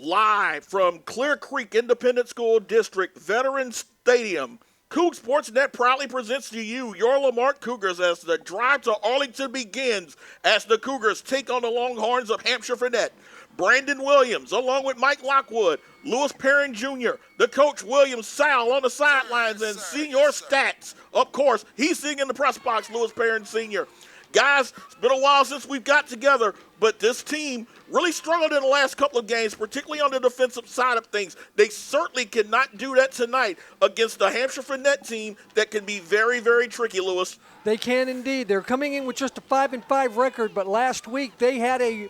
Live from Clear Creek Independent School District Veterans Stadium, Coug Sportsnet proudly presents to you your Lamarque Cougars as the drive to Arlington begins as the Cougars take on the Longhorns of Hampshire Fanette. Brandon Williams, along with Mike Lockwood, Lewis Perrin Jr., the coach William Sal on the sidelines, and Senior Stats. Of course, he's sitting in the press box, Lewis Perrin Sr. Guys, it's been a while since we've got together, but this team really struggled in the last couple of games, particularly on the defensive side of things. They certainly cannot do that tonight against the Hampshire Fanette team that can be very, very tricky, Lewis. They can indeed. They're coming in with just a 5-5 record, but last week they had a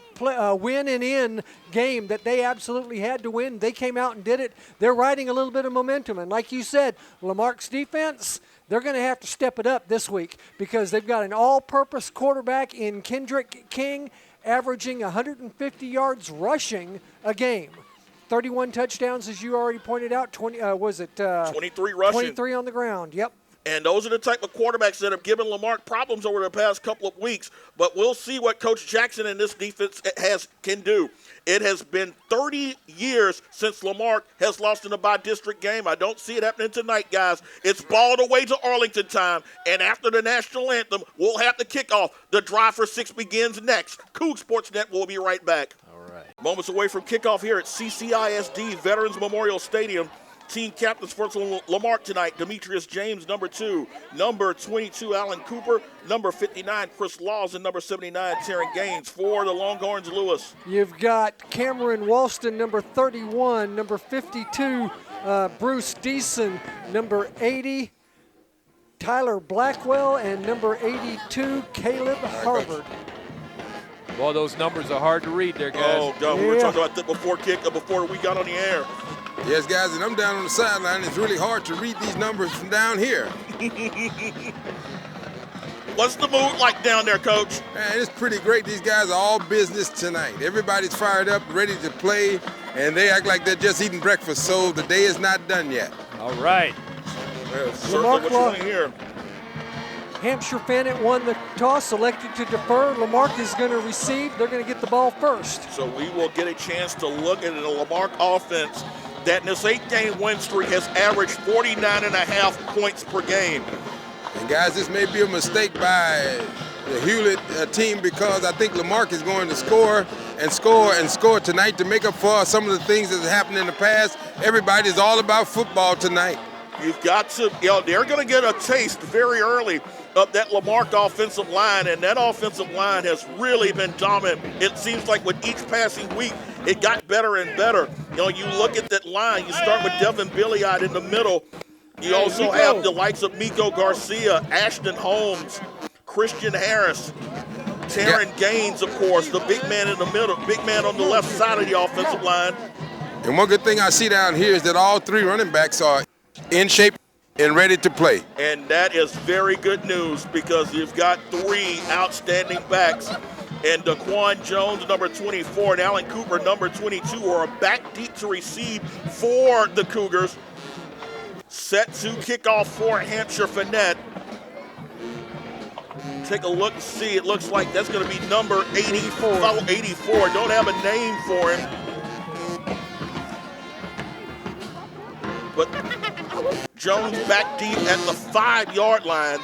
win and in game that they absolutely had to win. They came out and did it. They're riding a little bit of momentum, and like you said, Lamarque's defense, they're going to have to step it up this week because they've got an all-purpose quarterback in Kendrick King averaging 150 yards rushing a game. 31 touchdowns, as you already pointed out. 23 rushing. 23 on the ground, yep. And those are the type of quarterbacks that have given Lamarque problems over the past couple of weeks. But we'll see what Coach Jackson and this defense can do. It has been 30 years since Lamarque has lost in a by-district game. I don't see it happening tonight, guys. It's balled away to Arlington time. And after the national anthem, we'll have the kickoff. The drive for 6 begins next. Coug Sportsnet will be right back. All right. Moments away from kickoff here at CCISD Veterans Memorial Stadium. Team captains for Lamarque tonight, Demetrius James, number 2, number 22, Alan Cooper, number 59, Chris Laws, and number 79, Taryn Gaines. For the Longhorns, Lewis. You've got Cameron Walston, number 31, number 52, Bruce Deason, number 80, Tyler Blackwell, and number 82, Caleb Harvard. Well, those numbers are hard to read there, guys. Oh, God, we were talking about that before we got on the air. Yes, guys, and I'm down on the sideline. It's really hard to read these numbers from down here. What's the mood like down there, Coach? Man, it's pretty great. These guys are all business tonight. Everybody's fired up, ready to play, and they act like they're just eating breakfast, so the day is not done yet. All right. Yeah, certainly what you want to hear. Hampshire Fanette won the toss, elected to defer. Lamarque is going to receive. They're going to get the ball first. So we will get a chance to look at the Lamarque offense that in this 8-game win streak has averaged 49.5 points per game. And guys, this may be a mistake by the Hewlett team because I think Lamarque is going to score tonight to make up for some of the things that have happened in the past. Everybody's all about football tonight. You've got to, they're going to get a taste very early of that Lamarque offensive line, and that offensive line has really been dominant. It seems like with each passing week, it got better and better. You look at that line, you start with Devin Billiard in the middle. You also have the likes of Miko Garcia, Ashton Holmes, Christian Harris, Taryn Gaines, of course, the big man in the middle, big man on the left side of the offensive line. And one good thing I see down here is that all 3 running backs are in shape and ready to play. And that is very good news because you've got 3 outstanding backs. And Daquan Jones, number 24, and Alan Cooper, number 22, are back deep to receive for the Cougars. Set to kick off for Hampshire Fanette. Take a look and see. It looks like that's going to be number 84. Don't have a name for him. But Jones back deep at the 5-yard line.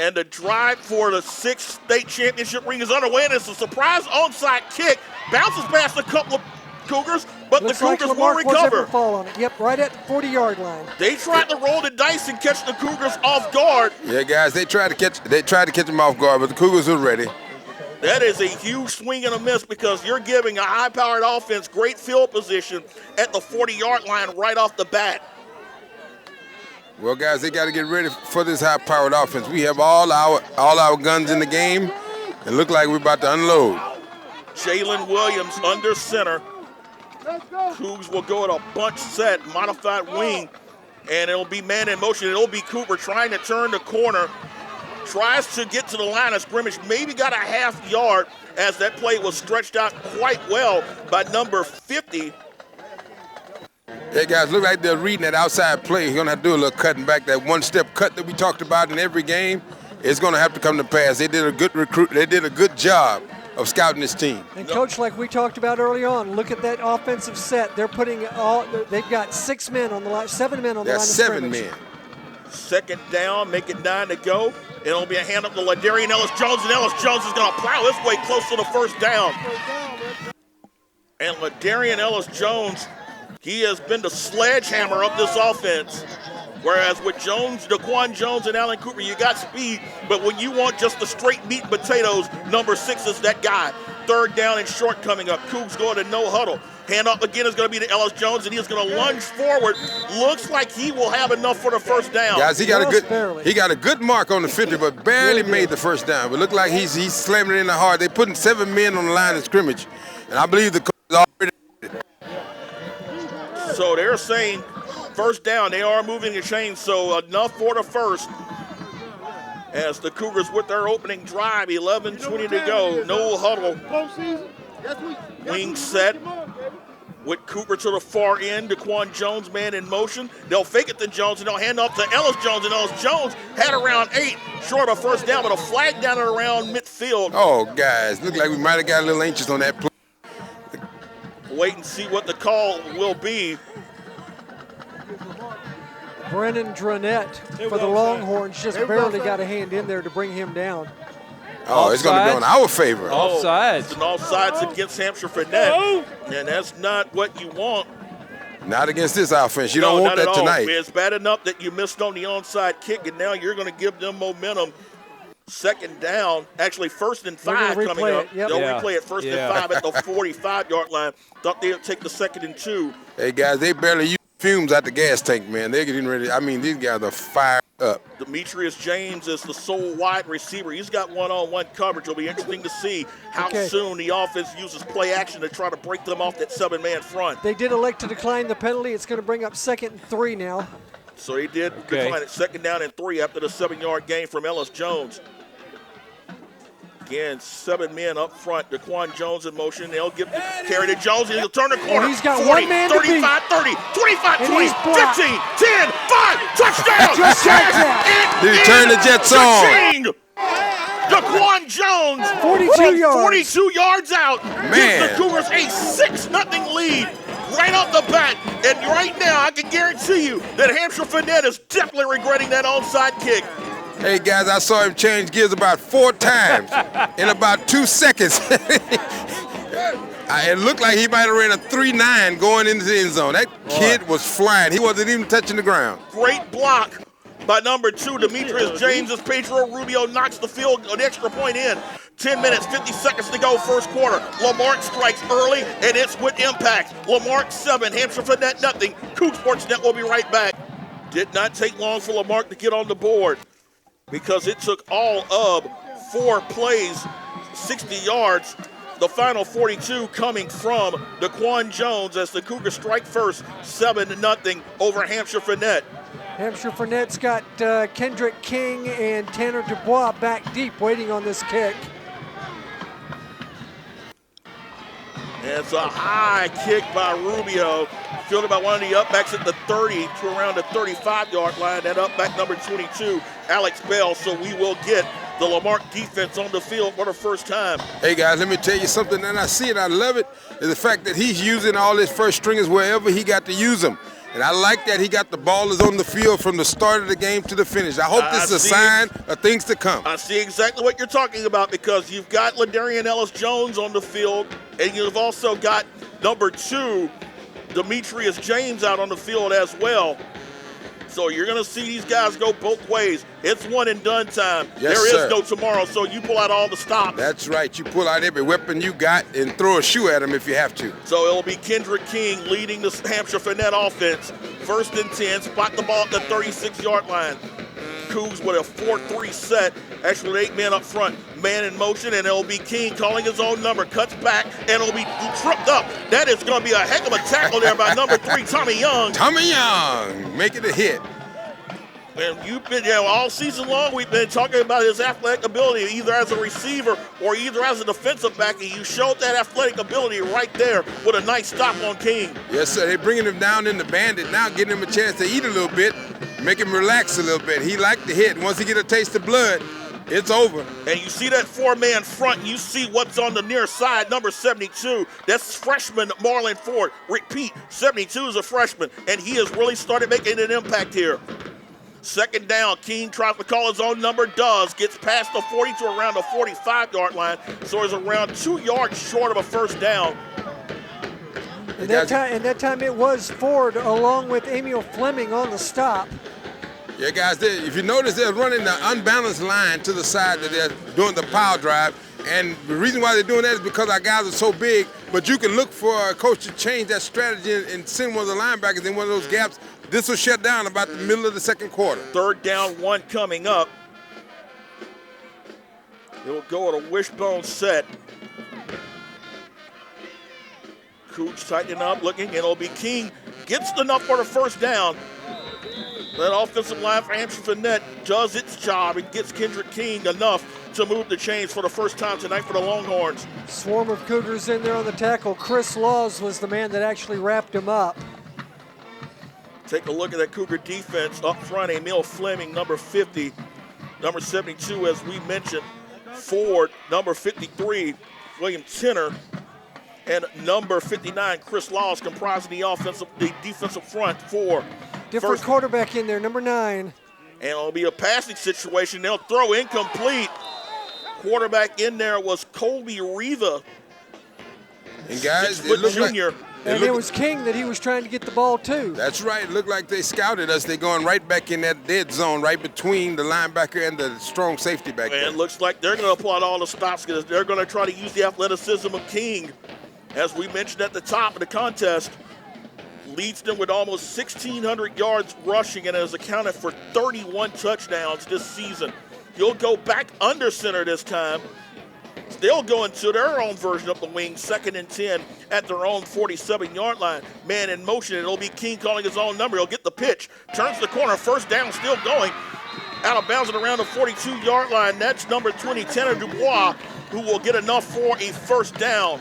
And the drive for the 6th state championship ring is underway, and it's a surprise onside kick. Bounces past a couple of Cougars, but looks the Cougars like will recover. Fall on it. Yep, right at the 40-yard line. They tried to roll the dice and catch the Cougars off guard. Yeah, guys, they tried to catch them off guard, but the Cougars were ready. That is a huge swing and a miss because you're giving a high-powered offense great field position at the 40-yard line right off the bat. Well, guys, they got to get ready for this high-powered offense. We have all our guns in the game, and look like we're about to unload. Jalen Williams under center. Cougs will go at a bunch set, modified wing, and it'll be man in motion. It'll be Cooper trying to turn the corner. Tries to get to the line of scrimmage, maybe got a half yard as that play was stretched out quite well by number 50. Hey, guys, look like they're reading that outside play. You're going to have to do a little cutting back. That one-step cut that we talked about in every game is going to have to come to pass. They did a good job of scouting this team. And Coach, like we talked about early on, look at that offensive set. They're putting they've got 6 men on the line, 7 men on the line of Seven scrimmage. men. Second down, make it 9 to go. It'll be a hand up to Ladarian Ellis-Jones, and Ellis-Jones is going to plow his way close to the first down. And Ladarian Ellis-Jones, he has been the sledgehammer of this offense. Whereas with Jones, Daquan Jones, and Allen Cooper, you got speed, but when you want just the straight meat and potatoes, number 6 is that guy. Third down and short coming up. Cougs going to no huddle. Hand up again is going to be to Ellis-Jones, and he is going to lunge forward. Looks like he will have enough for the first down. Guys, he got a good mark on the 50, but barely made the first down. But look like he's slamming it in the hard. They're putting 7 men on the line of scrimmage, and I believe the coach is already. So they're saying first down. They are moving the chains, so enough for the first. As the Cougars with their opening drive, 11:20 to go, no huddle. Wing set with Cooper to the far end. Daquan Jones, man in motion. They'll fake it to Jones, and they'll hand off to Ellis-Jones, and Ellis-Jones had around 8, short of a first down, but a flag down and around midfield. Oh, guys, look like we might have got a little anxious on that play. Wait and see what the call will be. Brennan Dranette for the Longhorns just barely got a hand in there to bring him down. Oh, it's going to be on our favor. Offsides. It's an offsides against Hampshire Fanette, and that's not what you want. Not against this offense. You don't want that tonight. It's bad enough that you missed on the onside kick, and now you're going to give them momentum. Second down, actually first and 5 coming up. Yep. They'll replay it first and 5 at the 45-yard line. Thought they would take the 2nd and 2. Hey, guys, they barely use fumes out the gas tank, man. They're getting ready. I mean, these guys are fired up. Demetrius James is the sole wide receiver. He's got one-on-one coverage. It'll be interesting to see how soon the offense uses play action to try to break them off that 7-man front. They did elect to decline the penalty. It's going to bring up 2nd and 3 now. So they did decline it. 2nd down and 3 after the 7-yard gain from Ellis-Jones. Again, 7 men up front. Daquan Jones in motion. They'll give carry to Jones, and he'll turn the corner. He's got 40, one man 35, to 30, 25, 20, 15, 10, 5, touchdown! Just like that. Did he turn the Jets on? Daquan Jones, 42 yards. 42 yards out. Man. Gives the Cougars a 6-0 lead right off the bat. And right now, I can guarantee you that Hampshire Fanette is definitely regretting that onside kick. Hey, guys, I saw him change gears about 4 times in about 2 seconds. It looked like he might have ran a 3.9 going into the end zone. That kid was flying. He wasn't even touching the ground. Great block by number 2, Demetrius James, as Pedro Rubio knocks the field, an extra point in. 10 minutes, 50 seconds to go, first quarter. Lamarque strikes early, and it's with impact. Lamarque 7, Hampshire Fanette nothing. Coug Sportsnet will be right back. Did not take long for Lamarque to get on the board, because it took all of 4 plays, 60 yards. The final 42 coming from Daquan Jones as the Cougars strike first, 7-0 over Hampshire Fanette. Hampshire Fanette's got Kendrick King and Tanner Dubois back deep waiting on this kick. It's a high kick by Rubio, fielded by one of the upbacks at the 30 to around the 35-yard line. That upback number 22, Alex Bell. So we will get the Lamarque defense on the field for the first time. Hey, guys, let me tell you something, and I see it, I love it, is the fact that he's using all his first stringers wherever he got to use them. And I like that he got the ballers on the field from the start of the game to the finish. I hope this is a sign of things to come. I see exactly what you're talking about, because you've got Ladarian Ellis-Jones on the field, and you've also got number 2, Demetrius James, out on the field as well. So you're going to see these guys go both ways. It's one and done time. Yes, there is no tomorrow, so you pull out all the stops. That's right. You pull out every weapon you got and throw a shoe at them if you have to. So it'll be Kendrick King leading the Hampshire Fanette offense. 1st and 10, spot the ball at the 36-yard line. Cougs with a 4-3 set, actually with 8 men up front, man in motion, and it'll be King calling his own number, cuts back, and it'll be tripped up. That is going to be a heck of a tackle there by number 3, Tommy Young. Tommy Young, making a hit. And you've been, all season long, we've been talking about his athletic ability, either as a receiver or either as a defensive back, and you showed that athletic ability right there with a nice stop on King. Yes, sir. They're bringing him down in the bandit now, getting him a chance to eat a little bit, make him relax a little bit. He liked the hit. Once he get a taste of blood, It's over. And you see that four-man front, and you see what's on the near side, number 72. That's freshman Marlon Ford. Repeat, 72 is a freshman, and he has really started making an impact here. Second down, King tries to call his own number, does. Gets past the 40 to around the 45-yard line, so is around 2 yards short of a first down. And that time it was Ford along with Emil Fleming on the stop. Yeah, guys, if you notice, they're running the unbalanced line to the side that they're doing the power drive. And the reason why they're doing that is because our guys are so big. But you can look for a coach to change that strategy and send one of the linebackers in one of those gaps. This will shut down about the middle of the second quarter. Third down, 1 coming up. It will go at a wishbone set. Cougs tightening up, looking, and it'll be King. Gets enough for the first down. That offensive line for Hampshire Fanette does its job and gets Kendrick King enough to move the chains for the first time tonight for the Longhorns. Swarm of Cougars in there on the tackle. Chris Laws was the man that actually wrapped him up. Take a look at that Cougar defense up front. Emil Fleming, number 50. Number 72, as we mentioned. Ford, number 53. William Tenner. And number 59, Chris Laws, comprising the defensive front for different quarterback in there, number 9. And it'll be a passing situation. They'll throw incomplete. Quarterback in there was Colby Riva. And guys, it was King that he was trying to get the ball to. That's right. It looked like they scouted us. They're going right back in that dead zone, right between the linebacker and the strong safety back there. And it looks like they're going to apply all the stops because they're going to try to use the athleticism of King. As we mentioned at the top of the contest, leads them with almost 1,600 yards rushing and has accounted for 31 touchdowns this season. He'll go back under center this time. They'll go into their own version of the wing, 2nd and 10 at their own 47-yard line. Man in motion, it'll be King calling his own number. He'll get the pitch, turns the corner, first down, still going. Out of bounds at around the 42-yard line. That's number 20, Tanner Dubois, who will get enough for a first down.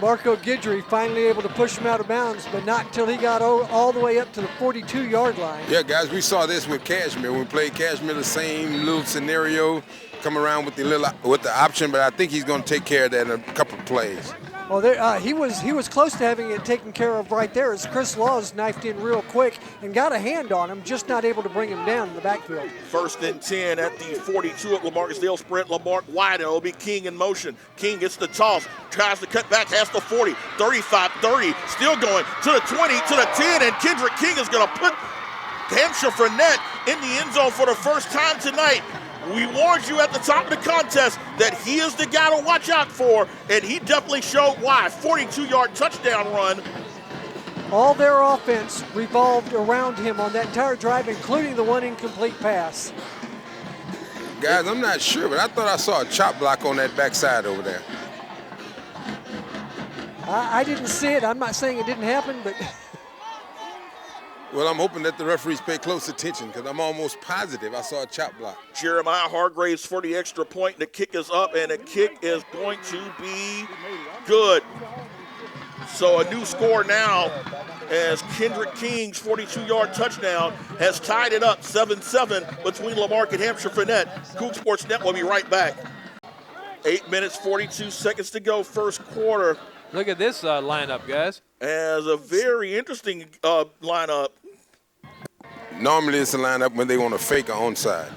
Marco Guidry finally able to push him out of bounds, but not until he got all the way up to the 42-yard line. Yeah, guys, we saw this with Cashmere. When we played Cashmere, the same little scenario, come around with the option, but I think he's going to take care of that in a couple of plays. Well, he was close to having it taken care of right there as Chris Laws knifed in real quick and got a hand on him, just not able to bring him down in the backfield. 1st and 10 at the 42 of Lamarcus. They'll sprint Lamarck wide. It'll be King in motion. King gets the toss, tries to cut back, has the 40, 35, 30, still going to the 20, to the 10, and Kendrick King is going to put Hampshire Fanette in the end zone for the first time tonight. We warned you at the top of the contest that he is the guy to watch out for, and he definitely showed why. 42-yard touchdown run. All their offense revolved around him on that entire drive, including the one incomplete pass. Guys, I'm not sure, but I thought I saw a chop block on that backside over there. I didn't see it. I'm not saying it didn't happen, but... Well, I'm hoping that the referees pay close attention because I'm almost positive I saw a chop block. Jeremiah Hargraves for the extra point. The kick is up, and the kick is going to be good. So a new score now as Kendrick King's 42-yard touchdown has tied it up 7-7 between Lamarque and Hampshire Fanette. Coug Sports Net will be right back. 8 minutes, 42 seconds to go, first quarter. Look at this lineup, guys. As a very interesting lineup. Normally it's a lineup when they want to fake an onside.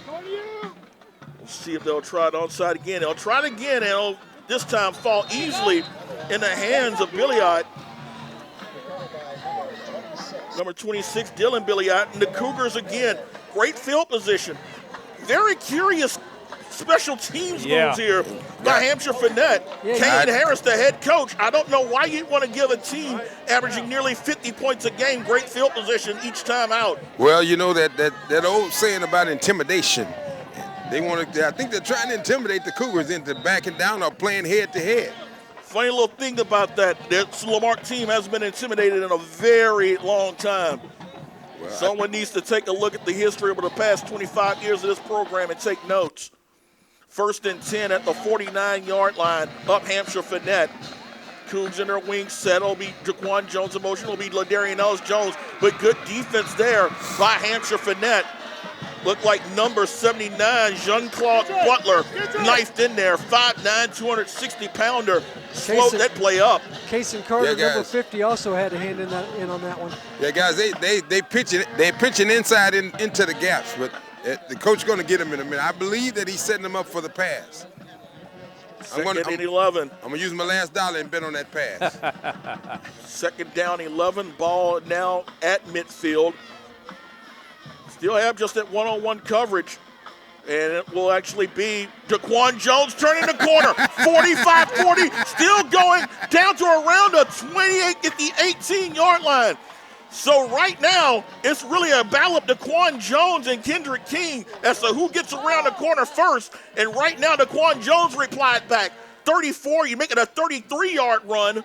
We'll see if they'll try it onside again. They'll try it again, and it'll this time fall easily in the hands of Billiot. Number 26, Dylan Billiot, and the Cougars again. Great field position. Very curious special teams moves here by Hampshire Fanette. Kane Harris, the head coach. I don't know why you'd want to give a team averaging nearly 50 points a game great field position each time out. Well, you know that old saying about intimidation. I think they're trying to intimidate the Cougars into backing down or playing head-to-head. Funny little thing about that, this Lamarque team hasn't been intimidated in a very long time. Well, someone needs to take a look at the history over the past 25 years of this program and take notes. 1st and 10 at the 49-yard line, up Hampshire Fanette. Cougs in their wing set. It'll be Jaquan Jones in motion. It'll be Ladarian Ellis Jones, but good defense there by Hampshire Fanette. Looked like number 79, Jean-Claude Butler, knifed in there. 5'9", 260-pounder. Slowed that play up. Kason Carter, Yeah, number guys. 50, also had a hand in on that one. Yeah, guys, they pitching inside into the gaps, but the coach going to get him in a minute. I believe that he's setting them up for the pass. Second and 11. I'm going to use my last dollar and bet on that pass. Second down, 11. Ball now at midfield. Still have just that one-on-one coverage. And it will actually be Daquan Jones turning the corner. 45-40, still going down to around a 28 at the 18-yard line. So right now, it's really a battle of Daquan Jones and Kendrick King as to who gets around the corner first. And right now, Daquan Jones replied back. 34, you make it a 33-yard run.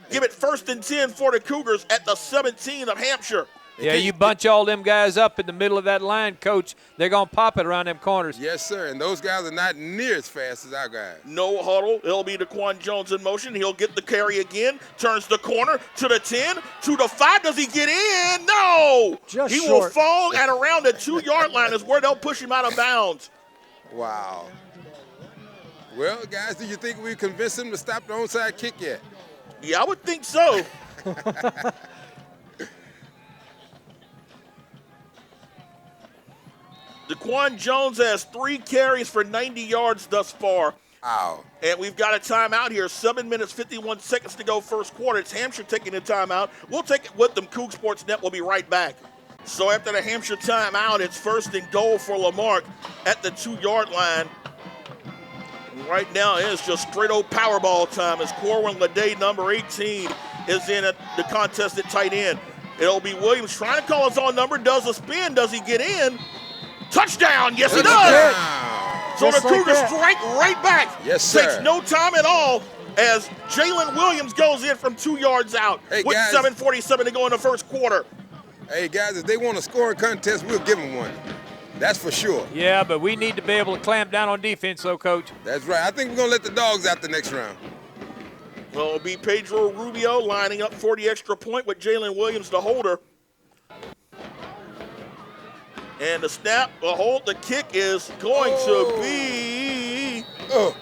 Give it 1st and 10 for the Cougars at the 17 of Hampshire. Yeah, you bunch all them guys up in the middle of that line, Coach. They're going to pop it around them corners. Yes, sir, and those guys are not near as fast as our guys. No huddle. It'll be Daquan Jones in motion. He'll get the carry again. Turns the corner to the 10, to the 5. Does he get in? No! Just he short. will fall at around the 2-yard line is where they'll push him out of bounds. Wow. Well, guys, do you think we convinced him to stop the onside kick yet? Yeah, I would think so. Daquan Jones has 3 carries for 90 yards thus far. Wow. And we've got a timeout here. 7 minutes, 51 seconds to go first quarter. It's Hampshire taking the timeout. We'll take it with them. Coug Sports Net will be right back. So after the Hampshire timeout, it's 1st and goal for Lamarque at the 2-yard line. Right now, it's just straight old Powerball time as Corwin Lede, number 18, is in at the contest at tight end. It'll be Williams trying to call his own number. Does a spin. Does he get in? Touchdown. Yes, he does. So Just the like Cougars that. strike right back. Yes, sir. Takes no time at all as Jalen Williams goes in from 2 yards out Hey, with guys. 7:47 to go in the first quarter. Hey, guys, if they want a scoring contest, we'll give them one. That's for sure. Yeah, but we need to be able to clamp down on defense, though, Coach. That's right. I think we're going to let the dogs out the next round. Well, it'll be Pedro Rubio lining up for the extra point with Jalen Williams, the holder. And the snap, the hold, the kick is going to be good.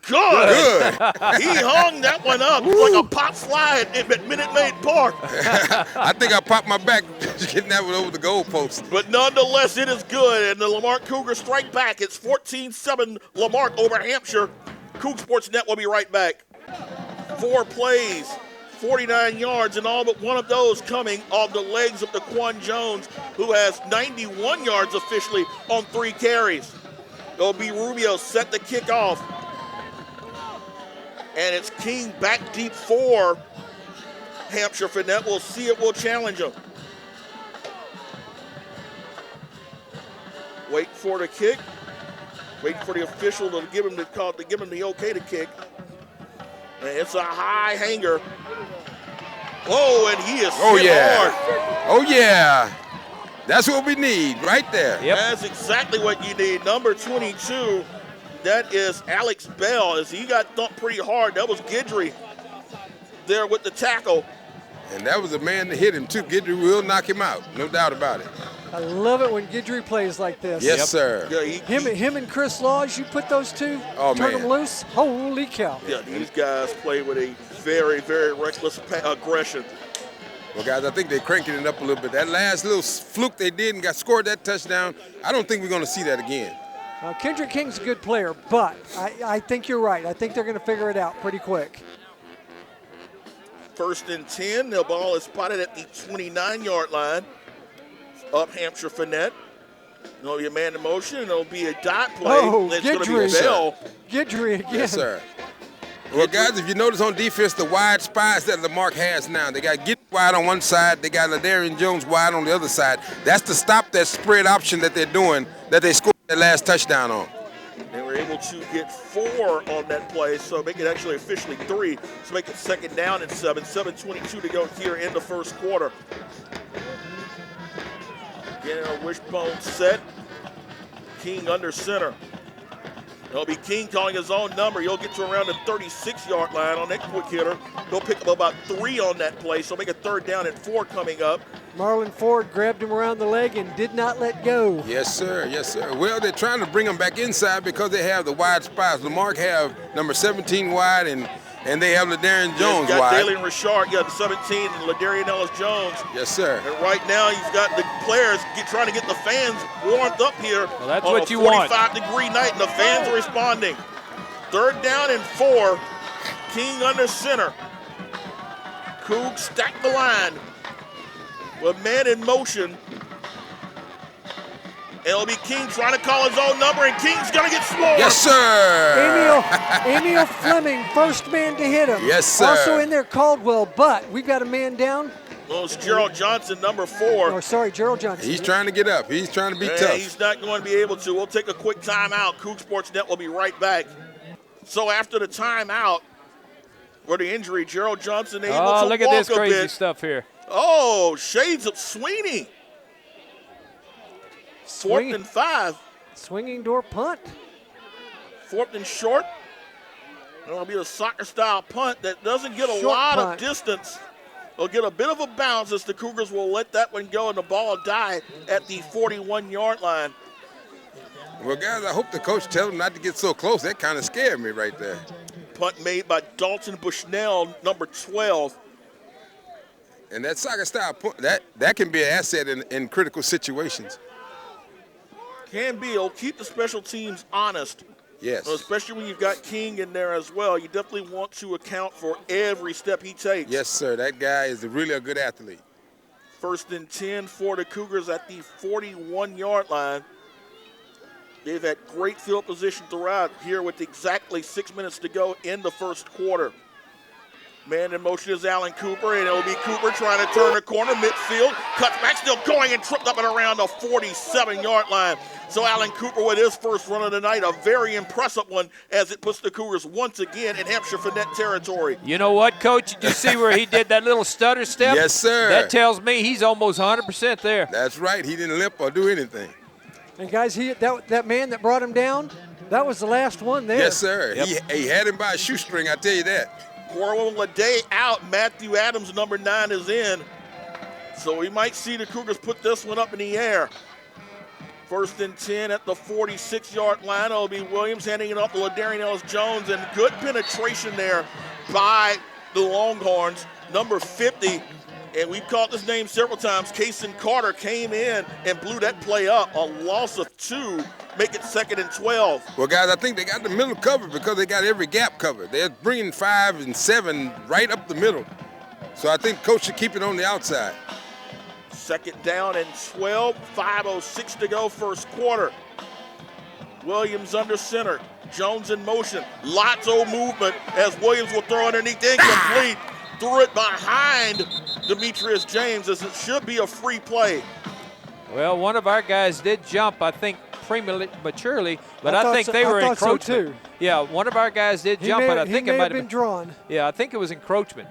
He hung that one up like a pop fly at Minute Maid Park. I think I popped my back getting that one over the goalpost. But nonetheless, it is good. And the Lamarque Cougars strike back. It's 14-7 Lamarque over Hampshire. Coug Sports Net will be right back. 4 plays, 49 yards, and all but one of those coming off the legs of Daquan Jones, who has 91 yards officially on 3 carries. It'll be Rubio set the kick off. And it's King back deep for Hampshire Fanette. We'll see it. We'll challenge him. Wait for the kick. Wait for the official to give him the call, to give him the okay to kick. And it's a high hanger. Oh, and he is hit hard. Oh, yeah. That's what we need right there. Yep. That's exactly what you need. Number 22, that is Alex Bell, as he got thumped pretty hard. That was Guidry there with the tackle. And that was a man that hit him, too. Guidry will knock him out, no doubt about it. I love it when Guidry plays like this. Yes, sir. Yeah, Him and Chris Laws, you put those two, Oh, turn man. them loose. Holy cow. yeah, these guys play with a very, very reckless aggression. Well, guys, I think they're cranking it up a little bit. That last little fluke they did and got scored that touchdown, I don't think we're going to see that again. Kendrick King's a good player, but I think you're right. I think they're going to figure it out pretty quick. 1st and 10. The ball is spotted at the 29-yard line. Up Hampshire Fanette. There'll be a man in motion, and there'll be a dot play. Oh, It's going to be Guidry. Bell. Guidry again. Yes, sir. Well, guys, if you notice on defense, the wide spies that Lamarque has now, they got Get wide on one side, they got Ladarian Jones wide on the other side. That's to stop that spread option that they're doing, that they scored that last touchdown on. They were able to get 4 on that play, so make it actually officially 3. So make it 2nd down and 7. 7:22 to go here in the first quarter. Again, a wishbone set. King under center. It'll be King calling his own number. He'll get to around the 36-yard line on that quick hitter. He'll pick up about 3 on that play, so make a 3rd down and 4 coming up. Marlon Ford grabbed him around the leg and did not let go. Yes, sir. Yes, sir. Well, they're trying to bring him back inside because they have the wide spots. Lamarck have number 17 wide, and they have Ladarian Jones got wide. Dalen Richard, the 17, and Ladarian Ellis-Jones. Yes, sir. And right now he's got the players trying to get the fans warmed up here. Well, that's on what a you want. 45-degree night, and the fans are responding. 3rd down and 4. King under center. Cougs stack the line with man in motion. It'll be King trying to call his own number, and King's going to get swarmed. Yes, sir. Emil Fleming, first man to hit him. Yes, sir. Also in there, Caldwell, but we've got a man down. Well, it's Gerald Johnson, number 4. Oh, sorry, Gerald Johnson. He's trying to get up. He's trying to be Yeah, tough. he's not going to be able to. We'll take a quick timeout. Coug Sports Net will be right back. So after the timeout, for the injury, Gerald Johnson able to walk a bit. Oh, look at this crazy stuff here. Oh, shades of Sweeney. 4th and 5. Swinging door punt. 4th and short. It'll be a soccer-style punt that doesn't get a Short lot punt. of distance. It'll get a bit of a bounce as the Cougars will let that one go and the ball die at the 41-yard line. Well, guys, I hope the coach tells them not to get so close. That kind of scared me right there. Punt made by Dalton Bushnell, number 12. And that soccer-style punt, that can be an asset in critical situations. Can be. It'll keep the special teams honest. Yes. Especially when you've got King in there as well. You definitely want to account for every step he takes. Yes, sir. That guy is really a good athlete. 1st and 10 for the Cougars at the 41-yard line. They've had great field position throughout here with exactly 6 minutes to go in the first quarter. Man in motion is Allen Cooper, and it'll be Cooper trying to turn the corner midfield. Cuts back, still going, and tripped up and around the 47-yard line. So Allen Cooper with his first run of the night, a very impressive one as it puts the Cougars once again in Hampshire Fanette territory. You know what, Coach? Did you see where he did that little stutter step? Yes, sir. That tells me he's almost 100% there. That's right. He didn't limp or do anything. And guys, that man that brought him down, that was the last one there. Yes, sir. Yep. He had him by a shoestring, I tell you that. Corwin Lede out. Matthew Adams, number 9, is in. So we might see the Cougars put this one up in the air. 1st and 10 at the 46-yard line. It'll be Williams handing it off to Ladarian Ellis-Jones, and good penetration there by the Longhorns. Number 50, and we've called this name several times, Kason Carter came in and blew that play up. A loss of 2, make it 2nd and 12. Well, guys, I think they got the middle covered because they got every gap covered. They're bringing 5 and 7 right up the middle. So I think coach should keep it on the outside. 2nd down and 12, 5:06 to go first quarter. Williams under center, Jones in motion. Lots of movement as Williams will throw underneath, incomplete. Threw it behind Demetrius James as it should be a free play. Well, one of our guys did jump, I think, prematurely, but I I thought think so- they I were thought so, encroachment. too. Yeah, one of our guys did jump, but I think it might have been drawn. Yeah, I think it was encroachment.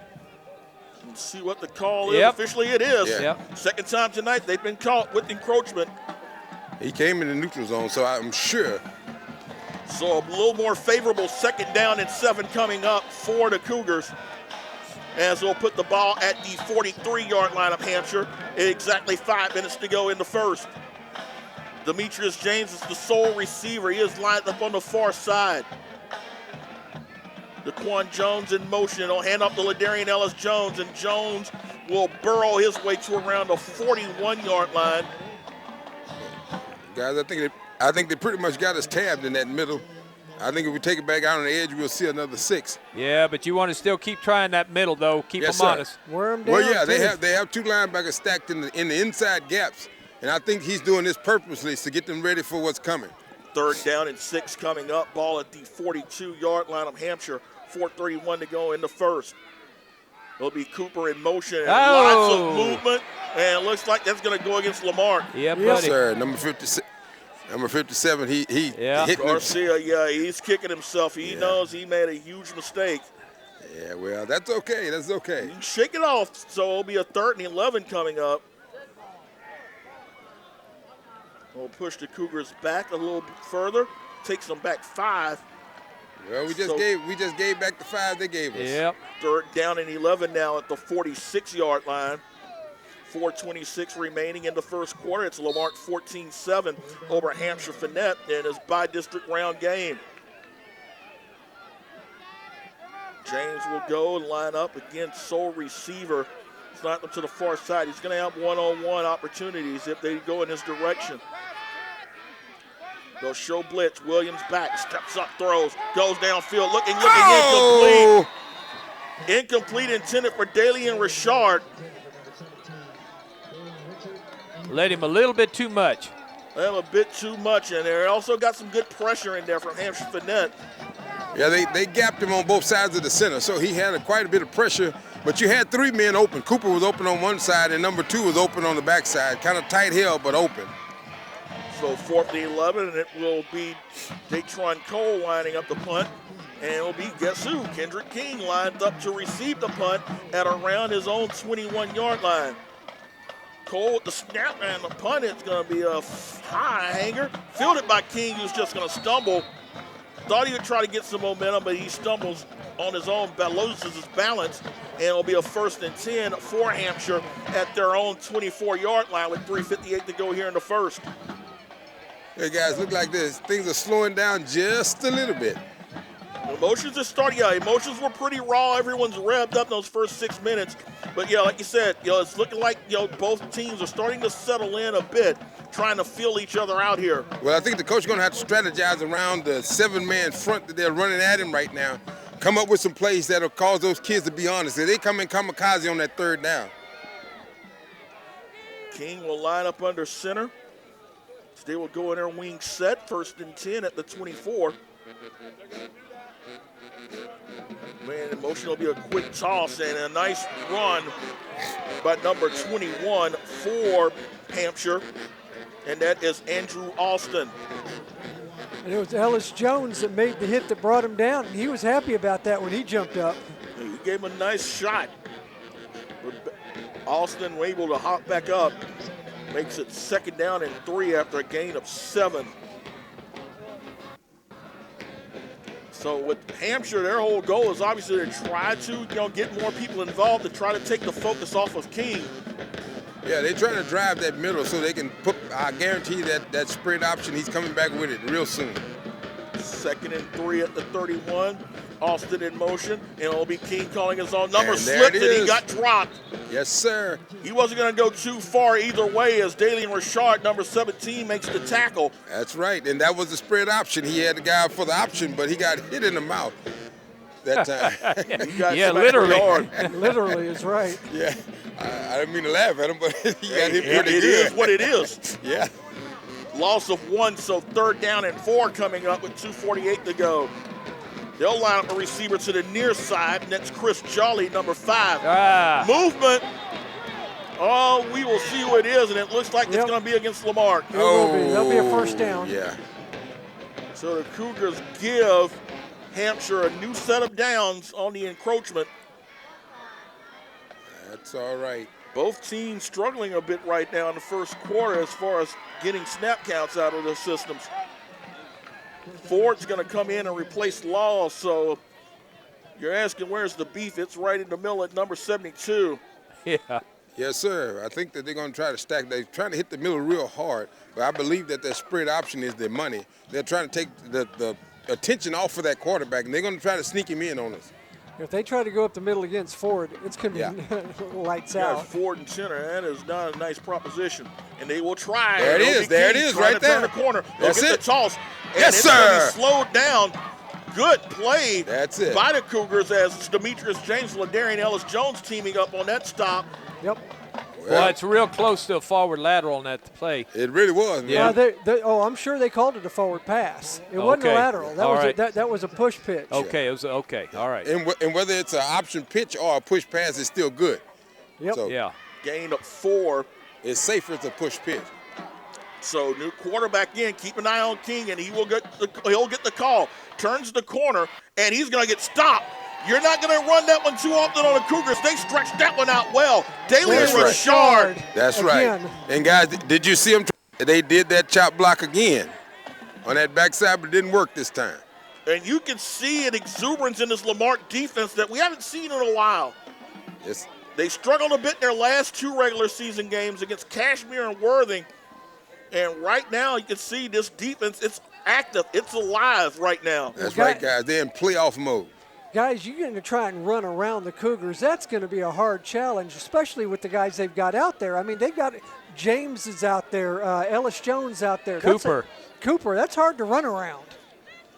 Let's see what the call is. Yep. Officially it is. Yeah. Yep. 2nd time tonight they've been caught with encroachment. He came in the neutral zone, so I'm sure. So a little more favorable 2nd down and 7 coming up for the Cougars, as they'll put the ball at the 43-yard line of Hampshire. Exactly 5 minutes to go in the first. Demetrius James is the sole receiver. He is lined up on the far side. Daquan Jones in motion. He'll hand up to Ladarian Ellis-Jones, and Jones will burrow his way to around the 41-yard line. Guys, I think they pretty much got us tabbed in that middle. I think if we take it back out on the edge, we'll see another 6. Yeah, but you want to still keep trying that middle, though. Keep Yes, them sir. honest. Wear him down. Well, yeah, too. they have 2 linebackers stacked in the inside gaps, and I think he's doing this purposely to get them ready for what's coming. 3rd down and 6 coming up. Ball at the 42-yard line of Hampshire. 4:31 to go in the first. It'll be Cooper in motion and lots of movement, and it looks like that's going to go against Lamarque. Yeah, Yes, buddy. sir. Number 57, he Yeah. hit him. Garcia, yeah, he's kicking himself. He knows he made a huge mistake. Yeah, well, that's okay. That's okay. You can shake it off, so it'll be a 3rd and 11 coming up. We'll push the Cougars back a little bit further. takes them back 5. Well, we just gave back the 5 they gave us. Yep. Third down and 11 now at the 46-yard line. 4:26 remaining in the first quarter. It's Lamarque 14-7 over Hampshire Fanette in his by-district round game. James will go and line up again, sole receiver. He's not up to the far side. He's going to have one-on-one opportunities if they go in his direction. They'll show blitz. Williams back, steps up, throws, goes downfield, looking incomplete. Incomplete, intended for Dalian Richard. Let him a little bit too much. Well, a bit too much in there. Also got some good pressure in there from Hampshire Fanette. Yeah, they gapped him on both sides of the center, so he had quite a bit of pressure. But you had 3 men open. Cooper was open on one side, and number 2 was open on the backside. Kind of tight held, but open. So 4th and 11, and it will be Datron Cole lining up the punt. And it'll be, guess who? Kendrick King lined up to receive the punt at around his own 21-yard line. Cole with the snap and the punt. It's going to be a high hanger. Fielded by King, who's just going to stumble. Thought he would try to get some momentum, but he stumbles on his own, loses his balance, and it'll be a 1st and 10 for Hampshire at their own 24-yard line with 3:58 to go here in the first. Hey, guys, look like this. Things are slowing down just a little bit. Emotions are starting. Yeah, emotions were pretty raw. Everyone's revved up those first 6 minutes. But, yeah, like you said, it's looking like, both teams are starting to settle in a bit, trying to feel each other out here. Well, I think the coach is going to have to strategize around the 7-man front that they're running at him right now. Come up with some plays that'll cause those kids to be honest. They come in kamikaze on that 3rd down. King will line up under center. They will go in their wing set, 1st and 10 at the 24. Man, in motion will be a quick toss and a nice run by number 21 for Hampshire, and that is Andrew Alston. And it was Ellis Jones that made the hit that brought him down, and he was happy about that when he jumped up. He gave him a nice shot. But Alston was able to hop back up. Makes it 2nd down and 3 after a gain of 7. So with Hampshire, their whole goal is obviously to try to get more people involved, to try to take the focus off of King. Yeah, they're trying to drive that middle so they can put, I guarantee that spread option, he's coming back with it real soon. 2nd and 3 at the 31. Austin in motion, and it'll be King calling his own number. And Slipped and he got dropped. Yes, sir. He wasn't going to go too far either way as Dalian Richard, number 17, makes the tackle. That's right, and that was the spread option. He had the guy for the option, but he got hit in the mouth that time. Yeah, literally. Literally is right. Yeah, I didn't mean to laugh at him, but he got hit pretty good. It is what it is. Yeah. Loss of 1, so 3rd down and 4 coming up with 2:48 to go. They'll line up a receiver to the near side, and that's Chris Jolly, number 5. Movement. Oh, we will see who it is, and it looks like it's going to be against Lamarque. It will be. That'll be a 1st down. Yeah. So the Cougars give Hampshire a new set of downs on the encroachment. That's all right. Both teams struggling a bit right now in the first quarter as far as getting snap counts out of their systems. Ford's going to come in and replace Law, so you're asking where's the beef? It's right in the middle at number 72. Yeah. Yes, sir. I think that they're going to try to stack. They're trying to hit the middle real hard, but I believe that spread option is their money. They're trying to take the attention off of that quarterback, and they're going to try to sneak him in on us. If they try to go up the middle against Ford, it's going to be lights out. Ford and center. That is not a nice proposition. And they will try. There it is. There it is right there. Turn the corner. That's They'll get it. the toss. Yes, and sir. It's slowed down. Good play. That's it. By the Cougars as Demetrius James, Ladarian Ellis Jones teaming up on that stop. Yep. Well, it's real close to a forward lateral on that play. It really was, man. Yeah. I'm sure they called it a forward pass. It wasn't a lateral. That was a push pitch. Okay, it was okay. All right. And whether it's an option pitch or a push pass, it's still good. Yep. So Yeah. Gain of 4. it's safer as a push pitch. So new quarterback in. Keep an eye on King, and he'll get the call. Turns the corner, and he's going to get stopped. You're not going to run that one too often on the Cougars. They stretched that one out well. Dalian Richard. That's Again. right. And guys, did you see them? They did that chop block again. on that backside, but it didn't work this time. And you can see an exuberance in this Lamarque defense that we haven't seen in a while. Yes. They struggled a bit in their last 2 regular season games against Cashmere and Worthing. And right now you can see this defense, it's active, it's alive right now. That's right, guys. They're in playoff mode. Guys, you're going to try and run around the Cougars. That's going to be a hard challenge, especially with the guys they've got out there. I mean, they've got James is out there, Ellis Jones out there. Cooper, that's hard to run around.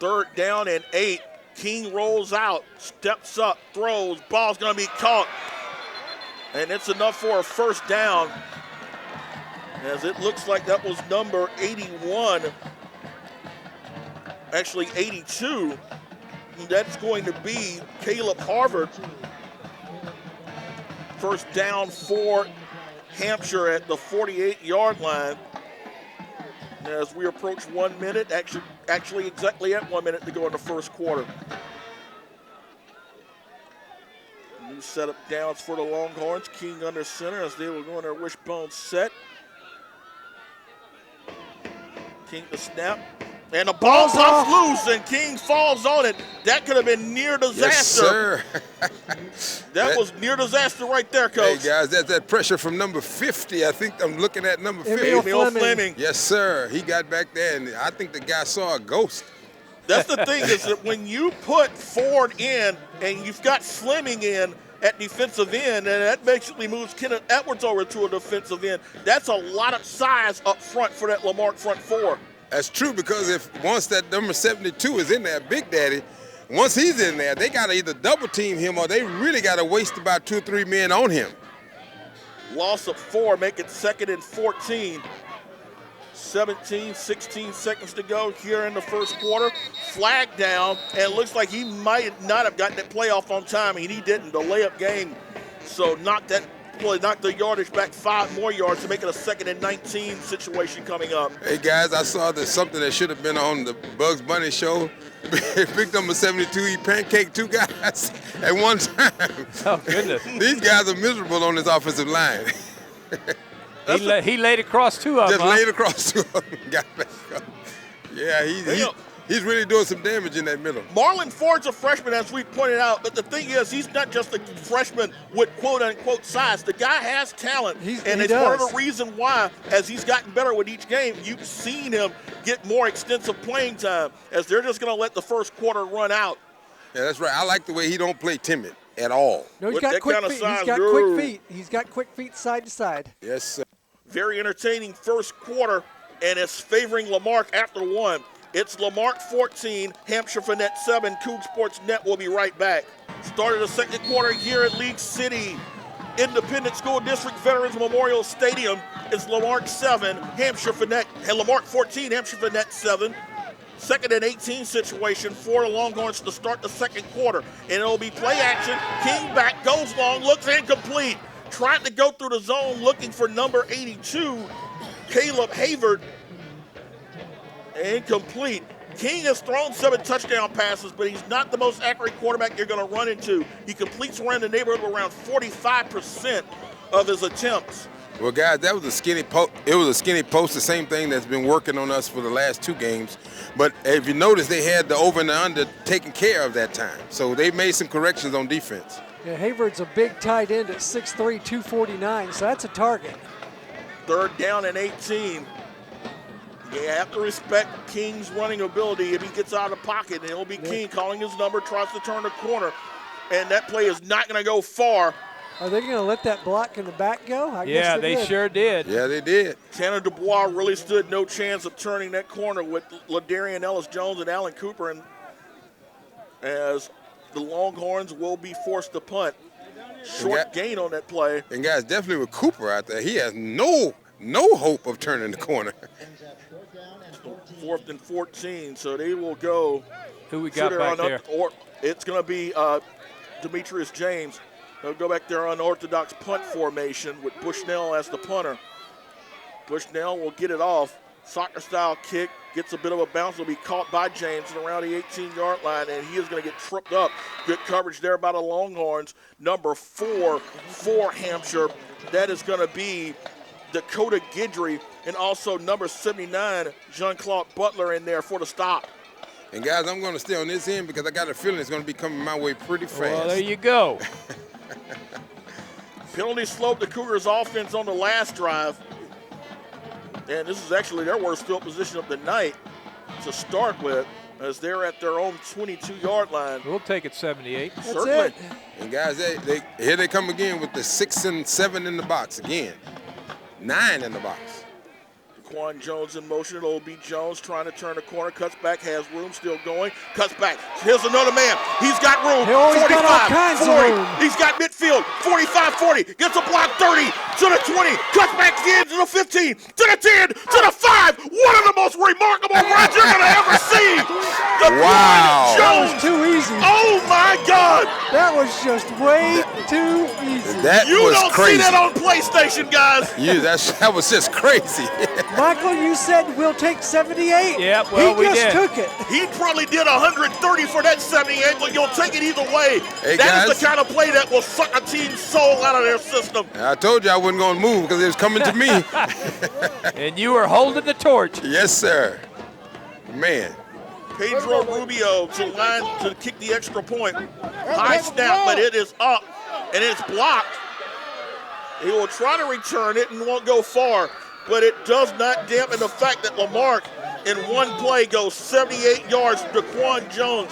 3rd down and 8. King rolls out, steps up, throws, ball's going to be caught. And it's enough for a 1st down, as it looks like that was number 81, actually 82. That's going to be Caleb Harvard. 1st down for Hampshire at the 48-yard line. As we approach 1 minute, actually exactly at 1 minute to go in the 1st quarter. New setup downs for the Longhorns. King under center as they will go in their wishbone set. King the snap. And the ball comes loose, and King falls on it. That could have been near disaster. Yes, sir. that was near disaster right there, Coach. Hey, guys, that's that pressure from number 50. I think I'm looking at number 50. Emil Fleming. Yes, sir. He got back there, and I think the guy saw a ghost. That's the thing is that when you put Ford in and you've got Fleming in at defensive end, and that basically moves Kenneth Edwards over to a defensive end, that's a lot of size up front for that Lamarque front 4. That's true, because if once that number 72 is in there, Big Daddy, once he's in there, they got to either double team him or they really got to waste about 2 or 3 men on him. Loss of 4, make it 2nd and 14. 16 seconds to go here in the 1st quarter. Flag down, and it looks like he might not have gotten that play off on time, and he didn't. The layup game, so knocked the yardage back 5 more yards to make it a 2nd and 19 situation coming up. Hey, guys, I saw that something that should have been on the Bugs Bunny show. Big number 72, he pancaked 2 guys at one time. Oh, goodness. These guys are miserable on this offensive line. He laid across 2 of them. Just laid across 2 of them. Got back up. Yeah, he's really doing some damage in that middle. Marlon Ford's a freshman, as we pointed out, but the thing is, he's not just a freshman with quote-unquote size. The guy has talent, and it's part of the reason why, as he's gotten better with each game, you've seen him get more extensive playing time, as they're just going to let the 1st quarter run out. Yeah, that's right. I like the way he don't play timid at all. No, he's got quick feet. He's got quick feet. He's got quick feet side to side. Yes, sir. Very entertaining 1st quarter, and it's favoring Lamarque after 1. It's Lamarque 14, Hampshire Fanette 7. Coug Sports Net will be right back. Started the 2nd quarter here at League City Independent School District Veterans Memorial Stadium. It's Lamarque 7, Hampshire Fanette, and Lamarque 14, Hampshire Fanette 7. 2nd and 18 situation for the Longhorns to start the 2nd quarter. And it'll be play action. King back, goes long, looks incomplete. Trying to go through the zone looking for number 82, Caleb Havard. Incomplete. King has thrown 7 touchdown passes, but he's not the most accurate quarterback you're going to run into. He completes around the neighborhood of around 45% of his attempts. Well, guys, that was a skinny post. It was a skinny post, the same thing that's been working on us for the last 2 games. But if you notice, they had the over and the under taken care of that time. So they made some corrections on defense. Yeah, Havard's a big tight end at 6'3", 249, so that's a target. 3rd down and 18. You have to respect King's running ability. If he gets out of the pocket, and it'll be King calling his number, tries to turn the corner, and that play is not going to go far. Are they going to let that block in the back go? I yeah, guess they sure did. Yeah, they did. Tanner Dubois really stood no chance of turning that corner with Ladarian Ellis-Jones and Alan Cooper, and as the Longhorns will be forced to punt. Short gain on that play. And guys, definitely with Cooper out there, he has no hope of turning the corner. 4th and 14, so they will go. Who we got back there? It's going to be Demetrius James. They'll go back there unorthodox punt formation with Bushnell as the punter. Bushnell will get it off. Soccer-style kick, gets a bit of a bounce, will be caught by James around the 18-yard line, and he is going to get tripped up. Good coverage there by the Longhorns. Number 4 for Hampshire. That is going to be Dakota Guidry, and also number 79, Jean-Claude Butler in there for the stop. And guys, I'm going to stay on this end because I got a feeling it's going to be coming my way pretty fast. Well, there you go. Penalty slowed the Cougars offense on the last drive. And this is actually their worst field position of the night to start with, as they're at their own 22-yard line. We'll take it 78. That's Certainly. it. And guys, here they come again with the 6 and 7 in the box again. 9 in the box. Quan Jones in motion. It'll be Jones trying to turn the corner. Cuts back, has room, still going. Cuts back. Here's another man. He's got room. He always got all kinds of 40. room. He's got midfield. 45-40. Gets a block 30 to the 20. Cuts back again to the 15. To the 10. To the 5. One of the most remarkable runs you're going to ever see. Wow. That was Jones. too easy. Oh, my God. That was just way too easy. That You was don't crazy. see that on PlayStation, guys. That was just crazy. Michael, you said we'll take 78. Yep, well, he we just did. took it. He probably did 130 for that 78, but you'll take it either way. Hey, That is guys. the kind of play that will suck a team's soul out of their system. I told you I wasn't going to move because it was coming to me. And you were holding the torch. Yes, sir. Man. Pedro Rubio to line to kick the extra point. High snap, but it is up, and it's blocked. He will try to return it and won't go far, but it does not dampen the fact that Lamarque in one play goes 78 yards to Quan Jones.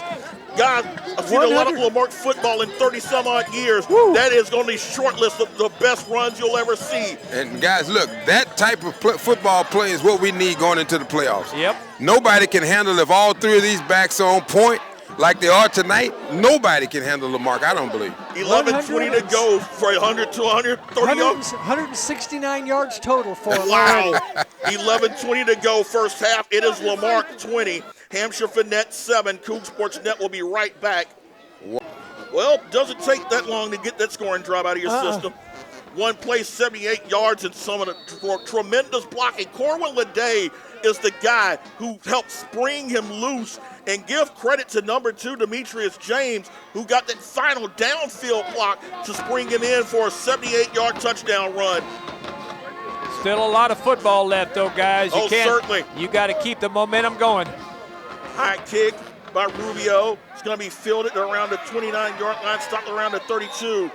Guys, I've seen a lot of 100. Lamarque football in 30-some-odd years. Woo. That is going to be short list of the best runs you'll ever see. And guys, look, that type of football play is what we need going into the playoffs. Yep. Nobody can handle if all three of these backs are on point like they are tonight. Nobody can handle Lamarque, I don't believe. 11:20 to go for 100 to 130 yards. 169 yards total for him Wow. already. 11:20 to go first half. It is Lamarque 20, Hampshire Fanette 7. Coug Sports Net will be right back. Well, doesn't take that long to get that scoring drive out of your system. One play, 78 yards, and some of the tremendous blocking. Corwin Leday is the guy who helped spring him loose, and give credit to number 2, Demetrius James, who got that final downfield block to spring him in for a 78-yard touchdown run. Still a lot of football left, though, guys. You Oh, can't, certainly. You got to keep the momentum going. High kick by Rubio. It's going to be fielded around the 29-yard line, stopped around the 32.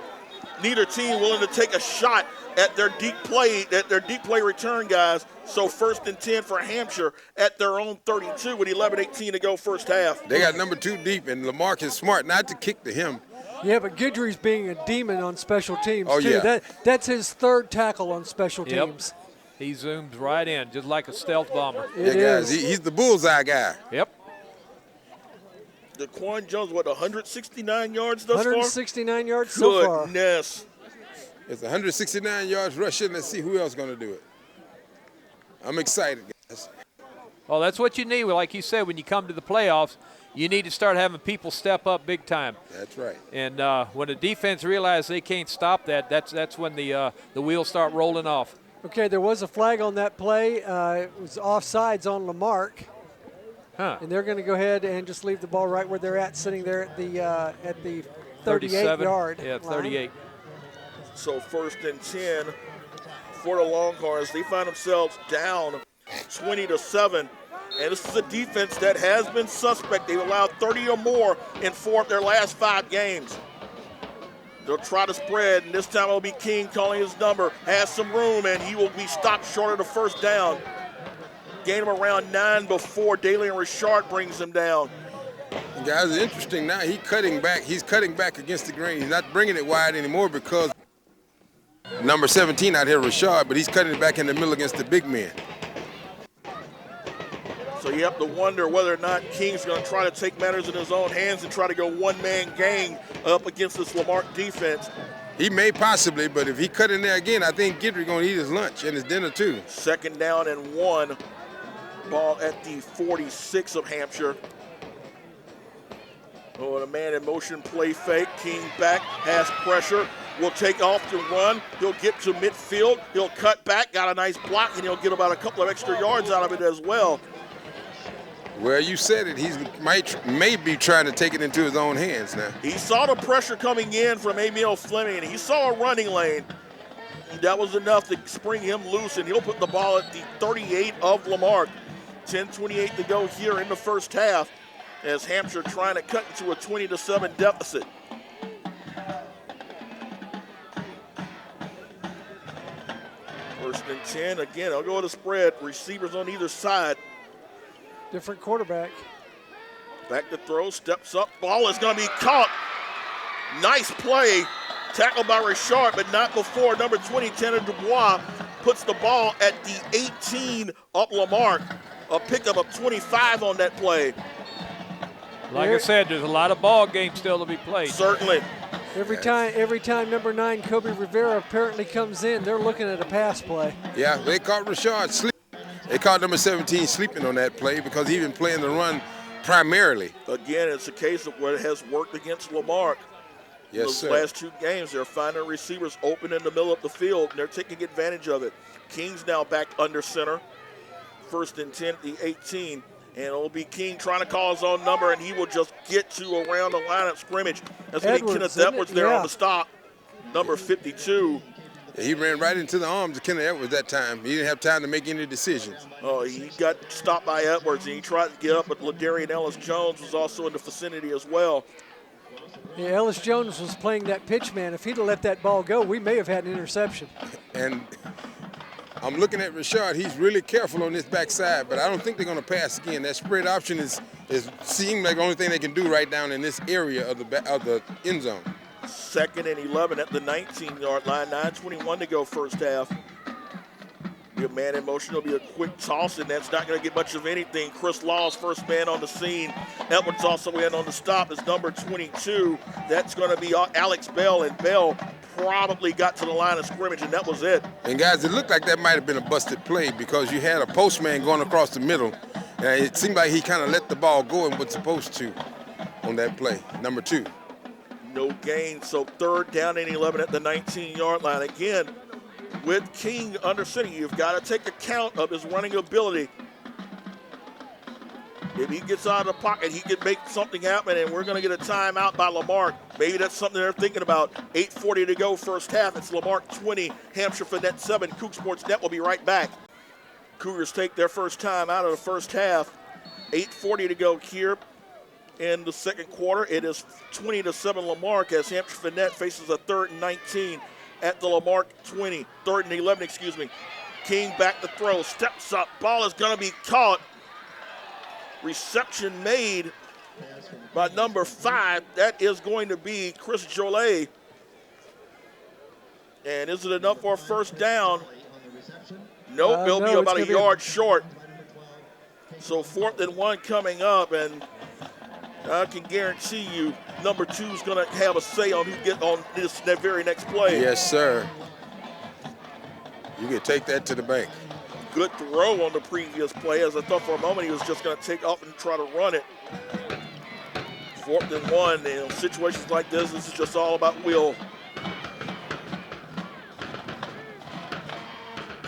Neither team willing to take a shot at their deep play return, guys. So 1st and 10 for Hampshire at their own 32 with 11:18 to go first half. They got number 2 deep, and Lamarque is smart not to kick to him. Yeah, but Guidry's being a demon on special teams, Oh, too. yeah. That's his 3rd tackle on special Yep. teams. He zooms right in, just like a stealth bomber. It Yeah, guys, is. he's the bullseye guy. Yep. DeQuan Jones, 169 yards thus 169 yards far? so far. Goodness. It's 169 yards rushing. Let's see who else going to do it. I'm excited, guys. Well, that's what you need. Like you said, when you come to the playoffs, you need to start having people step up big time. That's right. And when the defense realizes they can't stop that, that's when the wheels start rolling off. Okay, there was a flag on that play. It was offsides on Lamarque. Huh. And they're going to go ahead and just leave the ball right where they're at, sitting there at the 38-yard Yeah, 38. So 1st and 10 for the Longhorns. They find themselves down 20-7. And this is a defense that has been suspect. They've allowed 30 or more in 4 of their last 5 games. They'll try to spread, and this time it'll be King calling his number. Has some room, and he will be stopped short of the first down. Gain him around 9 before Daly and Richard brings him down. Guys, it's interesting now. He's cutting back against the grain. He's not bringing it wide anymore because number 17 out here, Richard, but he's cutting it back in the middle against the big men. So you have to wonder whether or not King's going to try to take matters in his own hands and try to go one-man gang up against this Lamarque defense. He may possibly, but if he cut in there again, I think Guidry going to eat his lunch and his dinner too. 2nd down and 1. Ball at the 46 of Hampshire. Oh, and a man in motion play fake. King back, has pressure. Will take off to run. He'll get to midfield. He'll cut back, got a nice block, and he'll get about a couple of extra yards out of it as well. Well, you said it. He may be trying to take it into his own hands now. He saw the pressure coming in from Emil Fleming, and he saw a running lane. That was enough to spring him loose, and he'll put the ball at the 38 of Lamarque. 10:28 to go here in the first half as Hampshire trying to cut into a 20-7 deficit. First and 10. Again, I'll go with a spread. Receivers on either side. Different quarterback. Back to throw, steps up. Ball is going to be caught. Nice play. Tackled by Richard, but not before. Number 20, Tanner Dubois, puts the ball at the 18 of Lamarque. A pickup of 25 on that play. Like I said, there's a lot of ball games still to be played. Certainly. Every time number 9, Kobe Rivera, apparently comes in, they're looking at a pass play. Yeah, they caught Richard sleeping. They caught number 17 sleeping on that play because he's been playing the run primarily. Again, it's a case of what has worked against Lamarque. Yes, Those sir. last 2 games, they're finding receivers open in the middle of the field, and they're taking advantage of it. King's now back under center. First and 10 at the 18. And it'll be King trying to call his own number, and he will just get to around the line of scrimmage. That's going to be Kenneth Edwards there on the stop, number 52. Yeah, he ran right into the arms of Kenneth Edwards that time. He didn't have time to make any decisions. Oh, he got stopped by Edwards, and he tried to get up, but LaDarian Ellis-Jones was also in the vicinity as well. Yeah, Ellis-Jones was playing that pitch man. If he'd have let that ball go, we may have had an interception. And I'm looking at Richard. He's really careful on this backside, but I don't think they're going to pass again. That spread option is seems like the only thing they can do right down in this area of the end zone. 2nd and 11 at the 19-yard line. 9:21 to go first half. Be a man in motion. It'll be a quick toss, and that's not going to get much of anything. Chris Law's first man on the scene. Edwards also in on the stop is number 22. That's going to be Alex Bell, and Bell probably got to the line of scrimmage, and that was it. And guys, it looked like that might have been a busted play because you had a postman going across the middle, and it seemed like he kind of let the ball go and was supposed to on that play, number 2. No gain, so 3rd down and 11 at the 19-yard line. Again, with King under center, you've got to take account of his running ability. If he gets out of the pocket, he can make something happen, and we're going to get a timeout by Lamarque. Maybe that's something they're thinking about. 8:40 to go first half. It's Lamarque 20, Hampshire Fanette 7. Coug Sports Net will be right back. Cougars take their first time out of the first half. 8:40 to go here in the second quarter. It is 20-7 Lamarque as Hampshire Fanette faces a 3rd and 19 at the Lamarque 20. 3rd and 11, excuse me. King back to throw, steps up. Ball is going to be caught. Reception made by number 5. That is going to be Chris Jolet. And is it enough for a first down? Nope, it'll be about a yard short. So 4th and 1 coming up, and I can guarantee you number 2 is going to have a say on who get on that very next play. Yes, sir. You can take that to the bank. Good throw on the previous play, as I thought for a moment he was just going to take off and try to run it. 4th and 1, in situations like this is just all about will.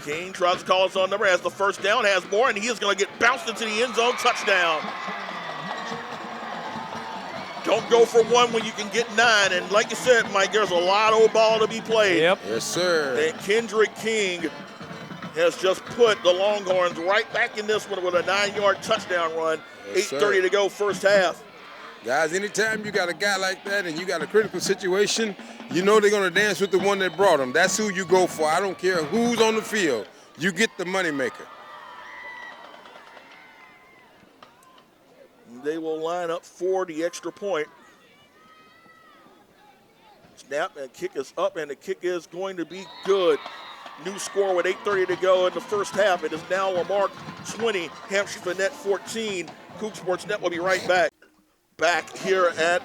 King tries to call his own number, has the first down, has more, and he is going to get bounced into the end zone, touchdown. Don't go for 1 when you can get 9, and like you said, Mike, there's a lot of ball to be played. Yep. Yes, sir. And Kendrick King has just put the Longhorns right back in this one with a 9-yard touchdown run. Yes, 8:30 to go first half. Guys, anytime you got a guy like that and you got a critical situation, you know they're going to dance with the one that brought them. That's who you go for. I don't care who's on the field. You get the moneymaker. They will line up for the extra point. Snap and kick is up, and the kick is going to be good. New score with 8:30 to go in the first half. It is now Lamarque 20, Hampshire Fanette 14. Coug Sports Net will be right back. Back here at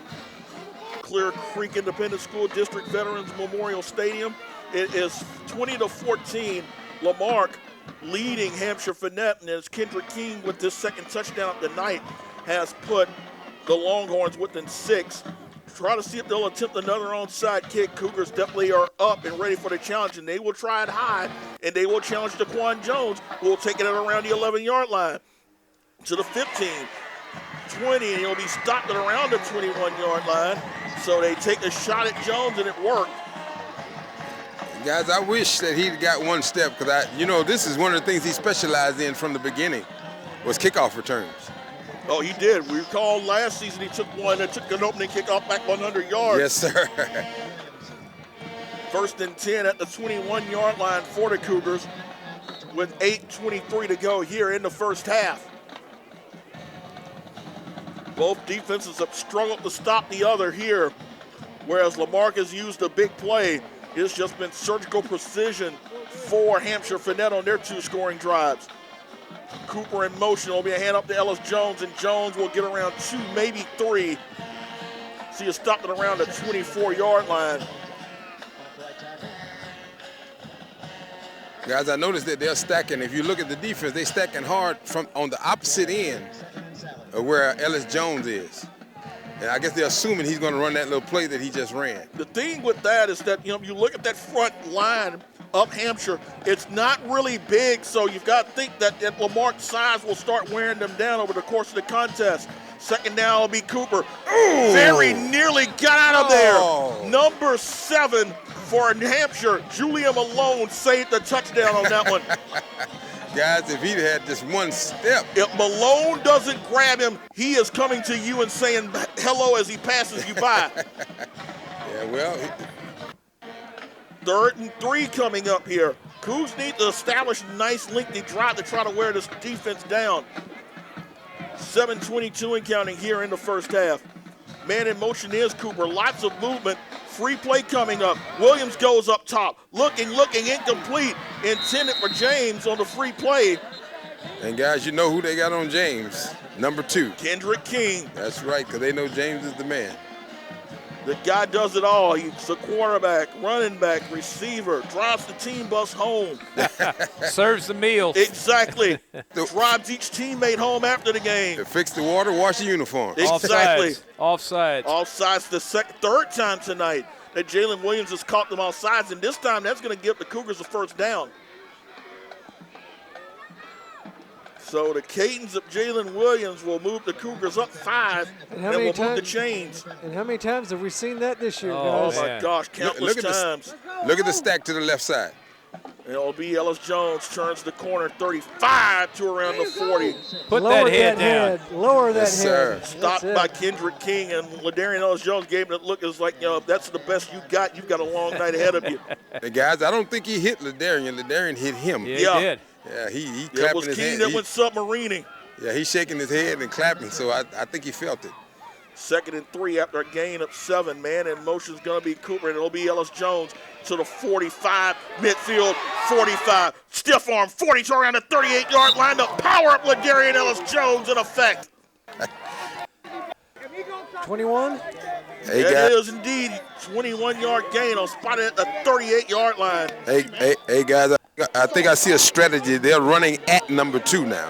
Clear Creek Independent School District Veterans Memorial Stadium. It is 20-14. Lamarque leading Hampshire Fanette, and as Kendrick King with this second touchdown of the night has put the Longhorns within 6. Try to see if they'll attempt another onside kick. Cougars definitely are up and ready for the challenge, and they will try it high, and they will challenge DeQuan Jones, who will take it at around the 11-yard line to the 15, 20, and he'll be stopped at around the 21-yard line. So they take a shot at Jones, and it worked. Guys, I wish that he'd got one step because this is one of the things he specialized in from the beginning was kickoff returns. Oh, he did. We recall last season he took one that took an opening kickoff back 100 yards. Yes, sir. 1st and 10 at the 21-yard line for the Cougars with 8:23 to go here in the first half. Both defenses have struggled to stop the other here, whereas Lamarque has used a big play. It's just been surgical precision for Hampshire Fanette on their 2 scoring drives. Cooper in motion. Will be a hand up to Ellis Jones, and Jones will get around 2, maybe 3. So you stopped it around the 24-yard line. Guys, I noticed that they're stacking. If you look at the defense, they're stacking hard from on the opposite end of where Ellis Jones is. And I guess they're assuming he's going to run that little play that he just ran. The thing with that is that, you look at that front line up Hampshire, it's not really big, so you've got to think that Lamarque's size will start wearing them down over the course of the contest. 2nd down will be Cooper. Ooh. Very nearly got out of there. Number 7 for Hampshire, Julia Malone saved the touchdown on that one. Guys, if he'd had just one step. If Malone doesn't grab him, he is coming to you and saying hello as he passes you by. Yeah, well. 3rd and 3 coming up here. Cougs need to establish a nice lengthy drive to try to wear this defense down. 7:22 and counting here in the first half. Man in motion is Cooper. Lots of movement. Free play coming up. Williams goes up top. Looking, incomplete. Intended for James on the free play. And guys, you know who they got on James? Number 2. Kendrick King. That's right, because they know James is the man. The guy does it all. He's a quarterback, running back, receiver, drives the team bus home. Serves the meals. Exactly. Drives each teammate home after the game. Fix the water, wash the uniform. Exactly. Offsides. Offsides the 3rd time tonight that Jalen Williams has caught them offsides, and this time that's going to give the Cougars a 1st down. So the cadence of Jalen Williams will move the Cougars up 5 and will move the chains. And how many times have we seen that this year, guys? guys? Oh, my gosh, countless times. Look at the stack to the left side. It'll be Ellis Jones turns the corner 35 to around the 40. Put that head down. Lower that head. Stopped by Kendrick King, and LaDarian Ellis Jones gave him a look. It's like, if that's the best you got, you've got a long night ahead of you. Hey, guys, I don't think he hit LaDarian. LaDarian hit him. Yeah, he did. Yeah, he clapping his hand. It was King that went submarining. Yeah, he's shaking his head and clapping, so I think he felt it. 2nd and 3 after a gain of 7. Man in motion is going to be Cooper, and it'll be Ellis Jones to the 45, midfield, 45. Stiff arm, 40 to around the 38-yard line. The power up LaDarian Ellis Jones in effect. 21? Hey, It guys. is indeed 21-yard gain. On spotted at the 38-yard line. Hey, guys, I think I see a strategy. They're running at number 2 now.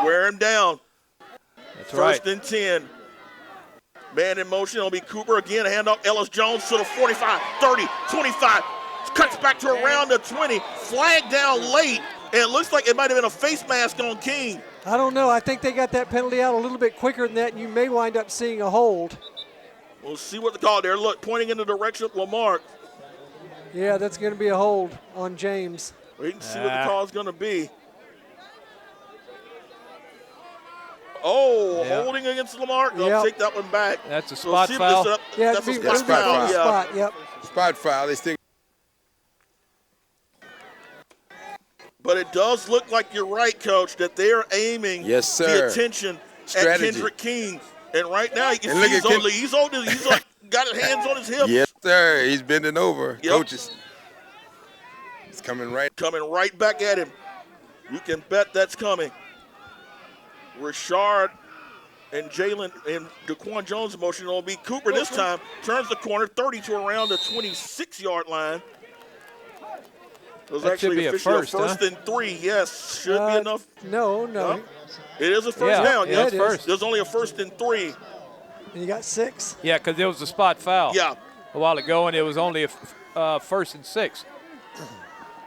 Wear him down. That's right. 1st and 10. Man in motion. It'll be Cooper again. Hand off Ellis Jones to the 45, 30, 25. Cuts back to around the 20. Flag down late. And it looks like it might have been a face mask on King. I don't know. I think they got that penalty out a little bit quicker than that, and you may wind up seeing a hold. We'll see what the call there. Look, pointing in the direction of Lamarque. Yeah, that's going to be a hold on James. We can see what the call is going to be. Oh, holding against Lamarque. They'll take that one back. That's a spot foul. Yeah, that's a spot foul. Spot, yep. Spot foul. They still. But it does look like you're right, Coach, that they are aiming the attention at Kendrick King. And right now, you can see he's got his hands on his hips. Yes, sir. He's bending over. Yep. Coaches. It's coming right back at him. You can bet that's coming. Rashard and Jalen and Daquan Jones in motion. It'll be Cooper this time. Turns the corner 30 to around the 26-yard line. It was actually officially a first and 3. Yes, should be enough. No. It is a first down. Yeah, it's first. There's only a 1st and 3. And you got 6. Yeah, because there was a spot foul. Yeah. A while ago, and it was only a 1st and 6.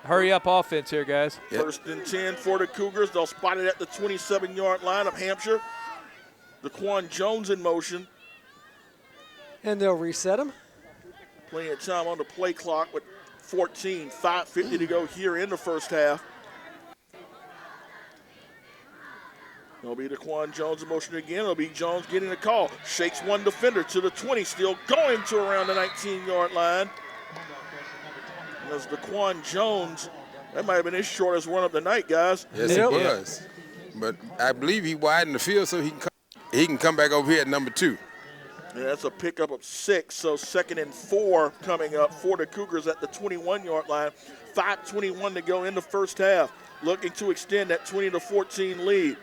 Hurry up offense here, guys. Yep. 1st and 10 for the Cougars. They'll spot it at the 27-yard line of Hampshire. Daquan Jones in motion. And they'll reset him. Plenty of time on the play clock with 14, 5:50 to go here in the first half. It'll be Daquan Jones in motion again. It'll be Jones getting a call. Shakes one defender to the 20, still going to around the 19-yard line. And as Daquan Jones, that might have been his shortest run of the night, guys. Yes, it was. But I believe he widened the field so he can come back over here at number 2. Yeah, that's a pickup of 6, so 2nd and 4 coming up for the Cougars at the 21-yard line. 5:21 to go in the first half, looking to extend that 20-14 lead.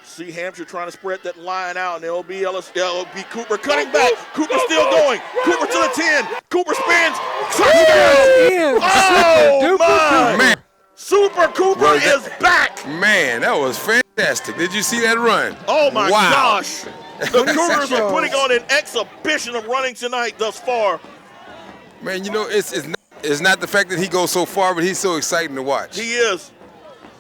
See Hampshire trying to spread that line out, and it'll be Cooper cutting back. Cooper still going. Cooper to the 10. Cooper spins. Touchdown! Oh, my! Man. Super Cooper is back. Man, that was fantastic. Did you see that run? Oh, my wow. gosh. The Cougars are putting on an exhibition of running tonight thus far. Man, you know, it's not the fact that he goes so far, but he's so exciting to watch. He is.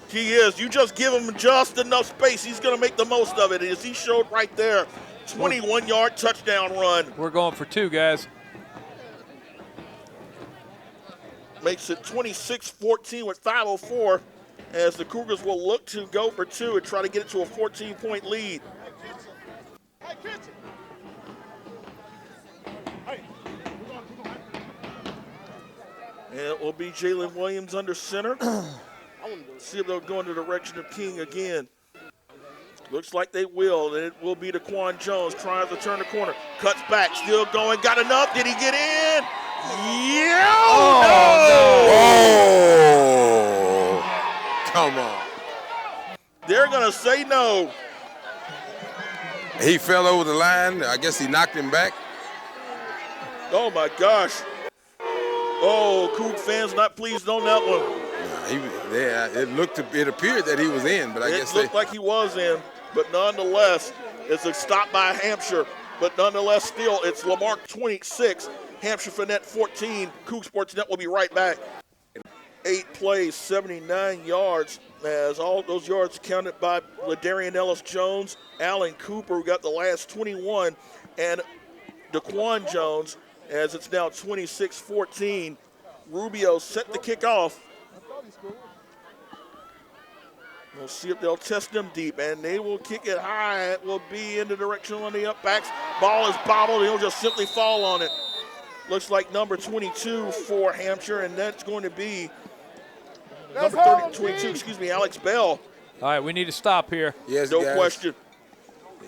He is. You just give him just enough space, he's going to make the most of it. As he showed right there, 21-yard touchdown run. We're going for 2, guys. Makes it 26-14 with 5:04 as the Cougars will look to go for 2 and try to get it to a 14-point lead. And it will be Jalen Williams under center. See if they'll go in the direction of King again. Looks like they will, and it will be Daquan Jones trying to turn the corner. Cuts back, still going, got enough. Did he get in? Yeah! Oh! Come on. They're going to say no. He fell over the line. I guess he knocked him back. Oh, my gosh. Oh, Coug fans not pleased on that one. It appeared that he was in, but I guess it looked like he was in, but nonetheless, it's a stop by Hampshire. But nonetheless, still, it's Lamarque 26, Hampshire Fanette 14. Coug Sports Net will be right back. 8 plays, 79 yards, as all those yards counted by Ladarian Ellis-Jones, Allen Cooper, who got the last 21, and Daquan Jones, as it's now 26-14. Rubio set the kick off. We'll see if they'll test them deep, and they will kick it high. It will be in the direction of the upbacks. Ball is bobbled. He'll just simply fall on it. Looks like number 22 for Hampshire, and that's going to be number 22, Alex Bell. All right, we need to stop here. Yes, no guys. question.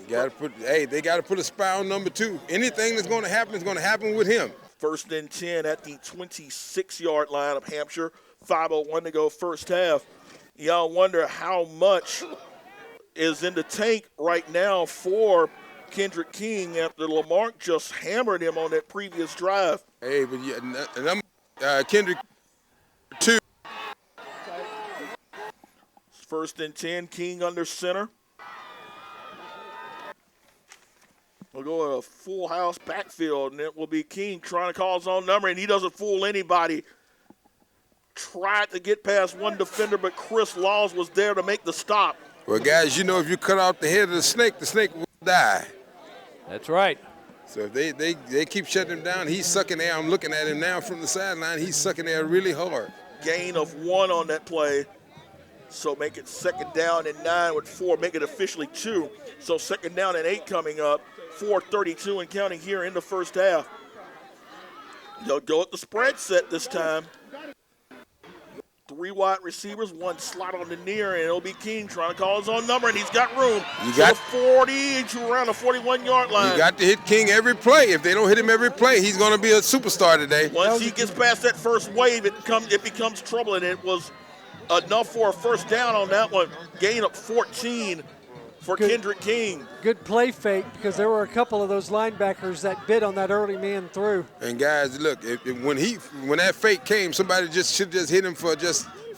They got to put a spy on number 2. Anything that's going to happen is going to happen with him. 1st and 10 at the 26-yard line of Hampshire. 5:01 to go first half. Y'all wonder how much is in the tank right now for Kendrick King after Lamarque just hammered him on that previous drive. Hey, but Kendrick 2. 1st and 10, King under center. We'll go a full house backfield, and it will be King trying to call his own number, and he doesn't fool anybody. Tried to get past one defender, but Chris Laws was there to make the stop. Well, guys, you know if you cut off the head of the snake will die. That's right. So if they keep shutting him down, he's sucking air. I'm looking at him now from the sideline. He's sucking air really hard. Gain of 1 on that play. So make it 2nd down and 9 with 4. Make it officially 2. So 2nd down and 8 coming up. 4:32 and counting here in the first half. They'll go at the spread set this time. 3 wide receivers, 1 slot on the near, and it'll be King trying to call his own number, and he's got room. The 40 to around the 41-yard line. You got to hit King every play. If they don't hit him every play, he's going to be a superstar today. Once he gets past that first wave, it becomes trouble, and it was enough for a 1st down on that one. Gain up 14 for Kendrick King. Good play fake, because there were a couple of those linebackers that bit on that early man through. And guys, look, when that fake came, somebody should just hit him for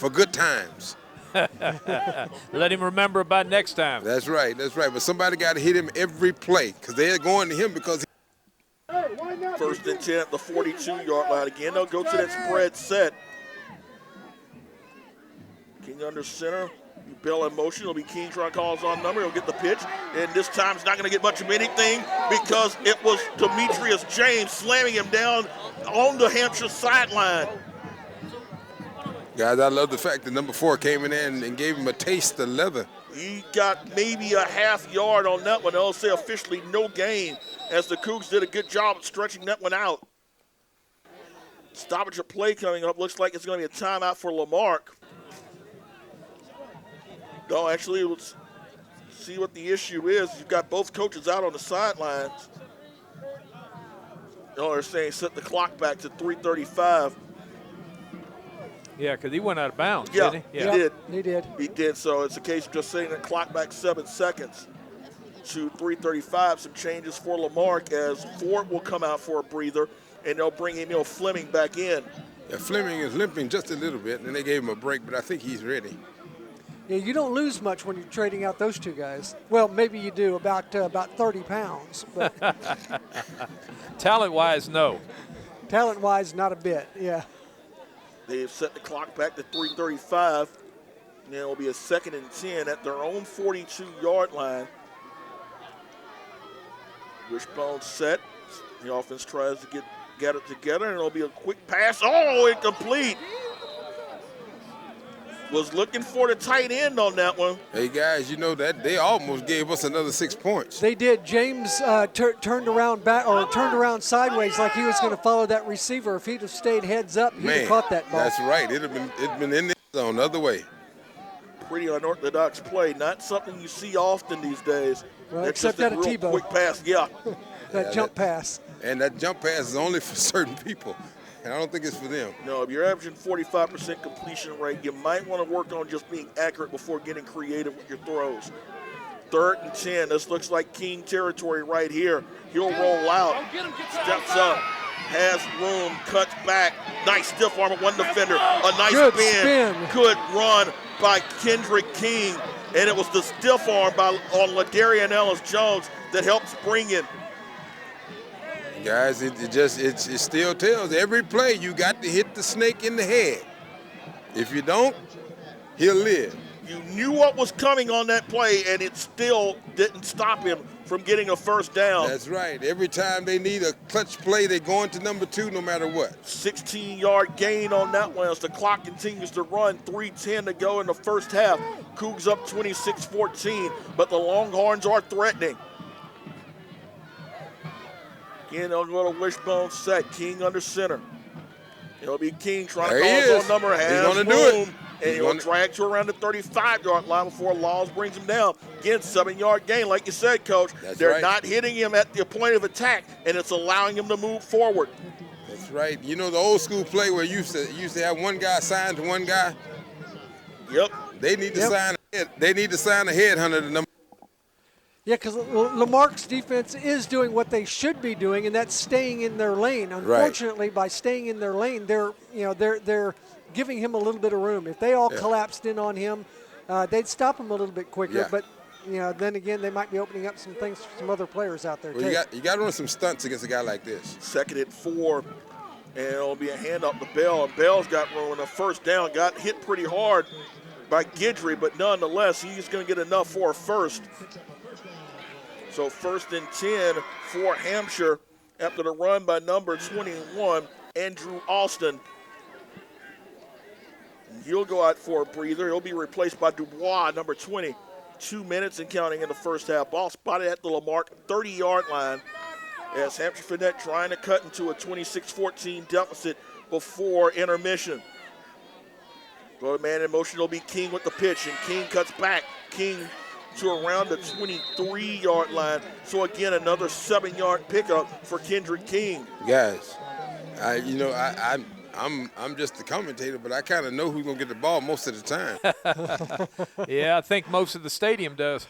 good times. Let him remember about next time. That's right. But somebody got to hit him every play, because they're going to him because. 1st and 10 at the 42-yard line. Again, they'll go to that spread set. King under center. Bell in motion. It'll be King trying to call his own number. He'll get the pitch. And this time it's not going to get much of anything because it was Demetrius James slamming him down on the Hampshire sideline. Guys, I love the fact that number 4 came in there and gave him a taste of leather. He got maybe a half yard on that one. They'll say officially no gain as the Cougs did a good job of stretching that one out. Stoppage of play coming up. Looks like it's going to be a timeout for Lamarque. No, actually, let's see what the issue is. You've got both coaches out on the sidelines. No, they're saying set the clock back to 3:35. Yeah, because he went out of bounds, Yeah, didn't he? he did. He did. He did. So it's a case of just setting the clock back 7 seconds to 3:35. Some changes for Lamarque as Ford will come out for a breather, and they'll bring Emil Fleming back in. Yeah, Fleming is limping just a little bit, and they gave him a break, but I think he's ready. Yeah, you don't lose much when you're trading out those two guys. Well, maybe you do, about 30 pounds. But Talent-wise, no. talent-wise, not a bit, yeah. They've set the clock back to 3:35. And it'll be a 2nd and 10 at their own 42-yard line. Wishbone set. The offense tries to get it together, and it'll be a quick pass. Oh, incomplete. Was looking for the tight end on that one. Hey, guys, you know that they almost gave us another 6 points. They did. James turned around sideways like he was going to follow that receiver. If he'd have stayed heads up, he'd have caught that ball. That's right. It'd been in the zone the other way. Pretty unorthodox play. Not something you see often these days. Well, That's except just a that of real Tebow. quick pass. Yeah. that jump pass. And that jump pass is only for certain people. And I don't think it's for them. No, if you're averaging 45% completion rate, you might want to work on just being accurate before getting creative with your throws. 3rd and 10. This looks like King territory right here. He'll roll out. Steps up. Has room. Cuts back. Nice stiff arm of one defender. A nice Good spin. spin. Good run by Kendrick King. And it was the stiff arm on LaDarian Ellis-Jones that helped spring it. Guys, it still tells every play you got to hit the snake in the head. If you don't, he'll live. You knew what was coming on that play, and it still didn't stop him from getting a first down. That's right. Every time they need a clutch play, they go into number 2 no matter what. 16-yard gain on that one as the clock continues to run. 3:10 to go in the first half. Cougs up 26-14, but the Longhorns are threatening. Again, they'll go to wishbone set. King under center. It'll be King trying to call his own number. Has He's going to do room, it. and he'll drag to around the 35-yard line before Laws brings him down. Again, 7-yard gain. Like you said, Coach, they're not hitting him at the point of attack, and it's allowing him to move forward. That's right. You know the old school play where you used to have one guy signed to one guy? Yep. They need to sign a headhunter to number. Yeah, because Lamarque's defense is doing what they should be doing, and that's staying in their lane. Unfortunately, by staying in their lane, they're giving him a little bit of room. If they all collapsed in on him, they'd stop him a little bit quicker. Yeah. But then again, they might be opening up some things for some other players out there Well, too. you got to run some stunts against a guy like this. 2nd and 4, and it'll be a handoff to Bell. And Bell's got room on a first down. Got hit pretty hard by Guidry, but nonetheless, he's going to get enough for a first. So 1st and 10 for Hampshire after the run by number 21, Andrew Alston. He'll go out for a breather. He'll be replaced by Dubois, number 20. 2 minutes and counting in the first half. Ball spotted at the Lamarque 30-yard line as Hampshire Fanette trying to cut into a 26-14 deficit before intermission. Go to man in motion. It'll be King with the pitch, and King cuts back. King to around the 23-yard line. So again, another 7-yard pickup for Kendrick King. Guys, I'm just the commentator, but I kind of know who's gonna get the ball most of the time. Yeah, I think most of the stadium does.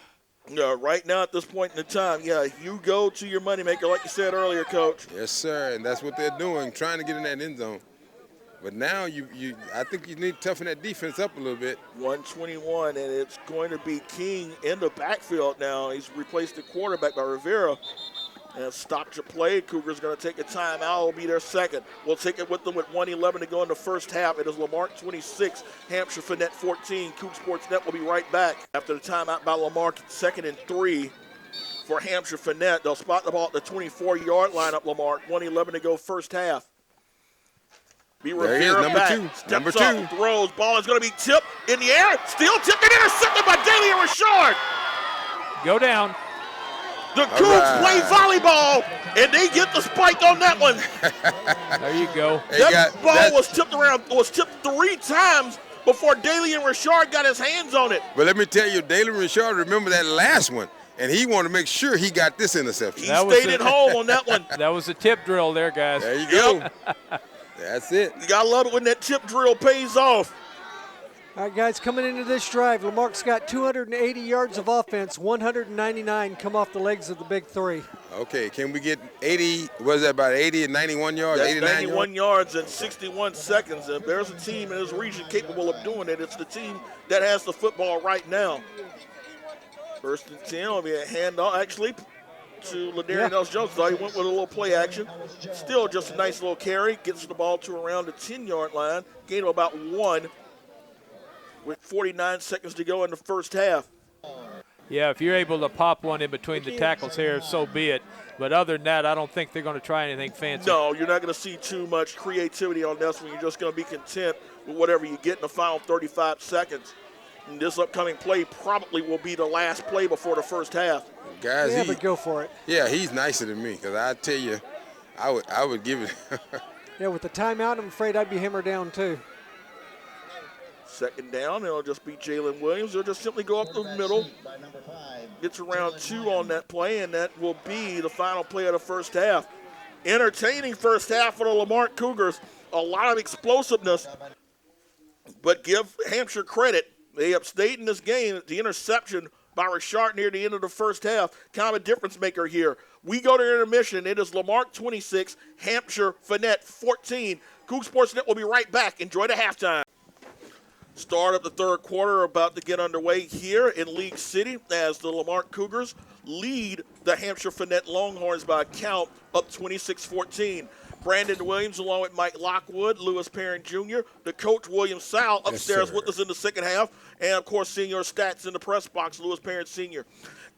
Right now at this point in the time, you go to your moneymaker, like you said earlier, Coach. Yes, sir, and that's what they're doing, trying to get in that end zone. But now I think you need to toughen that defense up a little bit. 121, and it's going to be King in the backfield now. He's replaced the quarterback by Rivera. And stopped your play. Cougars going to take a timeout. It'll be their second. We'll take it with them with 1:11 to go in the first half. It is Lamarque 26, Hampshire Fanette 14. Coug Sports Net will be right back after the timeout by Lamarque. 2nd and 3 for Hampshire Fanette. They'll spot the ball at the 24-yard line up Lamarque. 1:11 to go first half. There he is, number back, 2. steps Number up, 2. throws. Ball is going to be tipped in the air. Still tipped and intercepted by Daly and Richard. Go down. The Cougs play volleyball, and they get the spike on that one. There you go. That ball was tipped 3 times before Daly and Richard got his hands on it. But let me tell you, Daly and Richard remember that last one, and he wanted to make sure he got this interception. He stayed at home on that one. That was a tip drill there, guys. There you go. That's it. You got to love it when that tip drill pays off. All right, guys, coming into this drive, Lamarque's got 280 yards of offense, 199 come off the legs of the big 3. Okay, can we get 80, what is that, about 80 and 91 yards, That's 89 91 yards in 61 seconds. And if there's a team in this region capable of doing it, it's the team that has the football right now. 1st and 10 will be a handoff, actually, to Ladarian Ellis-Jones. So he went with a little play action. Still just a nice little carry. Gets the ball to around the 10-yard line. Gain of about 1 with 49 seconds to go in the first half. Yeah, if you're able to pop one in between the tackles here, so be it. But other than that, I don't think they're going to try anything fancy. No, you're not going to see too much creativity on this one. You're just going to be content with whatever you get in the final 35 seconds. And this upcoming play probably will be the last play before the first half. Guys, Yeah, but go for it. Yeah, he's nicer than me, because I tell you, I would give it. Yeah, with the timeout, I'm afraid I'd be hammered down too. 2nd down, it'll just be Jalen Williams. They'll just simply go up the middle. Gets around 2 on that play, and that will be the final play of the first half. Entertaining first half for the Lamarque Cougars. A lot of explosiveness, but give Hampshire credit. They upstayed in this game. The interception by Richard near the end of the first half, kind of a difference maker here. We go to intermission. It is Lamarque 26, Hampshire Fanette 14. Coug Sports Net will be right back. Enjoy the halftime. Start of the 3rd quarter about to get underway here in League City as the Lamarque Cougars lead the Hampshire Fanette Longhorns by a count up 26-14. Brandon Williams along with Mike Lockwood, Lewis Perrin Jr., the coach William Sowell upstairs with us in the second half, and of course senior stats in the press box, Lewis Perrin Sr.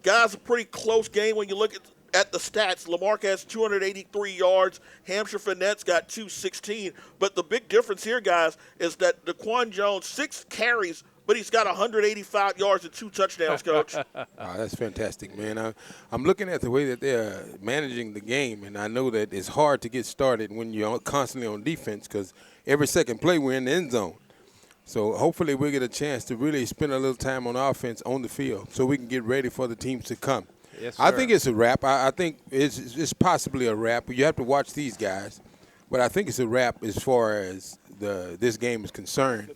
Guys, a pretty close game when you look at the stats. Lamarque has 283 yards. Hampshire Fanette's got 216. But the big difference here, guys, is that DeQuan Jones, 6 carries, but he's got 185 yards and 2 touchdowns, Coach. That's fantastic, man. I'm looking at the way that they're managing the game, and I know that it's hard to get started when you're constantly on defense because every second play we're in the end zone. So hopefully we'll get a chance to really spend a little time on offense on the field so we can get ready for the teams to come. Yes, sir. I think it's a wrap. I think it's possibly a wrap. You have to watch these guys. But I think it's a wrap as far as this game is concerned.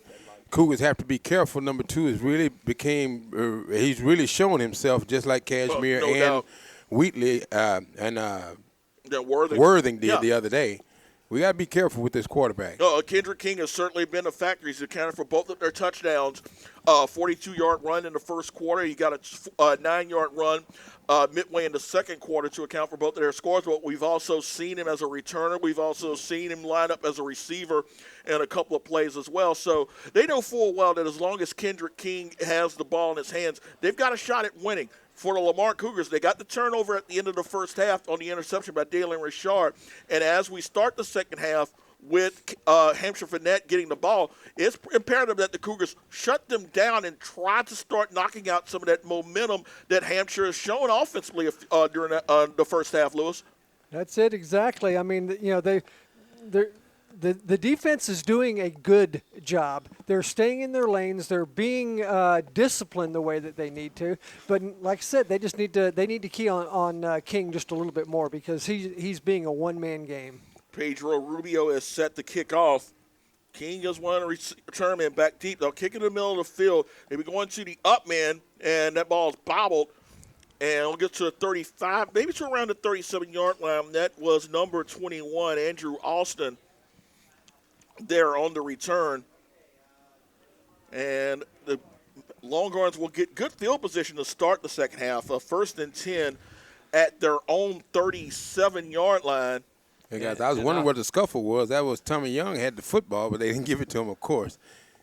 Cougars have to be careful. Number 2 is really he's really showing himself just like Cashmere and doubt. Wheatley and Worthing did the other day. We got to be careful with this quarterback. Kendrick King has certainly been a factor. He's accounted for both of their touchdowns. 42-yard run in the first quarter. He got a 9-yard run midway in the second quarter to account for both of their scores. But we've also seen him as a returner. We've also seen him line up as a receiver in a couple of plays as well. So they know full well that as long as Kendrick King has the ball in his hands, they've got a shot at winning. For the Lamarque Cougars, they got the turnover at the end of the first half on the interception by Dalen Richard. And as we start the second half with Hampshire Fanette getting the ball, it's imperative that the Cougars shut them down and try to start knocking out some of that momentum that Hampshire has shown offensively during the first half, Lewis. That's it, exactly. I mean, you know, the defense is doing a good job. They're staying in their lanes. They're being disciplined the way that they need to. But like I said, they need to key on King just a little bit more because he's being a one-man game. Pedro Rubio is set to kick off. King is one return man back deep. They'll kick in the middle of the field. They'll be going to the up man, and that ball is bobbled. And we'll get to the 35, maybe to around the 37-yard line. That was number 21, Andrew Alston, there on the return. And the Longhorns will get good field position to start the second half. 1st and 10 at their own 37-yard line. Hey guys, I was wondering what the scuffle was. That was Tommy Young had the football, but they didn't give it to him, of course.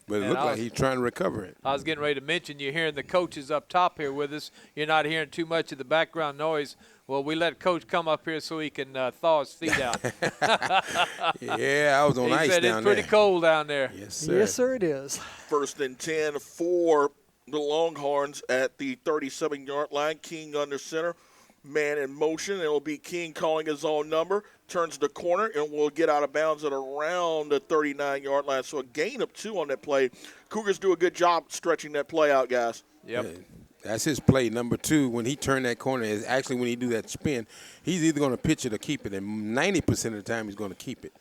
But it looked like he's trying to recover it. I was getting ready to mention you're hearing the coaches up top here with us. You're not hearing too much of the background noise. Well, we let Coach come up here so he can thaw his feet out. Yeah, I was on ice down there. He said it's pretty cold down there. Yes, sir. Yes, sir, it is. 1st and 10 for the Longhorns at the 37-yard line. King under center. Man in motion. It'll be King calling his own number. Turns the corner and will get out of bounds at around the 39-yard line. So a gain of 2 on that play. Cougars do a good job stretching that play out, guys. Yep. Yeah, that's his play, number 2. When he turned that corner, is actually when he do that spin, he's either going to pitch it or keep it. And 90% of the time, he's going to keep it.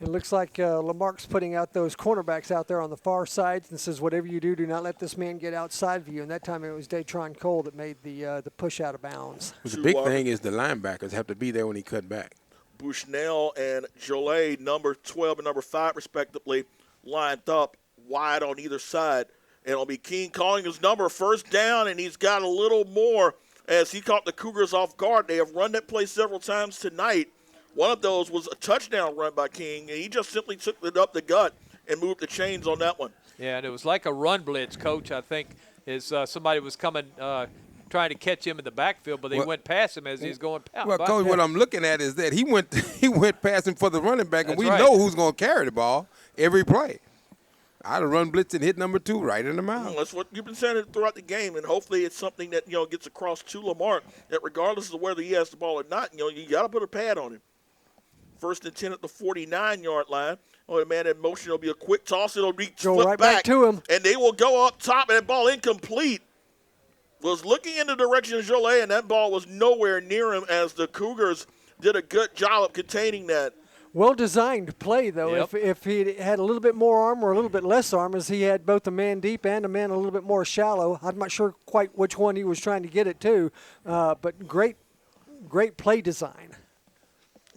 It looks like Lamarck's putting out those cornerbacks out there on the far side and says, whatever you do, do not let this man get outside of you. And that time it was Datron Cole that made the push out of bounds. The big thing is the linebackers have to be there when he cut back. Bushnell and Jolet, number 12 and number 5, respectively, lined up wide on either side. And it'll be King calling his number, 1st down, and he's got a little more as he caught the Cougars off guard. They have run that play several times tonight. One of those was a touchdown run by King, and he just simply took it up the gut and moved the chains on that one. Yeah, and it was like a run blitz, Coach, I think, is somebody was coming trying to catch him in the backfield, but they went past him as he's going past. Well, Coach, what I'm looking at is that he went past him for the running back, and That's we right. know who's going to carry the ball every play. I'd have run blitz and hit number 2 right in the mouth. Well, that's what you've been saying throughout the game, and hopefully it's something that gets across to Lamar that regardless of whether he has the ball or not, you got to put a pad on him. 1st and 10 at the 49-yard line. Oh, the man in motion. It'll be a quick toss. It'll be Go flipped right back to him. And they will go up top, and that ball incomplete. Was looking in the direction of Jolet, and that ball was nowhere near him as the Cougars did a good job of containing that. Well-designed play, though. Yep. If he had a little bit more arm or a little bit less arm, as he had both a man deep and a man a little bit more shallow. I'm not sure quite which one he was trying to get it to, but great play design.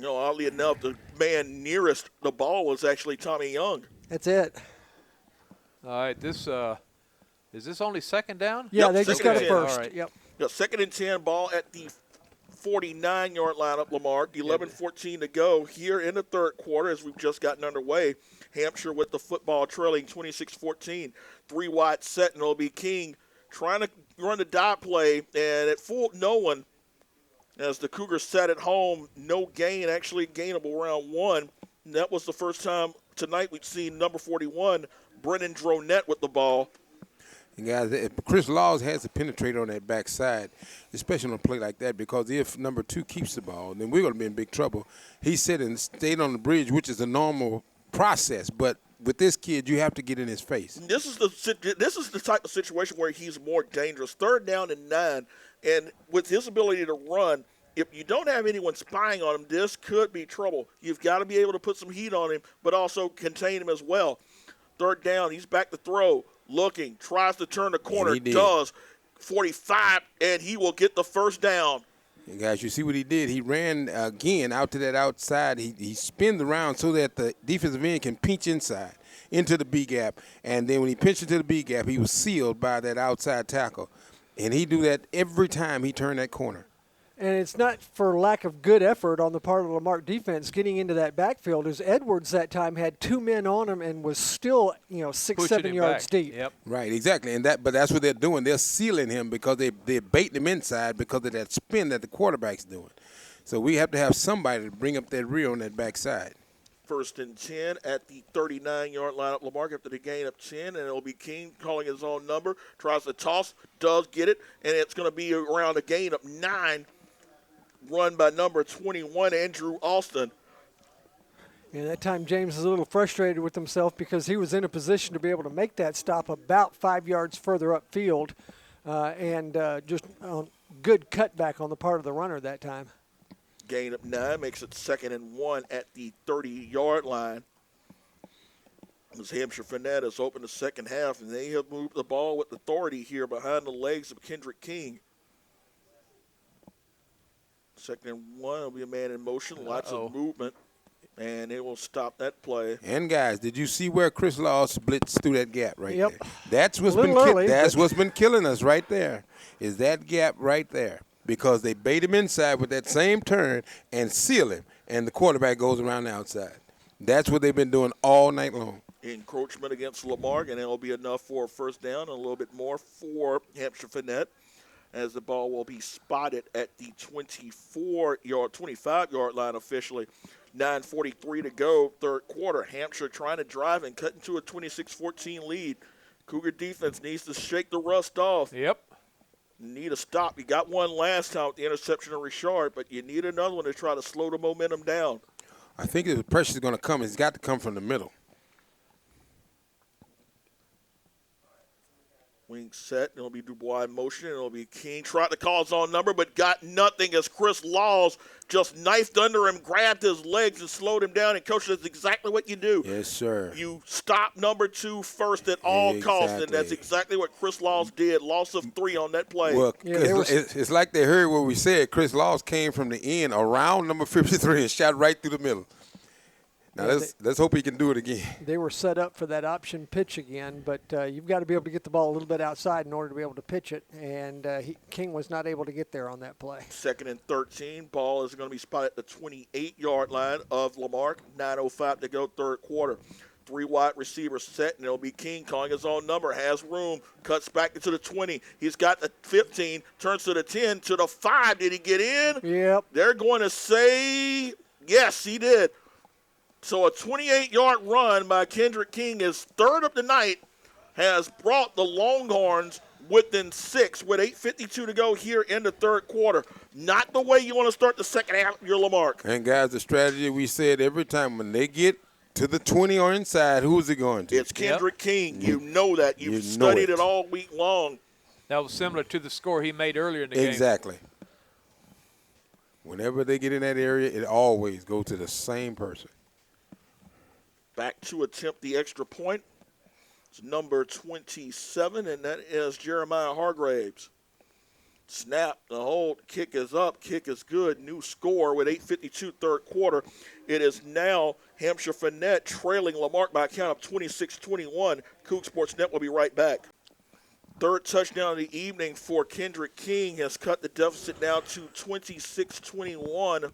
Oddly enough, the man nearest the ball was actually Tommy Young. That's it. All right, this is this only 2nd down? Yeah, Yep, they just second got it and 10. first. All right. Yep. The 2nd and 10 ball at the 49-yard line up Lamar. 11-14 to go here in the 3rd quarter as we've just gotten underway. Hampshire with the football trailing 26-14. 3-wide set, and it'll be King trying to run the dot play, and it fooled no one as the Cougars sat at home. No gain, actually gainable around 1. And that was the first time tonight we'd seen number 41, Brennan Dronette, with the ball. And guys, if Chris Laws has to penetrate on that backside, especially on a play like that, because if number 2 keeps the ball, then we're going to be in big trouble. He said and stayed on the bridge, which is a normal process, but with this kid, you have to get in his face. This is the type of situation where he's more dangerous. 3rd down and 9, and with his ability to run, if you don't have anyone spying on him, this could be trouble. You've got to be able to put some heat on him, but also contain him as well. 3rd down, he's back to throw, looking, tries to turn the corner, does. 45, and he will get the 1st down. And guys, you see what he did? He ran again out to that outside. He spinned around so that the defensive end can pinch inside into the B gap. And then when he pinched into the B gap, he was sealed by that outside tackle. And he do that every time he turned that corner. And it's not for lack of good effort on the part of the Lamarck defense getting into that backfield, as Edwards that time had 2 men on him and was still, 6-7 yards deep. Yep. Right, exactly. But that's what they're doing. They're sealing him because they're baiting him inside because of that spin that the quarterback's doing. So we have to have somebody to bring up that rear on that backside. 1st and 10 at the 39-yard line up Lamarck after the gain of 10, and it'll be King calling his own number. Tries to toss, does get it, and it's going to be around a gain of 9. Run by number 21, Andrew Alston. And that time James was a little frustrated with himself because he was in a position to be able to make that stop about 5 yards further upfield, and just good cutback on the part of the runner that time. Gain of 9 makes it 2nd and 1 at the 30-yard line. As Hampshire Fanette has opened the second half, and they have moved the ball with authority here behind the legs of Kendrick King. 2nd and 1 will be a man in motion, lots of movement, and they will stop that play. And guys, did you see where Chris Laws blitzed through that gap right Yep. there? That's what's what's been killing us right there. Is that gap right there? because they bait him inside with that same turn and seal him, and the quarterback goes around the outside. That's what they've been doing all night long. Encroachment against Lamarque, and it'll be enough for a first down and a little bit more for Hampshire Fanette, as the ball will be spotted at the 25-yard line officially. 9:43 to go, third quarter. Hampshire trying to drive and cut into a 26-14 lead. Cougar defense needs to shake the rust off. Yep. Need a stop. You got one last time with the interception of Richard, but you need another one to try to slow the momentum down. I think if the pressure is going to come, it's got to come from the middle. Wing set. It'll be Dubois in motion. It'll be King. Tried to call his own number, but got nothing as Chris Laws just knifed under him, grabbed his legs, and slowed him down. And, Coach, that's exactly what you do. Yes, sir. You stop number 2 first at all costs, and that's exactly what Chris Laws did. Loss of 3 on that play. Well, it's like they heard what we said. Chris Laws came from the end around number 53 and shot right through the middle. Now, let's hope he can do it again. They were set up for that option pitch again, but you've got to be able to get the ball a little bit outside in order to be able to pitch it, and King was not able to get there on that play. 2nd and 13. Ball is going to be spotted at the 28-yard line of Lamarque. 9:05 to go, third quarter. 3 wide receivers set, and it'll be King calling his own number. Has room, cuts back into the 20. He's got the 15, turns to the 10, to the 5. Did he get in? Yep. They're going to say yes, he did. So a 28-yard run by Kendrick King, his third of the night, has brought the Longhorns within 6 with 8:52 to go here in the third quarter. Not the way you want to start the second half of your Lamarque. And, guys, the strategy we said every time when they get to the 20 or inside, who is it going to? It's Kendrick King. You know that. You've studied it all week long. That was similar to the score he made earlier in the game. Exactly. Whenever they get in that area, it always goes to the same person. Back to attempt the extra point. It's number 27, and that is Jeremiah Hargraves. Snap, the hold, kick is up, kick is good. New score with 8:52 third quarter. It is now Hampshire Fanette trailing Lamarque by a count of 26-21. Coug Sports Net will be right back. Third touchdown of the evening for Kendrick King has cut the deficit down to 26-21.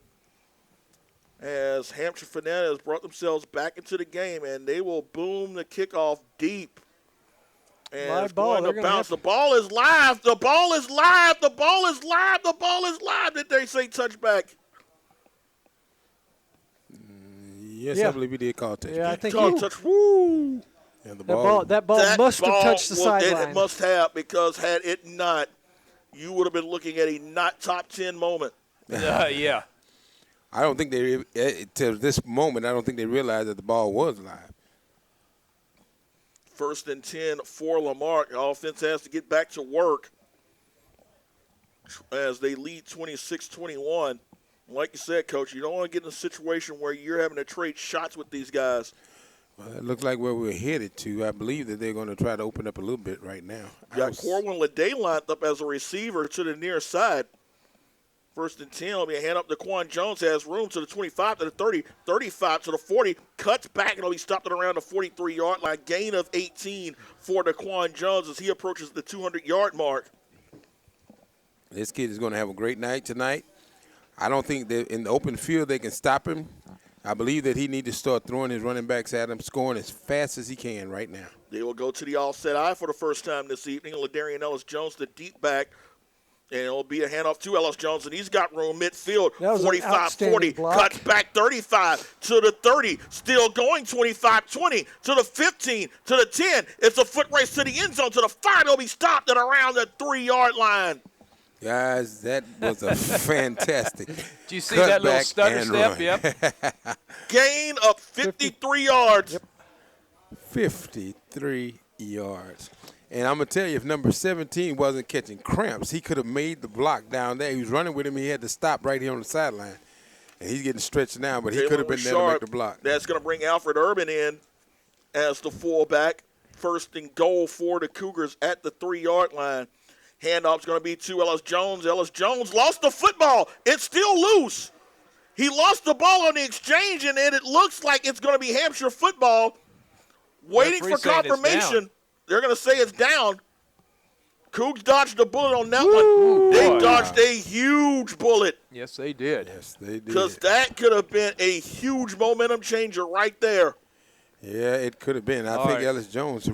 As Hampshire Fanette has brought themselves back into the game, and they will boom the kickoff deep. And it's going to bounce. The ball is live. The ball is live. The ball is live. The ball is live. Did they say touchback? Yes, I believe he did call touchback. Yeah, I think touch. Woo! And that ball must have touched the sideline. It must have, because had it not, you would have been looking at a not top 10 moment. Yeah. I don't think to this moment, I don't think they realized that the ball was live. 1st and 10 for Lamarque. Offense has to get back to work as they lead 26-21. Like you said, Coach, you don't want to get in a situation where you're having to trade shots with these guys. Well, it looks like where we're headed to. I believe that they're going to try to open up a little bit right now. Got Corwin Leday lined up as a receiver to the near side. 1st and 10 will be a hand up to Quan Jones. Has room to the 25, to the 30, 35, to the 40. Cuts back, and he'll be stopped at around the 43-yard line. Gain of 18 for Daquan Jones as he approaches the 200-yard mark. This kid is going to have a great night tonight. I don't think that in the open field they can stop him. I believe that he needs to start throwing his running backs at him, scoring as fast as he can right now. They will go to the offset eye for the first time this evening. LaDarian Ellis-Jones, the deep back. And it'll be a handoff to Ellis Jones, and he's got room midfield. 45-40, cuts back 35 to the 30, still going 25-20 to the 15 to the 10. It's a foot race to the end zone to the 5. It'll be stopped at around the 3-yard line. Guys, that was a fantastic. Did you see that little stutter step? Yep. Gain of 53 yards. Yep. 53 yards. And I'm going to tell you, if number 17 wasn't catching cramps, he could have made the block down there. He was running with him. He had to stop right here on the sideline. And he's getting stretched now, but he could have been there to make the block. That's going to bring Alfred Urban in as the fullback. 1st and goal for the Cougars at the 3-yard line. Handoff's going to be to Ellis Jones. Ellis Jones lost the football. It's still loose. He lost the ball on the exchange, and it looks like it's going to be Hampshire football. Waiting for confirmation. They're going to say it's down. Cougs dodged a bullet on that Woo! one. They Boy. dodged a huge bullet Yes, they did. Yes, they did. because that could have been a huge momentum changer right there. Yeah, it could have been. I All think right. Ellis Jones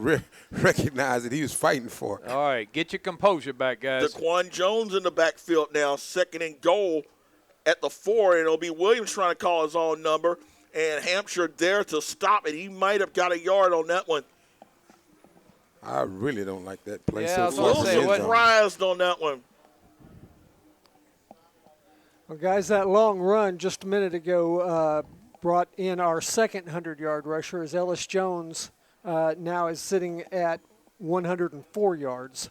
recognized that he was fighting for. All right, get your composure back, guys. Daquan Jones in the backfield now, second and goal at the 4, and it'll be Williams trying to call his own number, and Hampshire there to stop it. He might have got a yard on that one. I really don't like that play. Yeah, so I was A gonna little say, what- surprised on that one. Well, guys, that long run just a minute ago brought in our second 100-yard rusher as Ellis Jones now is sitting at 104 yards.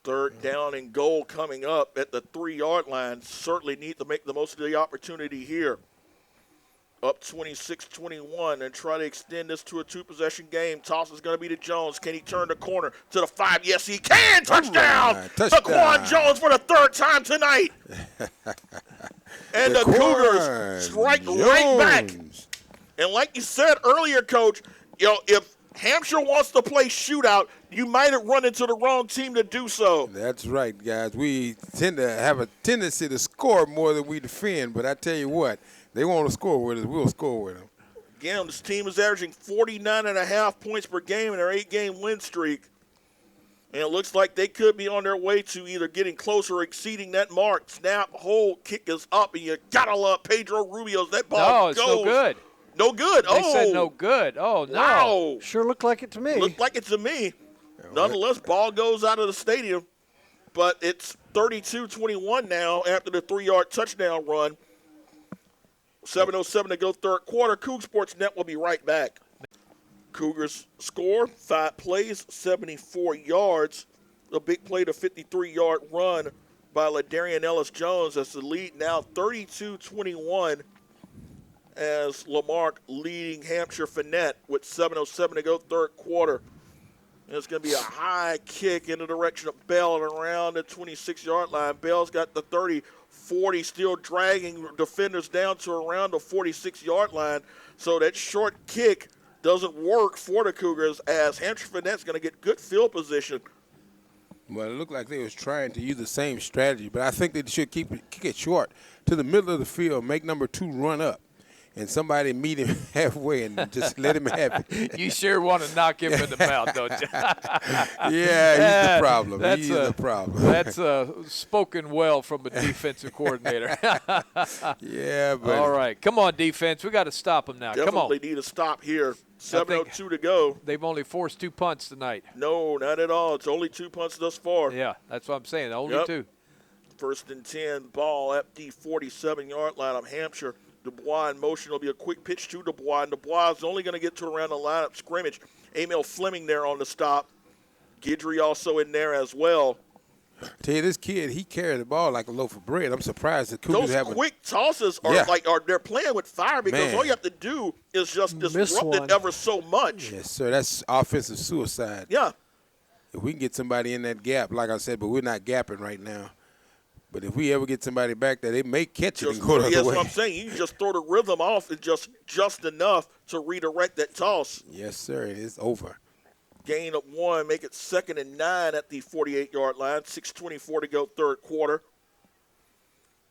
Third down and goal coming up at the 3-yard line. Certainly need to make the most of the opportunity here. Up 26-21 and try to extend this to a 2-possession game. Toss is going to be to Jones. Can he turn the corner to the 5? Yes, he can. Touchdown! right, touchdown. Daquan Jones for the 3rd time tonight. And the Cougars strike right back. Jones. And like you said earlier, Coach, if Hampshire wants to play shootout, you might have run into the wrong team to do so. That's right, guys. We tend to have a tendency to score more than we defend, but I tell you what, they want to score with us, we'll score with them. Again, this team is averaging 49.5 points per game in their 8-game win streak. And it looks like they could be on their way to either getting closer or exceeding that mark. Snap, hold, kick is up, and you gotta love Pedro Rubio's. That ball No, it's goes. no good. No good. They said no good. Oh, no. Wow. Sure looked like it to me. Looked like it to me. Nonetheless, ball goes out of the stadium. But it's 32-21 now after the 3-yard touchdown run. 7:07 to go third quarter. Coug Sports Net will be right back. Cougars score 5 plays, 74 yards. A big play to 53-yard run by LaDarian Ellis-Jones as the lead now 32-21 as Lamarque leading Hampshire Fanette with 7:07 to go third quarter. And it's going to be a high kick in the direction of Bell and around the 26-yard line. Bell's got the 30, 40, still dragging defenders down to around the 46-yard line. So that short kick doesn't work for the Cougars as Hampshire Fanette's going to get good field position. Well, it looked like they was trying to use the same strategy, but I think they should kick it short to the middle of the field, make number 2 run up, and somebody meet him halfway and just let him have it. You sure want to knock him in the mouth, don't you? Yeah, he's the problem. That's He's a- the problem. That's spoken well from a defensive coordinator. Yeah, but All right. Come on, defense. We got to stop them now. Come Definitely on. need to stop here. I think- 7:02 to go. They've only forced 2 punts tonight. No, not at all. It's only 2 punts thus far. Yeah, that's what I'm saying. Only Yep. 2. 1st and 10, ball at the 47-yard line of Hampshire. Dubois in motion. Will be a quick pitch to Dubois, and Dubois is only going to get to around the lineup scrimmage. Emil Fleming there on the stop. Guidry also in there as well. tell you, this kid, he carried the ball like a loaf of bread. I'm surprised the Cougars Those have quick tosses are Yeah. they're playing with fire because Man. all you have to do is just Miss disrupt one. it ever so much. Yes, sir. That's offensive suicide. Yeah. If we can get somebody in that gap, like I said, but we're not gapping right now. But if we ever get somebody back there, they may catch it Just, and go the that's other way. what I'm saying. You can just throw the rhythm off and just enough to redirect that toss. Yes, sir. It's over. Gain of 1, make it 2nd and 9 at the 48-yard line. 6:24 to go third quarter.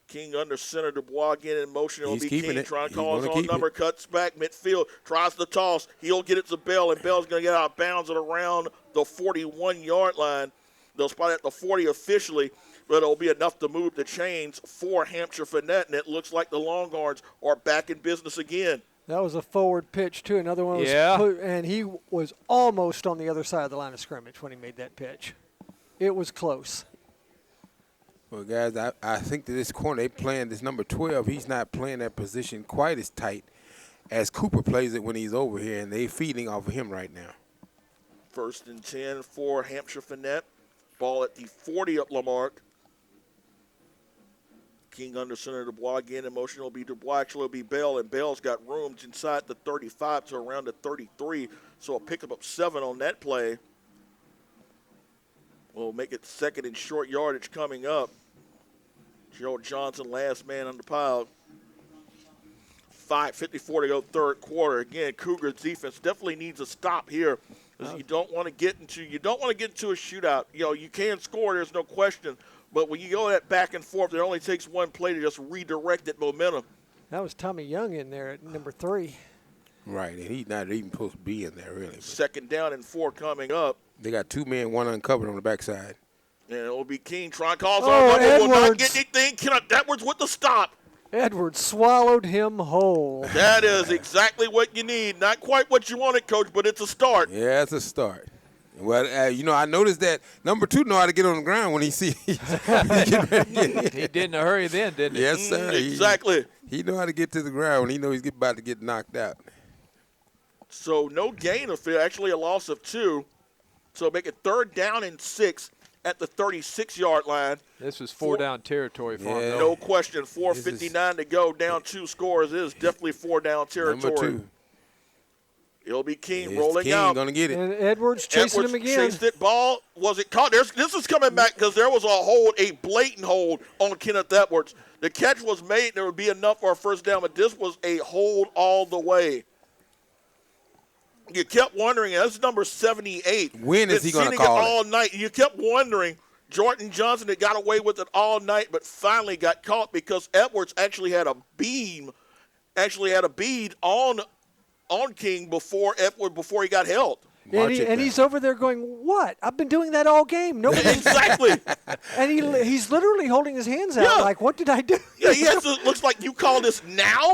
King under center, Dubois again in motion. It'll He's be keeping King it. trying to He's call his gonna own keep number. it. Cuts back midfield, tries the toss. He'll get it to Bell, and Bell's going to get out of bounds at around the 41-yard line. They'll spot at the 40 officially, but it'll be enough to move the chains for Hampshire Fanette, and it looks like the Longhorns are back in business again. That was a forward pitch, too. Another one was Yeah. and he was almost on the other side of the line of scrimmage when he made that pitch. It was close. Well, guys, I think that this corner, they playing this number 12, he's not playing that position quite as tight as Cooper plays it when he's over here, and they feeding off of him right now. 1st and 10 for Hampshire Fanette. Ball at the 40 of Lamarque. King under center, Dubois again in motion. It'll be Dubois, actually it'll be Bell, and Bell's got rooms inside the 35 to around the 33, so a pickup of 7 on that play. We'll make it 2nd and short yardage coming up. Gerald Johnson, last man on the pile. 5:54 to go third quarter. Again, Cougars defense definitely needs a stop here 'Cause you don't want to get into a shootout. You know, you can score, there's no question. But when you go that back and forth, it only takes one play to just redirect that momentum. That was Tommy Young in there at number 3. Right, and he's not even supposed to be in there, really. Second down and 4 coming up. They got 2 men, 1 uncovered on the backside. And it'll be King trying to call Oh, number, will not Edwards. get anything. Edwards with the stop. Edwards swallowed him whole. That is exactly what you need. Not quite what you wanted, Coach, but it's a start. Yeah, it's a start. Well, I noticed that number 2 know how to get on the ground when he sees. He did in a hurry then, didn't he? Yes, sir. Exactly. He know how to get to the ground when he knows he's about to get knocked out. So no gain of field, actually a loss of 2. So make it 3rd down and 6 at the 36-yard line. This was 4-down territory for him. No question. 4:59 to go, down 2 scores. It is definitely 4-down territory. Number 2. It'll be King It's rolling King out. gonna get it. And Edwards chasing him again. Chased it. Ball. Was it caught? This is coming back because there was a blatant hold on Kenneth Edwards. The catch was made, and there would be enough for a first down, but this was a hold all the way. You kept wondering, that's number 78. When is he gonna seen call it? all night. You kept wondering. Jordan Johnson had got away with it all night, but finally got caught because Edwards actually had a bead on King before he got held. And he's over there going, what? I've been doing that all game. Nobody. Exactly. And he's literally holding his hands out like, what did I do? Yeah, he has to, looks like you call this now?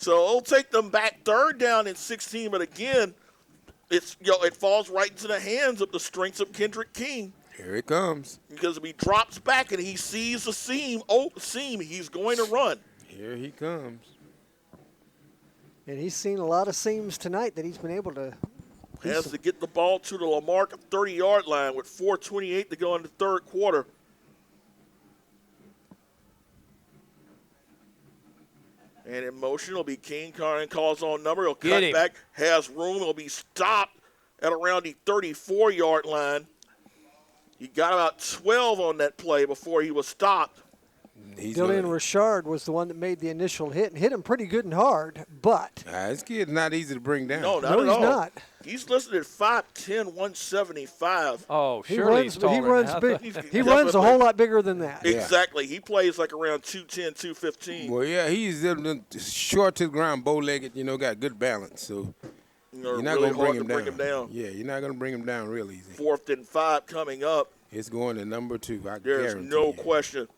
So it'll take them back 3rd down and 16, but again, it falls right into the hands of the strengths of Kendrick King. Here it comes. Because if he drops back and he sees the seam, he's going to run. Here he comes. And he's seen a lot of seams tonight that he's been able to. Has to get the ball to the Lamarque 30-yard line with 4:28 to go in the 3rd quarter. And in motion will be King. Carden calls on number. He'll cut back, has room. He'll be stopped at around the 34-yard line. He got about 12 on that play before he was stopped. Dillian Richard was the one that made the initial hit and hit him pretty good and hard, but. This kid's not easy to bring down. No, not at he's all. not. He's listed at 5'10", 175. Oh, surely he's taller he runs than big. that. He runs a whole lot bigger than that. Exactly. He plays like around 210, 215. Well, yeah, he's short to the ground, bow-legged, got good balance. So you're not really going to bring him down. Yeah, you're not going to bring him down real easy. 4th and 5 coming up. It's going to number 2. There's no question.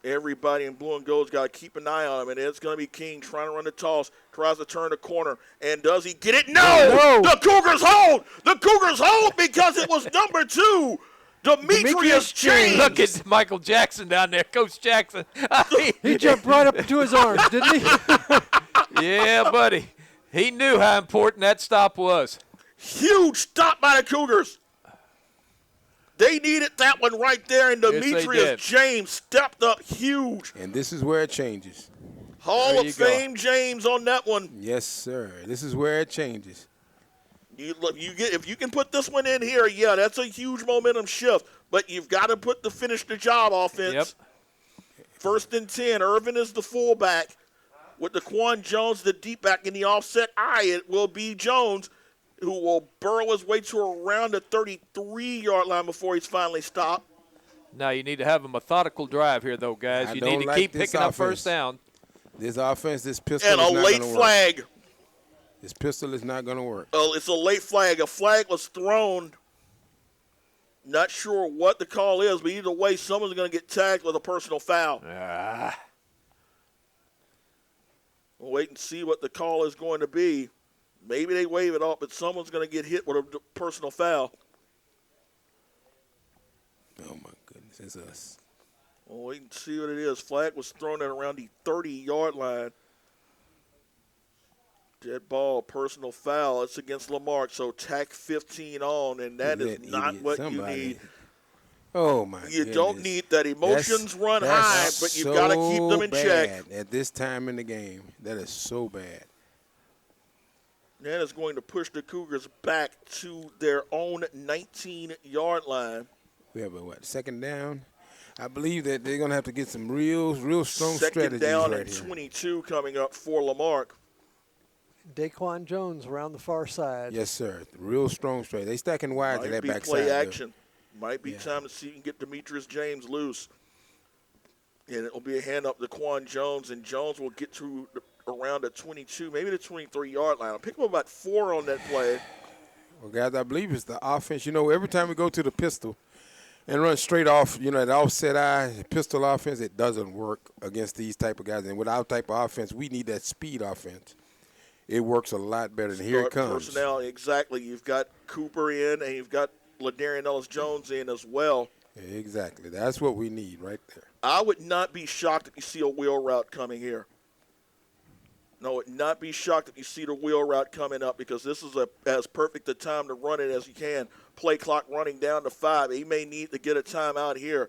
Everybody in blue and gold's got to keep an eye on him, and it's going to be King trying to run the toss, tries to turn the corner, and does he get it? No! The Cougars hold! The Cougars hold because it was number 2, Demetrius James. Look at Michael Jackson down there, Coach Jackson. He jumped right up to his arms, didn't he? Yeah, buddy. He knew how important that stop was. Huge stop by the Cougars. They needed that one right there, and Demetrius James stepped up huge. And this is where it changes. Hall of Fame James on that one. Yes, sir. This is where it changes. If you can put this one in here, that's a huge momentum shift. But you've got to finish the job offense. Yep. 1st and 10. Irvin is the fullback with Daquan Jones, the deep back in the offset eye. It will be Jones, who will burrow his way to around the 33-yard line before he's finally stopped. Now you need to have a methodical drive here, though, guys. You need to keep picking up first down. This offense, this pistol and is not going to work. And a late flag. This pistol is not going to work. It's a late flag. A flag was thrown. Not sure what the call is, but either way, someone's going to get tagged with a personal foul. We'll wait and see what the call is going to be. Maybe they wave it off, but someone's going to get hit with a personal foul. Oh, my goodness. It's us. We'll wait and see what it is. Flag was thrown at around the 30-yard line. Dead ball, personal foul. It's against Lamarque, so tack 15 on, and that is not what you need. Oh, my goodness. You don't need that. Emotions run high, but you've got to keep them in check. At this time in the game, that is so bad. That is going to push the Cougars back to their own 19-yard line. We have a 2nd down? I believe that they're going to have to get some real strong strategies right here. 2nd down and 22 coming up for Lamarque. Daquan Jones around the far side. Yes, sir. Real strong straight. They stacking wide to Might that be backside. play there. action. Might be time to see if you can get Demetrius James loose. And it'll be a hand up to Daquan Jones, and Jones will get to around the 22, maybe the 23-yard line. I'll pick him up about 4 on that play. Well, guys, I believe it's the offense. You know, every time we go to the pistol and run straight off, you know, that offset eye, pistol offense, it doesn't work against these type of guys. And with our type of offense, we need that speed offense. It works a lot better. And here it comes. Personnel, exactly. You've got Cooper in, and you've got LaDarian Ellis-Jones in as well. Exactly. That's what we need right there. I would not be shocked if you see a wheel route coming here. No, I would not be shocked if you see the wheel route coming up, because this is as perfect a time to run it as you can. Play clock running down to 5. He may need to get a timeout here.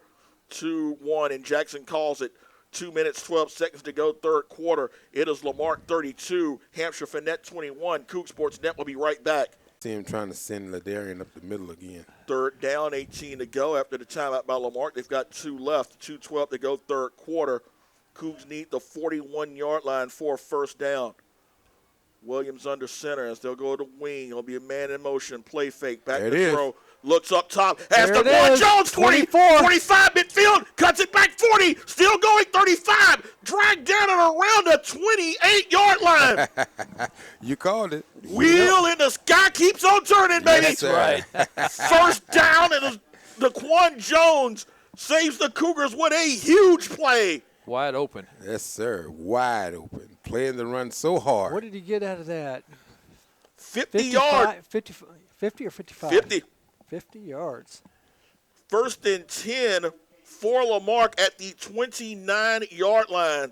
2-1, and Jackson calls it. 2 minutes, 12 seconds to go, third quarter. It is Lamarque 32, Hampshire Fanette 21. Coug Sports Net will be right back. See him trying to send LaDarian up the middle again. Third down, 18 to go after the timeout by Lamarque. They've got 2 left, 2:12 to go, third quarter. Cougs need the 41-yard line for a first down. Williams under center as they'll go to wing. It'll be a man in motion, play fake, back There to it is. throw. Looks up top, has There it Daquan is. Jones, 20, 24. 45 midfield, cuts it back 40, still going 35, dragged down and around the 28-yard line. You called it. Wheel in the sky, keeps on turning, baby. Yes, sir. First down, and Daquan Jones saves the Cougars with a huge play. Wide open. Yes, sir. Wide open. Playing the run so hard. What did he get out of that? 50 yards. 50 or 55? 50. 50 yards. First and 10 for Lamarque at the 29-yard line.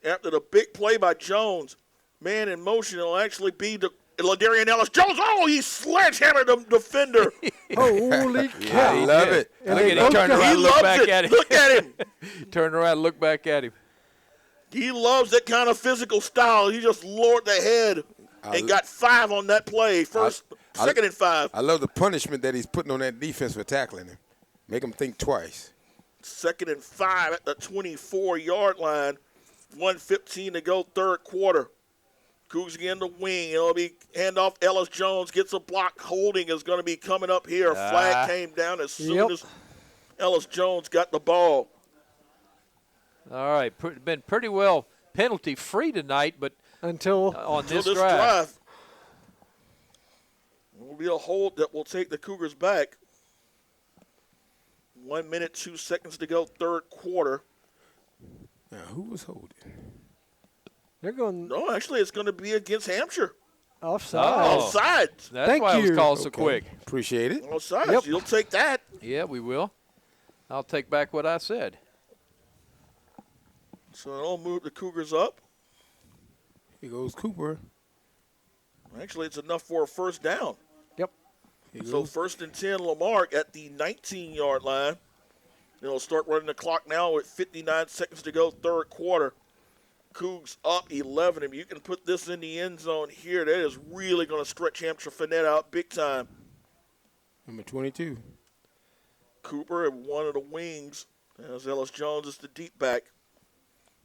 After the big play by Jones, man in motion, it'll actually be LaDarian Ellis-Jones. Oh, he sledgehammered the defender. Holy cow. I love it. And Look they at him both turn got- around, He look loves back it. at him. Look at him. Turn around, look back at him. He loves that kind of physical style. He just lowered the head and got 5 on that play. Second and 5. I love the punishment that he's putting on that defense for tackling him. Make him think twice. Second and 5 at the 24-yard line. 1:15 to go, third quarter. Cougs again to wing. It'll be handoff. Ellis-Jones gets a block. Holding is going to be coming up here. Flag came down as soon as Ellis-Jones got the ball. All right, been pretty well penalty-free tonight, but until on Until this drive. Will be a hold that will take the Cougars back. 1 minute, 2 seconds to go, third quarter. Now, who was holding? they're going No, actually, it's going to be against Hampshire. offside. Oh. Offsides. That's Thank why it was you. called so quick. Appreciate it. Offsides. Yep. You'll take that. Yeah, we will. I'll take back what I said. So it'll move the Cougars up. Here goes Cooper. Actually, it's enough for a first down. Yep. Here So goes. first and 10, Lamarque at the 19-yard line. They'll start running the clock now with 59 seconds to go, third quarter. Cougs up 11. If you can put this in the end zone here, that is really going to stretch Hampshire Fanette out big time. Number 22. Cooper at one of the wings, as Ellis-Jones is the deep back.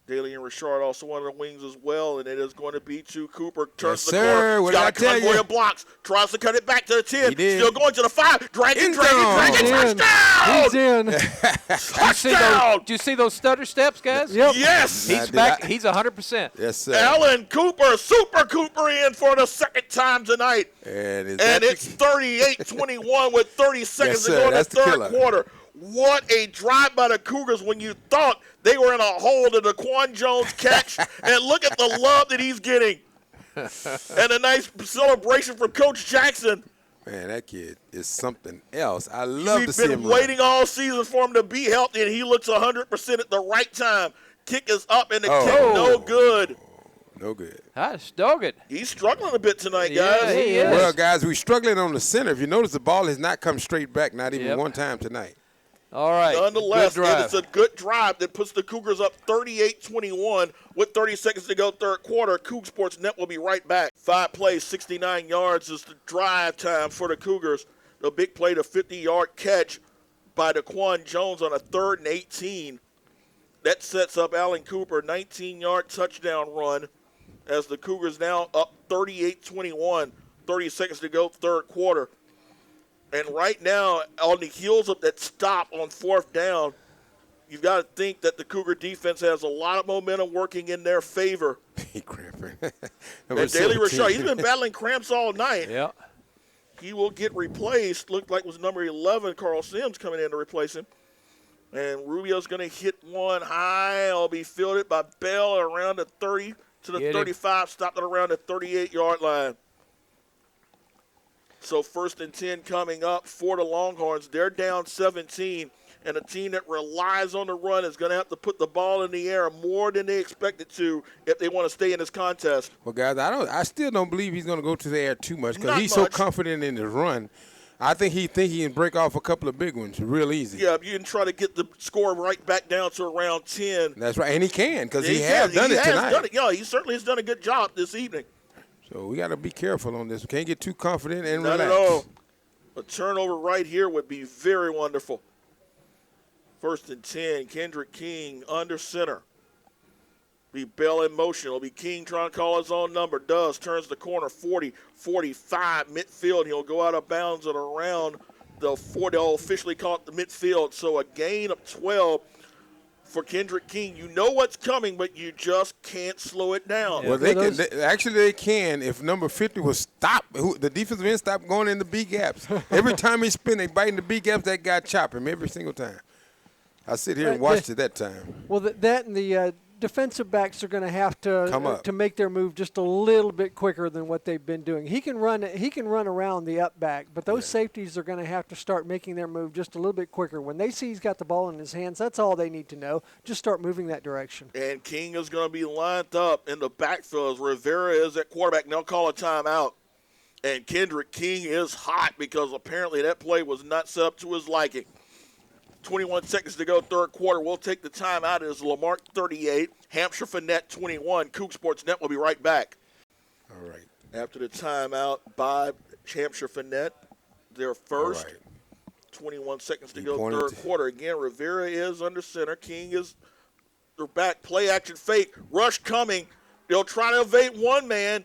Daly and Richard also one of the wings as well, and it is going to be to Cooper. Turns Yes, the sir. corner. What He's did I got a tell convoy you? of blocks. Tries to cut it back to the 10. He did. Still going to the 5. Dragging, He's in. touchdown! He's in. Touchdown! Do you see those stutter steps, guys? Yep. Yes! He's back. He's 100%. Yes, sir. Alan Cooper, Super Cooper in for the second time tonight. And And it's 38-21 with 30 seconds to sir. go in the That's the third killer. quarter. What a drive by the Cougars when you thought they were in a hole to the Daquan Jones catch. And look at the love that he's getting. And a nice celebration from Coach Jackson. Man, that kid is something else. I love to We've see been him waiting all season for him to be healthy, and he looks 100% at the right time. Kick is up, and the kick no good. No good. That's dogged. He's struggling a bit tonight, Yeah, guys. he is. Well, guys, we're struggling on the center. If you notice, the ball has not come straight back, not even Yep. one time tonight. All right. Nonetheless, good drive. it's a good drive that puts the Cougars up 38-21 with 30 seconds to go, third quarter. Coug Sports Net will be right back. 5 plays, 69 yards is the drive time for the Cougars. The big play, the 50-yard catch by Daquan Jones on a 3rd and 18. That sets up Alan Cooper, 19-yard touchdown run. as the Cougars now up 38-21, 30 seconds to go, third quarter. And right now, on the heels of that stop on fourth down, you've got to think that the Cougar defense has a lot of momentum working in their favor. He cramping. And Daly Rashad, he's been battling cramps all night. Yeah. He will get replaced. Looked like it was number 11, Carl Sims, coming in to replace him. And Rubio's going to hit one high. It'll be fielded by Bell around the 30 to the 35, stopped at around the 38-yard line. So 1st and 10 coming up for the Longhorns. They're down 17, and a team that relies on the run is going to have to put the ball in the air more than they expected to if they want to stay in this contest. Well, guys, I still don't believe he's going to go to the air too much because Not he's much. so confident in his run. I think he can break off a couple of big ones real easy. Yeah, you can try to get the score right back down to around 10. That's right, and he can because he has done it tonight. Yeah, he certainly has done a good job this evening. So we got to be careful on this. We can't get too confident and Not relax. at all. A turnover right here would be very wonderful. 1st and 10, Kendrick King under center. Be Bell in motion. It'll be King trying to call his own number. Does. Turns the corner 40, 45, midfield. He'll go out of bounds at around the 40. They'll officially call it the midfield. So a gain of 12 for Kendrick King. You know what's coming, but you just can't slow it down. Well, they can if number 50 was stop. The defensive end stop going in the B gaps. Every time he spin, they bite in the B gaps. That guy chop him every single time. I sit here and watched it that time. Well, that and the defensive backs are going to have to make their move just a little bit quicker than what they've been doing. He can run around the up back, but those safeties are going to have to start making their move just a little bit quicker. When they see he's got the ball in his hands, that's all they need to know. Just start moving that direction. And King is going to be lined up in the backfield as Rivera is at quarterback. And they'll call a timeout. And Kendrick King is hot because apparently that play was not set up to his liking. 21 seconds to go, third quarter. We'll take the timeout. It is Lamarck 38, Hampshire Fanette 21. Coug Sports Net will be right back. All right. After the timeout by Hampshire Fanette, their first. All right. 21 seconds to go, third quarter. Again, Rivera is under center. King is back. Play action fake. Rush coming. They'll try to evade one man.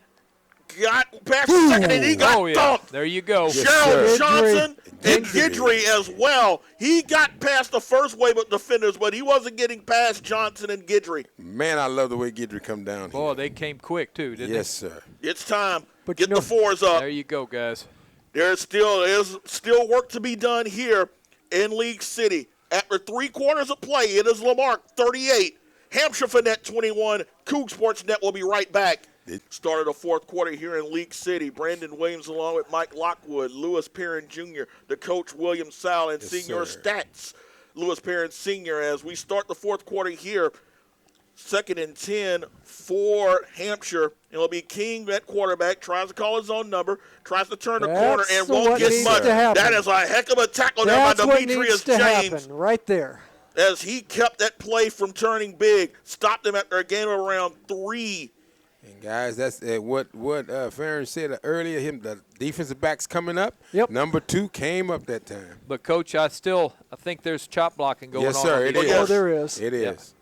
Got past the second, and he got thumped. There you go. Gerald Johnson and Guidry as well. He got past the first wave of defenders, but he wasn't getting past Johnson and Guidry. Man, I love the way Guidry come down here. Boy, they came quick, too, didn't they? Yes, sir. It's time. But Get the fours up. There you go, guys. There is still work to be done here in League City. After 3 quarters of play, it is Lamarck 38, Hampshire Fanette 21. Coug Sports Net will be right back. Started the fourth quarter here in League City. Brandon Williams along with Mike Lockwood, Lewis Perrin Jr., the coach William Sal, and Senior Stats, Lewis Perrin Sr. As we start the fourth quarter here, 2nd and 10 for Hampshire. It'll be King at quarterback, tries to call his own number, tries to turn the corner, and won't get much. That is a heck of a tackle there by Demetrius James. Right there. As he kept that play from turning big, stopped him after a gain of around 3. And guys, that's what Farron said earlier. The defensive backs coming up. Yep. Number 2 came up that time. But, Coach, I think there's chop blocking going on. Yes, sir. It is. Oh, there is. It is.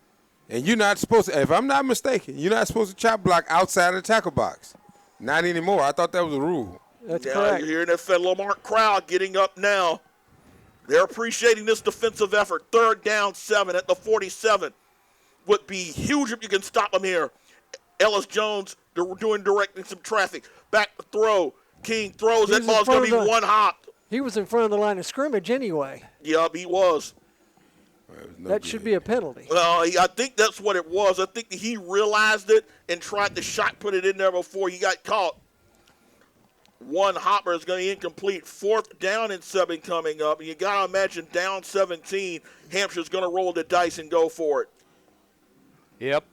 And you're not supposed to, if I'm not mistaken, you're not supposed to chop block outside of the tackle box. Not anymore. I thought that was a rule. That's now correct. You're hearing that Lamarck crowd getting up now. They're appreciating this defensive effort. 3rd down 7 at the 47. Would be huge if you can stop them here. Ellis Jones directing some traffic. Back to throw. King throws. That ball's going to be one hop. He was in front of the line of scrimmage anyway. Yep, he was. That should be a penalty. Well, I think that's what it was. I think he realized it and tried to shot put it in there before he got caught. One hopper is going to be incomplete. 4th down and 7 coming up. And you got to imagine down 17, Hampshire's going to roll the dice and go for it. Yep.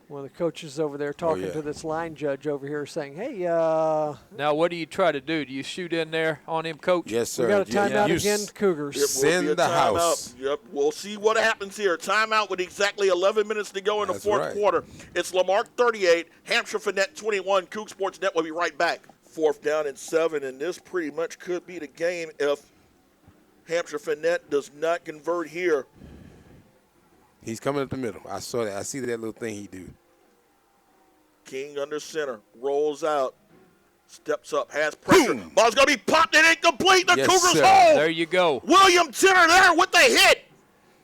One of the coaches over there talking to this line judge over here saying, hey, now what do you try to do? Do you shoot in there on him, Coach? Yes, sir. We got a timeout again, Cougars. It will Send be a the timeout. house. Yep, we'll see what happens here. Timeout with exactly 11 minutes to go in the fourth quarter. It's Lamarck 38, Hampshire Fanette 21. Coug Sports Net will be right back. 4th down and 7, and this pretty much could be the game if Hampshire Fanette does not convert here. He's coming up the middle. I saw that. I see that little thing he do. King under center, rolls out, steps up, has pressure. Boom. Ball's going to be popped and incomplete. The Yes, Cougars sir. hold. There you go. William Tenner there with the hit.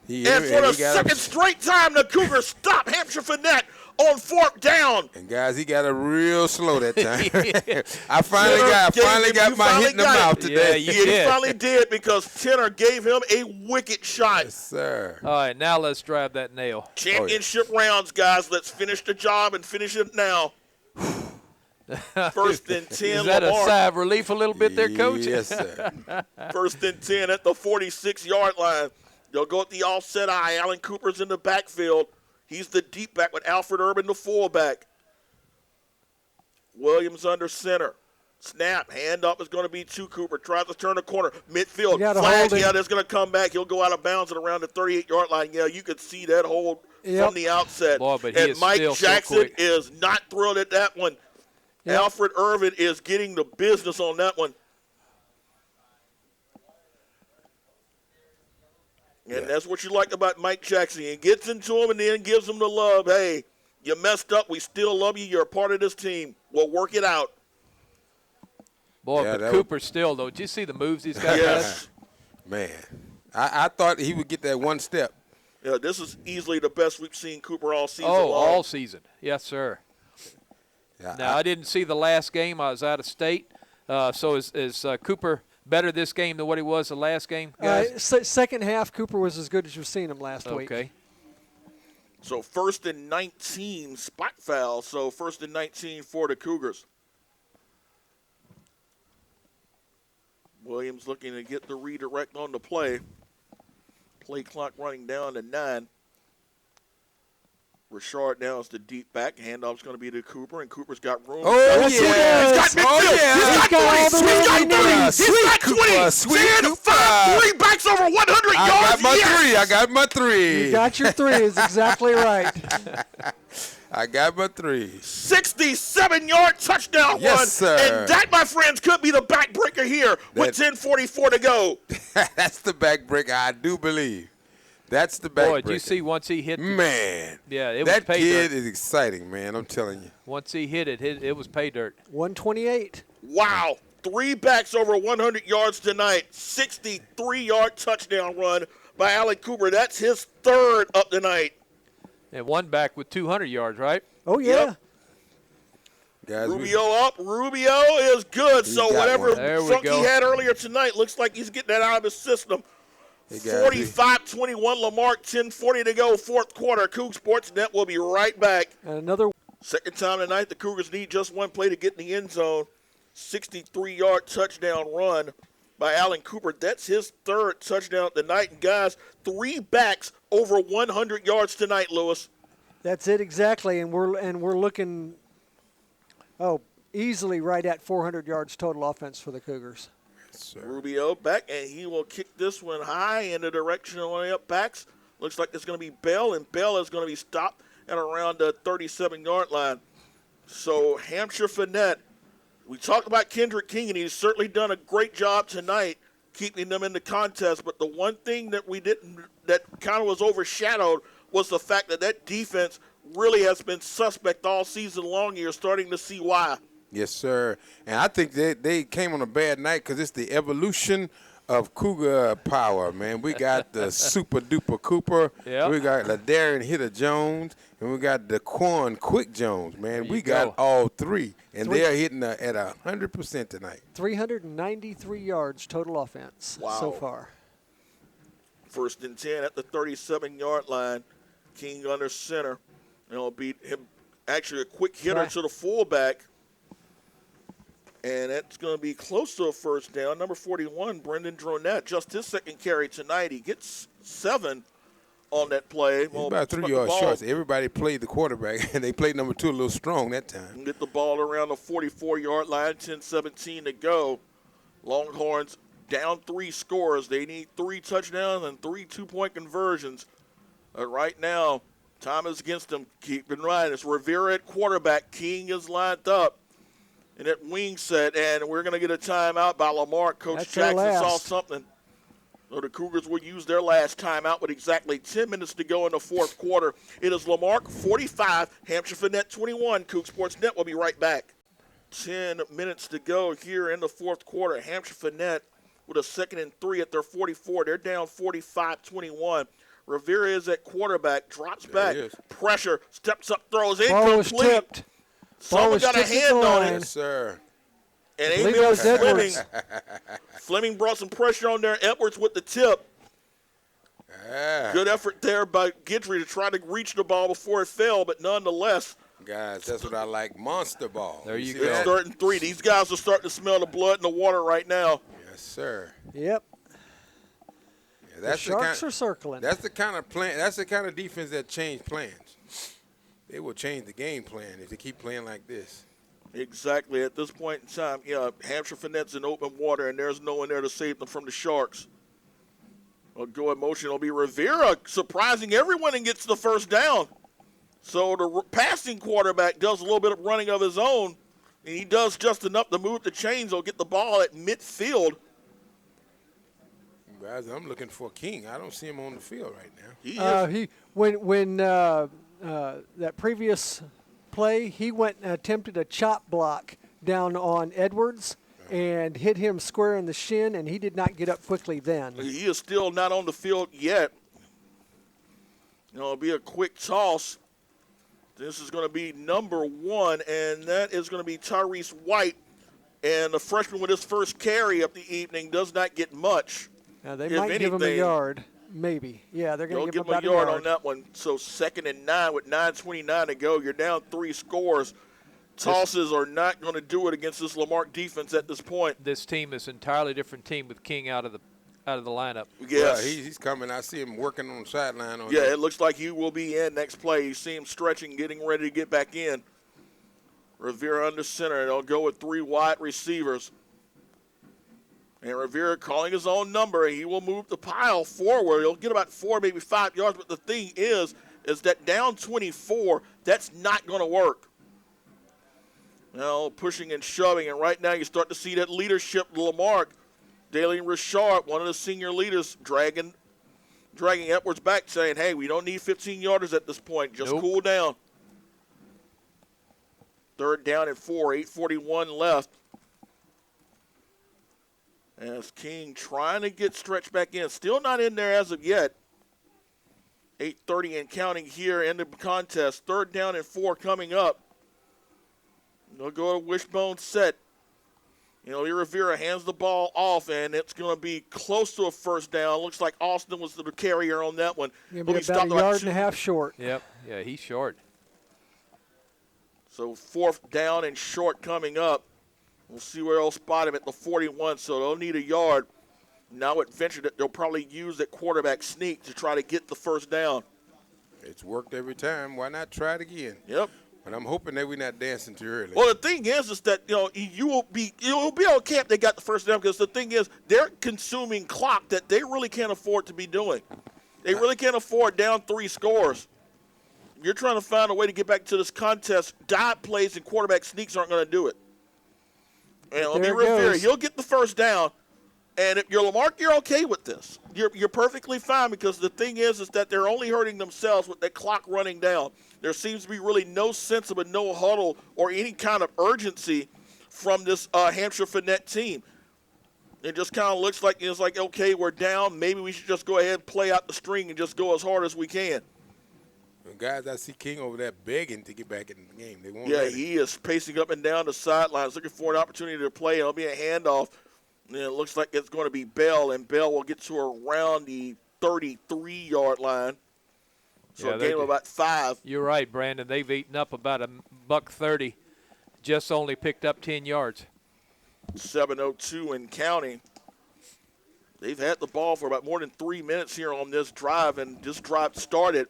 And for the he got second straight time, the Cougars stop Hampshire Fanette on fourth down. And guys, he got it real slow that time. I finally got my hit in the mouth today. Yeah, he finally did because Tenner gave him a wicked shot. Yes, sir. All right, now let's drive that nail. Championship rounds, guys. Let's finish the job and finish it now. First and 10, Is that Lamar. a sigh of relief a little bit there, Coach? Yes, sir. First and 10 at the 46-yard line. They'll go at the offset eye. Alan Cooper's in the backfield. He's the deep back with Alfred Urban, the fullback. Williams under center. Snap. Hand up is going to be to Cooper. Tries to turn the corner. Midfield. Flag. Yeah, that's going to come back. He'll go out of bounds at around the 38-yard line. Yeah, you could see that hold from the outset. Boy, but he and is Mike still Jackson so quick. is not thrilled at that one. Yep. Alfred Irvin is getting the business on that one. And that's what you like about Mike Jackson. He gets into him and then gives him the love. Hey, you messed up. We still love you. You're a part of this team. We'll work it out. Boy, but Cooper still, though. Did you see the moves he's got? Yes. Man, I thought he would get that one step. Yeah, this is easily the best we've seen Cooper all season long. all season. Yes, sir. Yeah, now, I didn't see the last game. I was out of state. So is Cooper better this game than what he was the last game, guys? Second half, Cooper was as good as you've seen him last week. Okay. So first and 19, spot foul. So first and 19 for the Cougars. Williams looking to get the redirect on the play. Play clock running down to 9. Richard now is the deep back. Handoff's going to be to Cooper, and Cooper's got room. Oh, yeah. He's got midfield. He's got 20. He's got 20. Sweet 5 3 backs over 100 yards. I got my three. You got your three is exactly right. I got my three. 67-yard touchdown run. Yes, sir. And that, my friends, could be the backbreaker here with 10:44 to go. That's the backbreaker, I do believe. That's the backbreaker. Boy, did you see once he hit Man. Yeah, it was that pay kid dirt. is exciting, man. I'm telling you. Once he hit it, it was pay dirt. 128. Wow. 3 backs over 100 yards tonight. 63-yard touchdown run by Allen Cooper. That's his third up tonight. And one back with 200 yards, right? Oh, yeah. Yep. Guys, Rubio up. Rubio is good. So whatever funk he had earlier tonight looks like he's getting that out of his system. 45-21 Lamarque, 10:40 to go, fourth quarter. Coug Sports Net will be right back. And another. Second time tonight, the Cougars need just one play to get in the end zone. 63-yard touchdown run by Allen Cooper. That's his third touchdown tonight. And, guys, 3 backs over 100 yards tonight, Lewis. That's it exactly. And we're looking, easily right at 400 yards total offense for the Cougars. Sir. Rubio back, and he will kick this one high in the direction of one of the up backs. Looks like it's going to be Bell, and Bell is going to be stopped at around the 37-yard line. So Hampshire Fanette, we talked about Kendrick King, and he's certainly done a great job tonight keeping them in the contest. But the one thing that that kind of was overshadowed was the fact that defense really has been suspect all season long. You're starting to see why. Yes, sir. And I think they came on a bad night because it's the evolution of Cougar power, man. We got the super duper Cooper. Yep. We got Ladarian Hitter Jones, and we got Daquan Quick Jones, man. We got all three, and they're hitting at 100% tonight. 393 yards total offense so far. First and 10 at the 37-yard line. King under center. And it'll be him, actually a quick hitter to the fullback. And that's going to be close to a first down. Number 41, Brendan Dronette, just his second carry tonight. He gets 7 on that play. He's about 3 yards short. Everybody played the quarterback, and they played number 2 a little strong that time. Get the ball around the 44-yard line, 10-17 to go. Longhorns down 3 scores. They need 3 touchdowns and 3 2-point conversions. Right now, time is against them. Keep in mind, it's Rivera at quarterback. King is lined up. And that wing set, and we're going to get a timeout by Lamar. Coach Jackson saw something. So the Cougars will use their last timeout with exactly 10 minutes to go in the fourth quarter. It is Lamarque 45, Hampshire Fanette 21. Coug Sports Net will be right back. 10 minutes to go here in the fourth quarter. Hampshire Fanette with a 2nd and 3 at their 44. They're down 45-21. Rivera is at quarterback, drops back, pressure, steps up, throws incomplete. Ball was tipped. Someone got a hand on it. Yes, sir. And I believe it was Fleming, Edwards. Fleming brought some pressure on there. Edwards with the tip. Good effort there by Guidry to try to reach the ball before it fell, but nonetheless. Guys, that's what I like, monster ball. There you see go. that? It's 3rd and 3. These guys are starting to smell the blood in the water right now. Yes, sir. Yep. Yeah, that's The Sharks are circling. That's the kind of plan. That's the kind of defense that change plans. They will change the game plan if they keep playing like this. Exactly. At this point in time, Hampshire Fanette's in open water, and there's no one there to save them from the Sharks. Well, go in motion. It'll be Rivera surprising everyone and gets the first down. So the passing quarterback does a little bit of running of his own, and he does just enough to move the chains. He'll get the ball at midfield. Guys, I'm looking for King. I don't see him on the field right now. When that previous play, he went and attempted a chop block down on Edwards and hit him square in the shin, and he did not get up quickly then. He is still not on the field yet. It'll be a quick toss. This is going to be number 1, and that is going to be Tyrese White. And the freshman with his first carry of the evening does not get much. Now they might give him a yard, maybe. Yeah, they're going to give him about a yard on that one. So 2nd and 9 with 9:29 to go. You're down 3 scores. Tosses are not going to do it against this Lamarque defense at this point. This team is an entirely different team with King out of the lineup. Yes. Yeah, he's coming. I see him working on the sideline. It looks like he will be in next play. You see him stretching, getting ready to get back in. Rivera under center. They'll go with 3 wide receivers. And Rivera calling his own number. He will move the pile forward. He'll get about 4, maybe 5 yards. But the thing is that down 24, that's not going to work. Now pushing and shoving. And right now you start to see that leadership, Lamarque. Dalian Richard, one of the senior leaders, dragging Edwards back, saying, hey, we don't need 15-yarders at this point. Just cool down. 3rd down and 4, 8:41 left. As King trying to get stretched back in. Still not in there as of yet. 8:30 and counting here in the contest. 3rd down and 4 coming up. They'll go to wishbone set. Rivera hands the ball off, and it's going to be close to a first down. Looks like Austin was the carrier on that one. He'll be about a yard and a half short. Yep. Yeah, he's short. So 4th down and short coming up. We'll see where they'll spot him at the 41, so they'll need a yard. Now at venture that they'll probably use that quarterback sneak to try to get the first down. It's worked every time. Why not try it again? Yep. But I'm hoping that we're not dancing too early. Well, the thing is that you'll be okay if they got the first down, because the thing is they're consuming clock that they really can't afford to be doing. They really can't afford down 3 scores. You're trying to find a way to get back to this contest. Dot plays and quarterback sneaks aren't going to do it. And it'll be Rivera. He'll get the first down. And if you're Lamarque, you're okay with this. You're perfectly fine, because the thing is that they're only hurting themselves with that clock running down. There seems to be really no sense of a no huddle or any kind of urgency from this Hampshire Fanette team. It just kind of looks like it's like, okay, we're down. Maybe we should just go ahead and play out the string and just go as hard as we can. Guys, I see King over there begging to get back in the game. They won't. Yeah, he is pacing up and down the sidelines, looking for an opportunity to play. It'll be a handoff. And it looks like it's going to be Bell, and Bell will get to around the 33-yard line. So a gain of about 5. You're right, Brandon. They've eaten up about $130. Just only picked up 10 yards. 7:02 and counting. They've had the ball for about more than 3 minutes here on this drive, and this drive started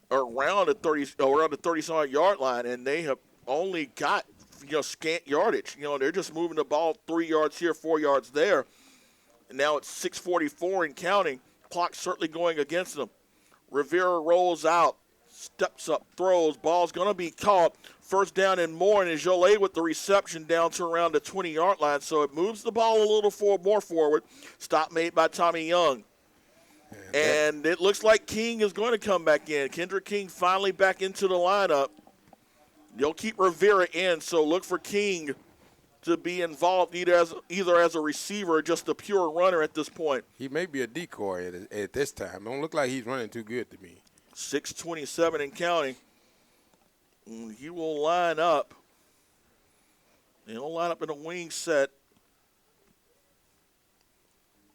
around the 30-some yard line, and they have only got scant yardage. They're just moving the ball 3 yards here, 4 yards there. And now it's 6:44 and counting. Clock certainly going against them. Rivera rolls out, steps up, throws. Ball's going to be caught. First down and more, and Jolie with the reception down to around the 20-yard line. So it moves the ball a little more forward. Stop made by Tommy Young. And it looks like King is going to come back in. Kendrick King finally back into the lineup. They'll keep Rivera in, so look for King to be involved either as a receiver or just a pure runner at this point. He may be a decoy at this time. Don't look like he's running too good to me. 6:27 and counting. He will line up. He'll line up in a wing set.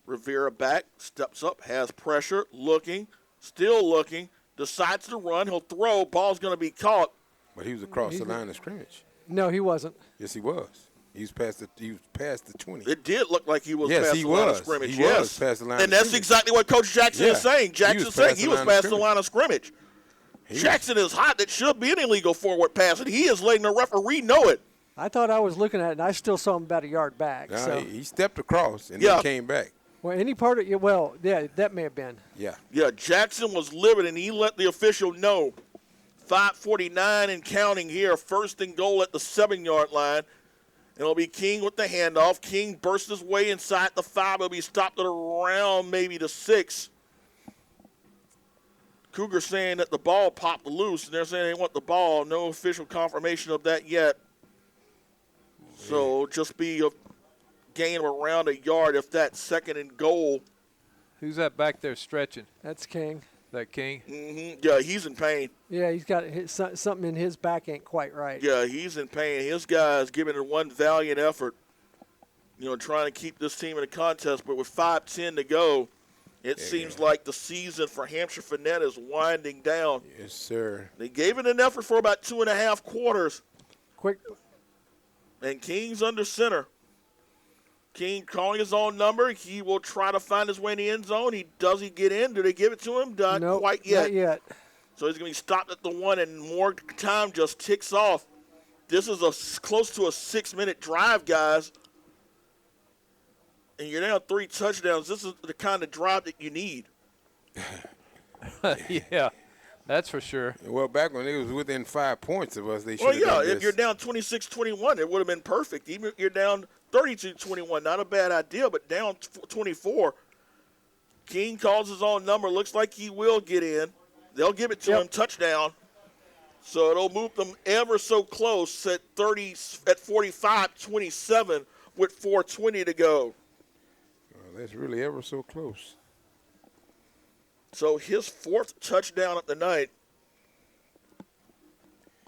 Rivera back, steps up, has pressure, looking, still looking, decides to run. He'll throw. Ball's going to be caught. But he was across the line of scrimmage. No, he wasn't. Yes, he was. He was past the 20. It did look like he was Yes, past he the line of was. scrimmage. He was past the line and of that's scrimmage. exactly what Coach Jackson is saying. Jackson's saying he was past the line of scrimmage. Jackson is hot. That should be an illegal forward pass, and he is letting the referee know it. I thought I was looking at it, and I still saw him about a yard back. No, so. he stepped across and then came back. Well, any part of – well, yeah, that may have been. Yeah. Yeah, Jackson was livid, and he let the official know. 5:49 and counting here. First and goal at the 7-yard line. It'll be King with the handoff. King bursts his way inside the 5. He'll be stopped at around maybe the 6. Cougar saying that the ball popped loose, and they're saying they want the ball. No official confirmation of that yet. So just be a gain of around a yard if that's second and goal. Who's that back there stretching? That's King. That King? Mm-hmm. Yeah, he's in pain. Yeah, he's got something in his back ain't quite right. Yeah, he's in pain. His guy's giving it one valiant effort, trying to keep this team in a contest. But with 5:10 to go, it seems like the season for Hampshire Fanette is winding down. Yes, sir. They gave it an effort for about 2.5 quarters. Quick. And King's under center. King calling his own number. He will try to find his way in the end zone. Does he get in? Do they give it to him? Nope, quite yet. Not yet. So he's going to be stopped at the 1, and more time just ticks off. This is close to a 6-minute drive, guys. And you're down 3 touchdowns. This is the kind of drive that you need. Yeah, that's for sure. Well, back when it was within 5 points of us, they should Well, have done yeah, this. if you're down 26-21, it would have been perfect. Even if you're down 32-21, not a bad idea, but down 24. King calls his own number. Looks like he will get in. They'll give it to him, touchdown. So it'll move them ever so close at 45-27 with 4:20 to go. Well, that's really ever so close. So his 4th touchdown of the night.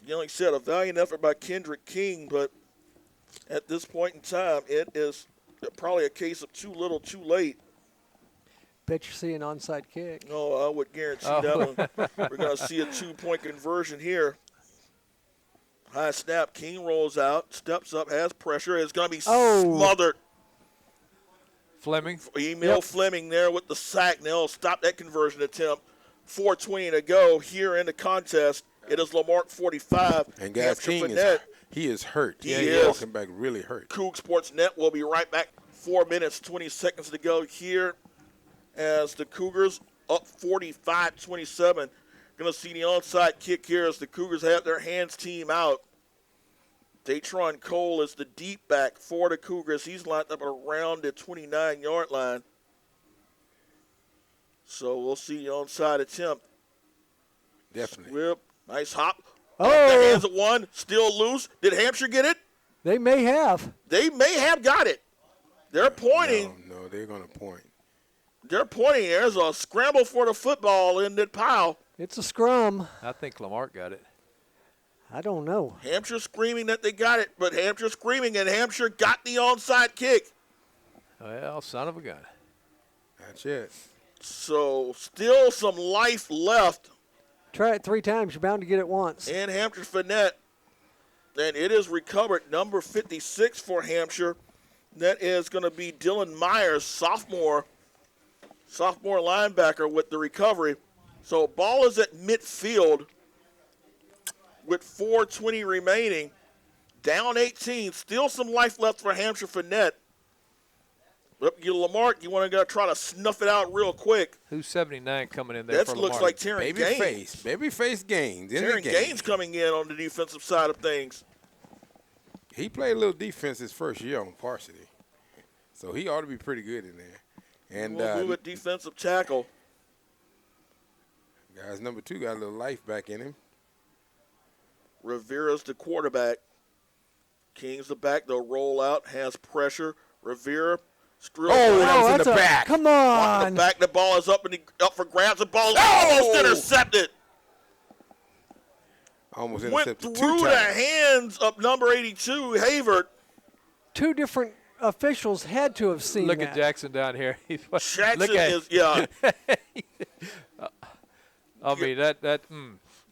Like I said, a valiant effort by Kendrick King, but at this point in time, it is probably a case of too little, too late. Bet you see an onside kick. No, I would guarantee that one. We're going to see a 2-point conversion here. High snap. King rolls out, steps up, has pressure. It's going to be smothered. Fleming? Fleming there with the sack. They'll stop that conversion attempt. 4:20 to go here in the contest. It is Lamarque 45. And guys, King is hurt. He is walking back really hurt. Coug Sports Net will be right back. 4 minutes, 20 seconds to go here as the Cougars up 45-27. Going to see the onside kick here as the Cougars have their hands team out. Datron Cole is the deep back for the Cougars. He's lined up around the 29-yard line. So we'll see the onside attempt. Definitely. Whip. Nice hop. Oh. The hands at 1. Still loose. Did Hampshire get it? They may have. They may have got it. They're pointing. No, they're going to point. They're pointing. There's a scramble for the football in that pile. It's a scrum. I think Lamarque got it. I don't know. Hampshire screaming that they got it, but Hampshire screaming, and Hampshire got the onside kick. Well, son of a gun. That's it. So still some life left Try it 3 times. You're bound to get it once. in Hampshire Fanette. And it is recovered, number 56 for Hampshire. That is going to be Dylan Myers, sophomore linebacker with the recovery. So ball is at midfield with 4:20 remaining. Down 18. Still some life left for Hampshire Fanette. Up you, Lamarck. You want to try to snuff it out real quick. Who's 79 coming in there That for looks Lamar? like Terrence Gaines. Babyface Gaines. Terrence Gaines coming in on the defensive side of things. He played a little defense his first year on varsity, so he ought to be pretty good in there. And we'll move at defensive tackle. Guys, number 2 got a little life back in him. Rivera's the quarterback. King's the back. They'll roll out. Has pressure. Rivera. That was in the back. Come On on. the back, the ball is up for grabs. The ball is almost intercepted. Almost Went intercepted through 2 the times. hands of number 82, Havert. 2 different officials had to have seen Look that. at Jackson down here. Jackson Look at, is, yeah. I mean,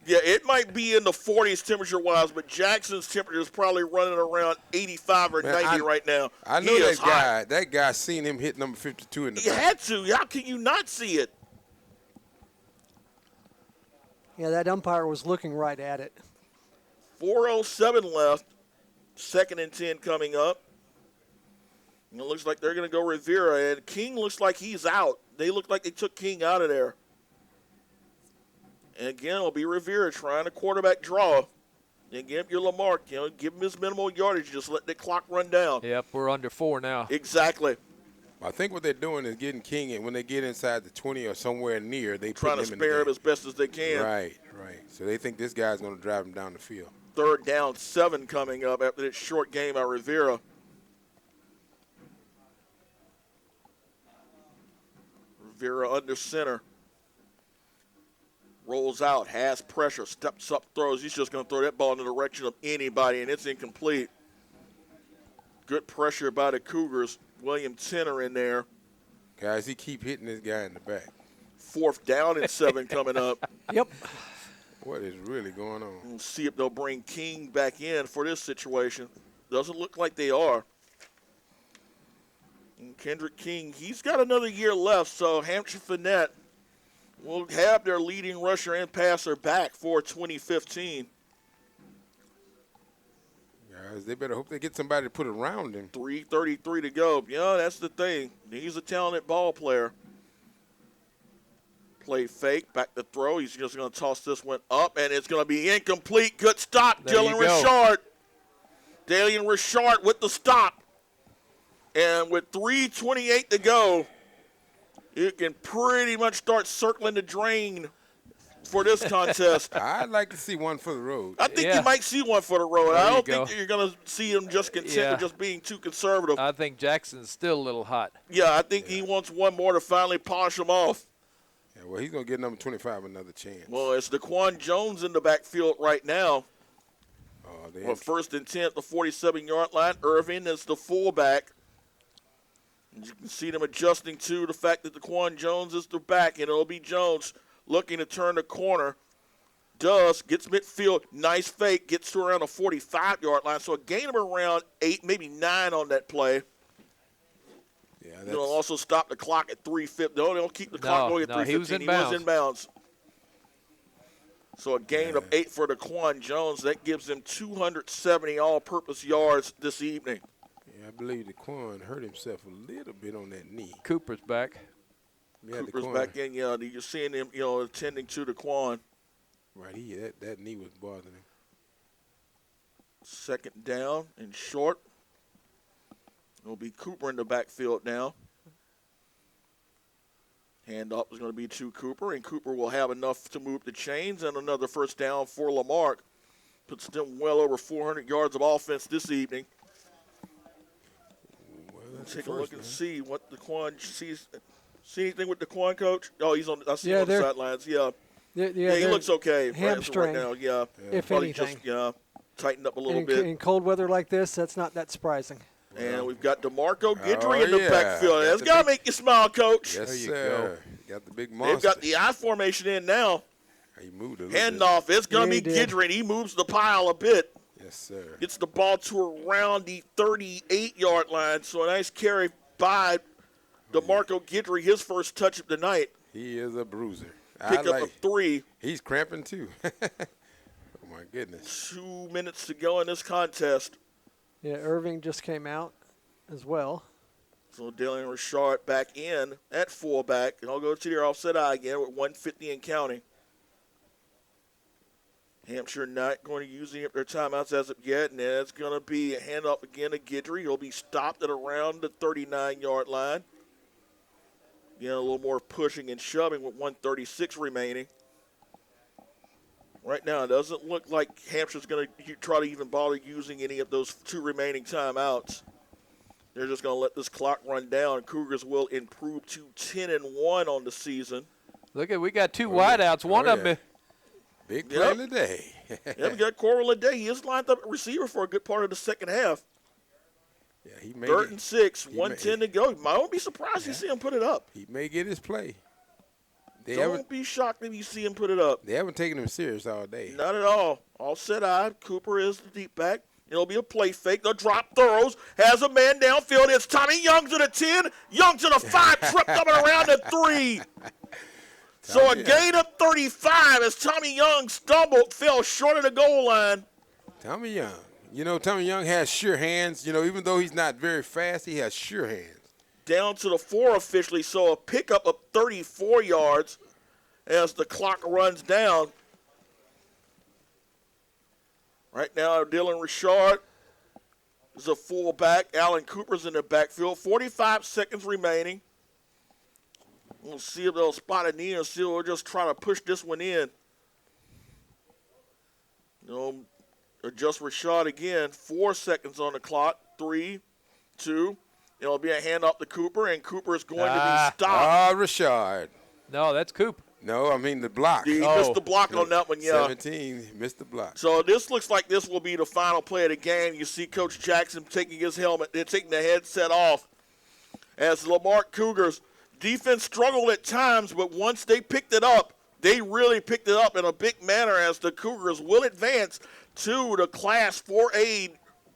Yeah, it might be in the 40s temperature-wise, but Jackson's temperature is probably running around 85 or 90 right now. I know He that is guy. hot. That guy seen him hit number 52 in the He back. had to. How can you not see it? Yeah, that umpire was looking right at it. 4:07 left. 2nd and 10 coming up. And it looks like they're going to go Rivera, and King looks like he's out. They look like they took King out of there. And again, it'll be Rivera trying to quarterback draw. And give your Lamarck, give him his minimal yardage. Just let the clock run down. yep, we're under 4 now. Exactly. I think what they're doing is getting King, and when they get inside the 20 or somewhere near, they Trying to put him spare in him the as best as they can. Right. So they think this guy's going to drive him down the field. 3rd down, 7 coming up after this short game by Rivera. Rivera under center. Rolls out, has pressure, steps up, throws. He's just going to throw that ball in the direction of anybody, and it's incomplete. Good pressure by the Cougars. William Tenner in there. Guys, he keep hitting this guy in the back. 4th down and 7 coming up. Yep. What is really going on? We'll see if they'll bring King back in for this situation. Doesn't look like they are. And Kendrick King, he's got another year left, so Hampshire Fanette will have their leading rusher and passer back for 2015. Guys, they better hope they get somebody to put around him. 3:33 to go. Yeah, that's the thing. He's a talented ball player. Play fake, back to throw. He's just going to toss this one up, and it's going to be incomplete. Good stop, There Dylan you go. Richard. Dylan Richard with the stop. And with 3:28 to go, you can pretty much start circling the drain for this contest. I'd like to see one for the road. I think Yeah. you might see one for the road. There I you don't go. think that you're going to see him just content Yeah. with just being too conservative. I think Jackson's still a little hot. Yeah, I think he wants one more to finally polish him off. Yeah, well, he's going to get number 25 another chance. Well, it's Daquan Jones in the backfield right now. They Well, 1st and 10 at the 47-yard line. Irving is the fullback. And you can see them adjusting to the fact that Daquan Jones is the back, and it'll be Jones looking to turn the corner. Does, gets midfield, nice fake, gets to around the 45-yard line. So a gain of around 8, maybe 9 on that play. yeah, They'll also stop the clock at 3:50. No, they'll keep the clock going at 3:15. he was in bounds. So a gain of 8 for Daquan Jones. That gives him 270 all-purpose yards this evening. yeah, I believe Daquan hurt himself a little bit on that knee. Cooper's back. Yeah, Cooper's Daquan, back in. Yeah, you're seeing him, attending to Daquan. Right, that knee was bothering him. 2nd down and short. It'll be Cooper in the backfield now. Handoff is going to be to Cooper, and Cooper will have enough to move the chains, and another 1st down for Lamarck. Puts them well over 400 yards of offense this evening. Well, that's Take the a look first, and man. see what Daquan sees. See anything with Daquan, Coach? Oh, he's on. I see him Yeah, on the they're- sidelines. Yeah, Yeah, yeah, he they're looks okay right hamstring, now. Yeah, if probably anything. just tightened up a little in, bit. in cold weather like this, that's not that surprising. And we've got DeMarco Guidry Oh, in the yeah. backfield. Got That's the got to big- make you smile, Coach. Yes, There you sir. Got the big monster. They've got the I formation in now. He moved a little Handoff. It's going to Yeah, be he did. Guidry. He moves the pile a bit. bit. Yes, sir. Gets the ball to around the 38-yard line. So a nice carry by DeMarco Guidry, his first touch of the night. He is a bruiser. Pick I up like. a 3. He's cramping too. Oh my goodness. 2 minutes to go in this contest. Yeah, Irving just came out as well. So Dylan Richard back in at fullback. And I'll go to their offset eye again with 150 and counting. Hampshire not going to use any of their timeouts as of yet, and it's going to be a handoff again to Guidry. He'll be stopped at around the 39-yard line. Again, a little more pushing and shoving with 1:36 remaining. Right now, it doesn't look like Hampshire's going to try to even bother using any of those 2 remaining timeouts. They're just going to let this clock run down. Cougars will improve to 10-1 on the season. Look at, we got 2 wideouts. One of them. Big play of the day. Yeah, we got Coral today. He is lined up at receiver for a good part of the second half. Yeah, he may 3rd and 6, 1:10 to go. I won't be surprised to see him put it up. He may get his play. Don't be shocked if you see him put it up. They haven't taken him serious all day. Not at all. All set eye. Cooper is the deep back. It'll be a play fake. The drop throws. Has a man downfield. It's Tommy Young to the 10. Young to the 5. Tripped up and around the 3. So a gain of 35 as Tommy Young stumbled, fell short of the goal line. Tommy Young. You know, Tommy Young has sure hands. You know, even though he's not very fast, he has sure hands. Down to the 4 officially, so a pickup of 34 yards as the clock runs down. Right now, Dylan Richard is a fullback. Alan Cooper's in the backfield. 45 seconds remaining. We'll see if they'll spot a knee and see if we'll just try to push this one in. Adjust Richard again. 4 seconds on the clock. 3, 2. It'll be a handoff to Cooper, and Cooper is going to be stopped. Richard. No, that's Cooper. No, I mean the block. He missed the block on that one, yeah. 17, missed the block. So this looks like this will be the final play of the game. You see Coach Jackson taking his helmet, taking the headset off. As the Marque Cougars defense struggled at times, but once they picked it up, they really picked it up in a big manner as the Cougars will advance to the Class 4A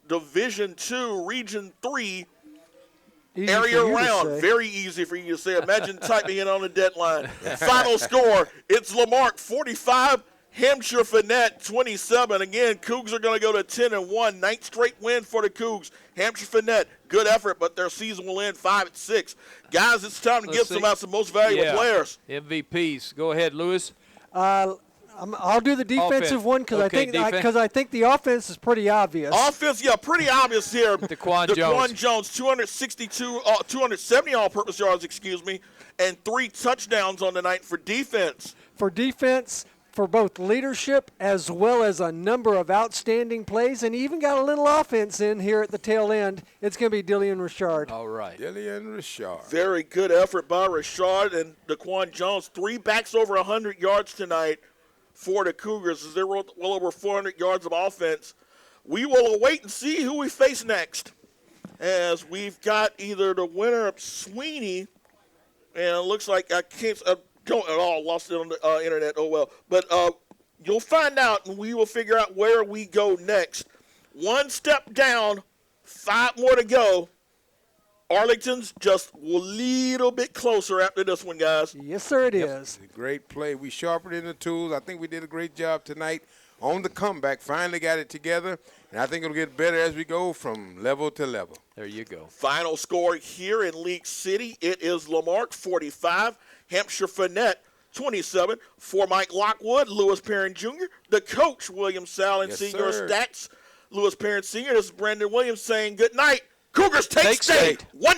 Division II, Region 3 Easy area for you to round. say. Very easy for you to say. Imagine typing it on the deadline. Final score, it's Lamarck 45, Hampshire Fanette 27. Again, Cougs are going to go to 10-1. 9th straight win for the Cougs. Hampshire Fanette, good effort, but their season will end 5-6. Guys, it's time to give some out some most valuable players. MVPs. Go ahead, Lewis. I'll do the defensive one because Okay, I think the offense is pretty obvious. Offense, yeah, pretty obvious here. Daquan Jones, 270 all-purpose yards, and 3 touchdowns on the night for defense. For defense, for both leadership as well as a number of outstanding plays, and even got a little offense in here at the tail end. It's going to be Dylan Richard. All right. Dylan Richard. Very good effort by Richard and Daquan Jones. 3 backs over 100 yards tonight for the Cougars as they're well over 400 yards of offense. We will await and see who we face next, as we've got either the winner of Sweeney, and it looks like I don't at all, lost it on the internet, oh well. But you'll find out, and we will figure out where we go next. 1 step down, 5 more to go. Arlington's just a little bit closer after this one, guys. Yes, sir, it is. Great play. We sharpened in the tools. I think we did a great job tonight on the comeback. Finally got it together, and I think it'll get better as we go from level to level. There you go. Final score here in League City, it is Lamarck 45, Hampshire Fanette 27. For Mike Lockwood, Lewis Perrin Jr., the coach, William Sal, Senior Stats, Lewis Perrin Sr., this is Brandon Williams saying good night. Cougars take state. 1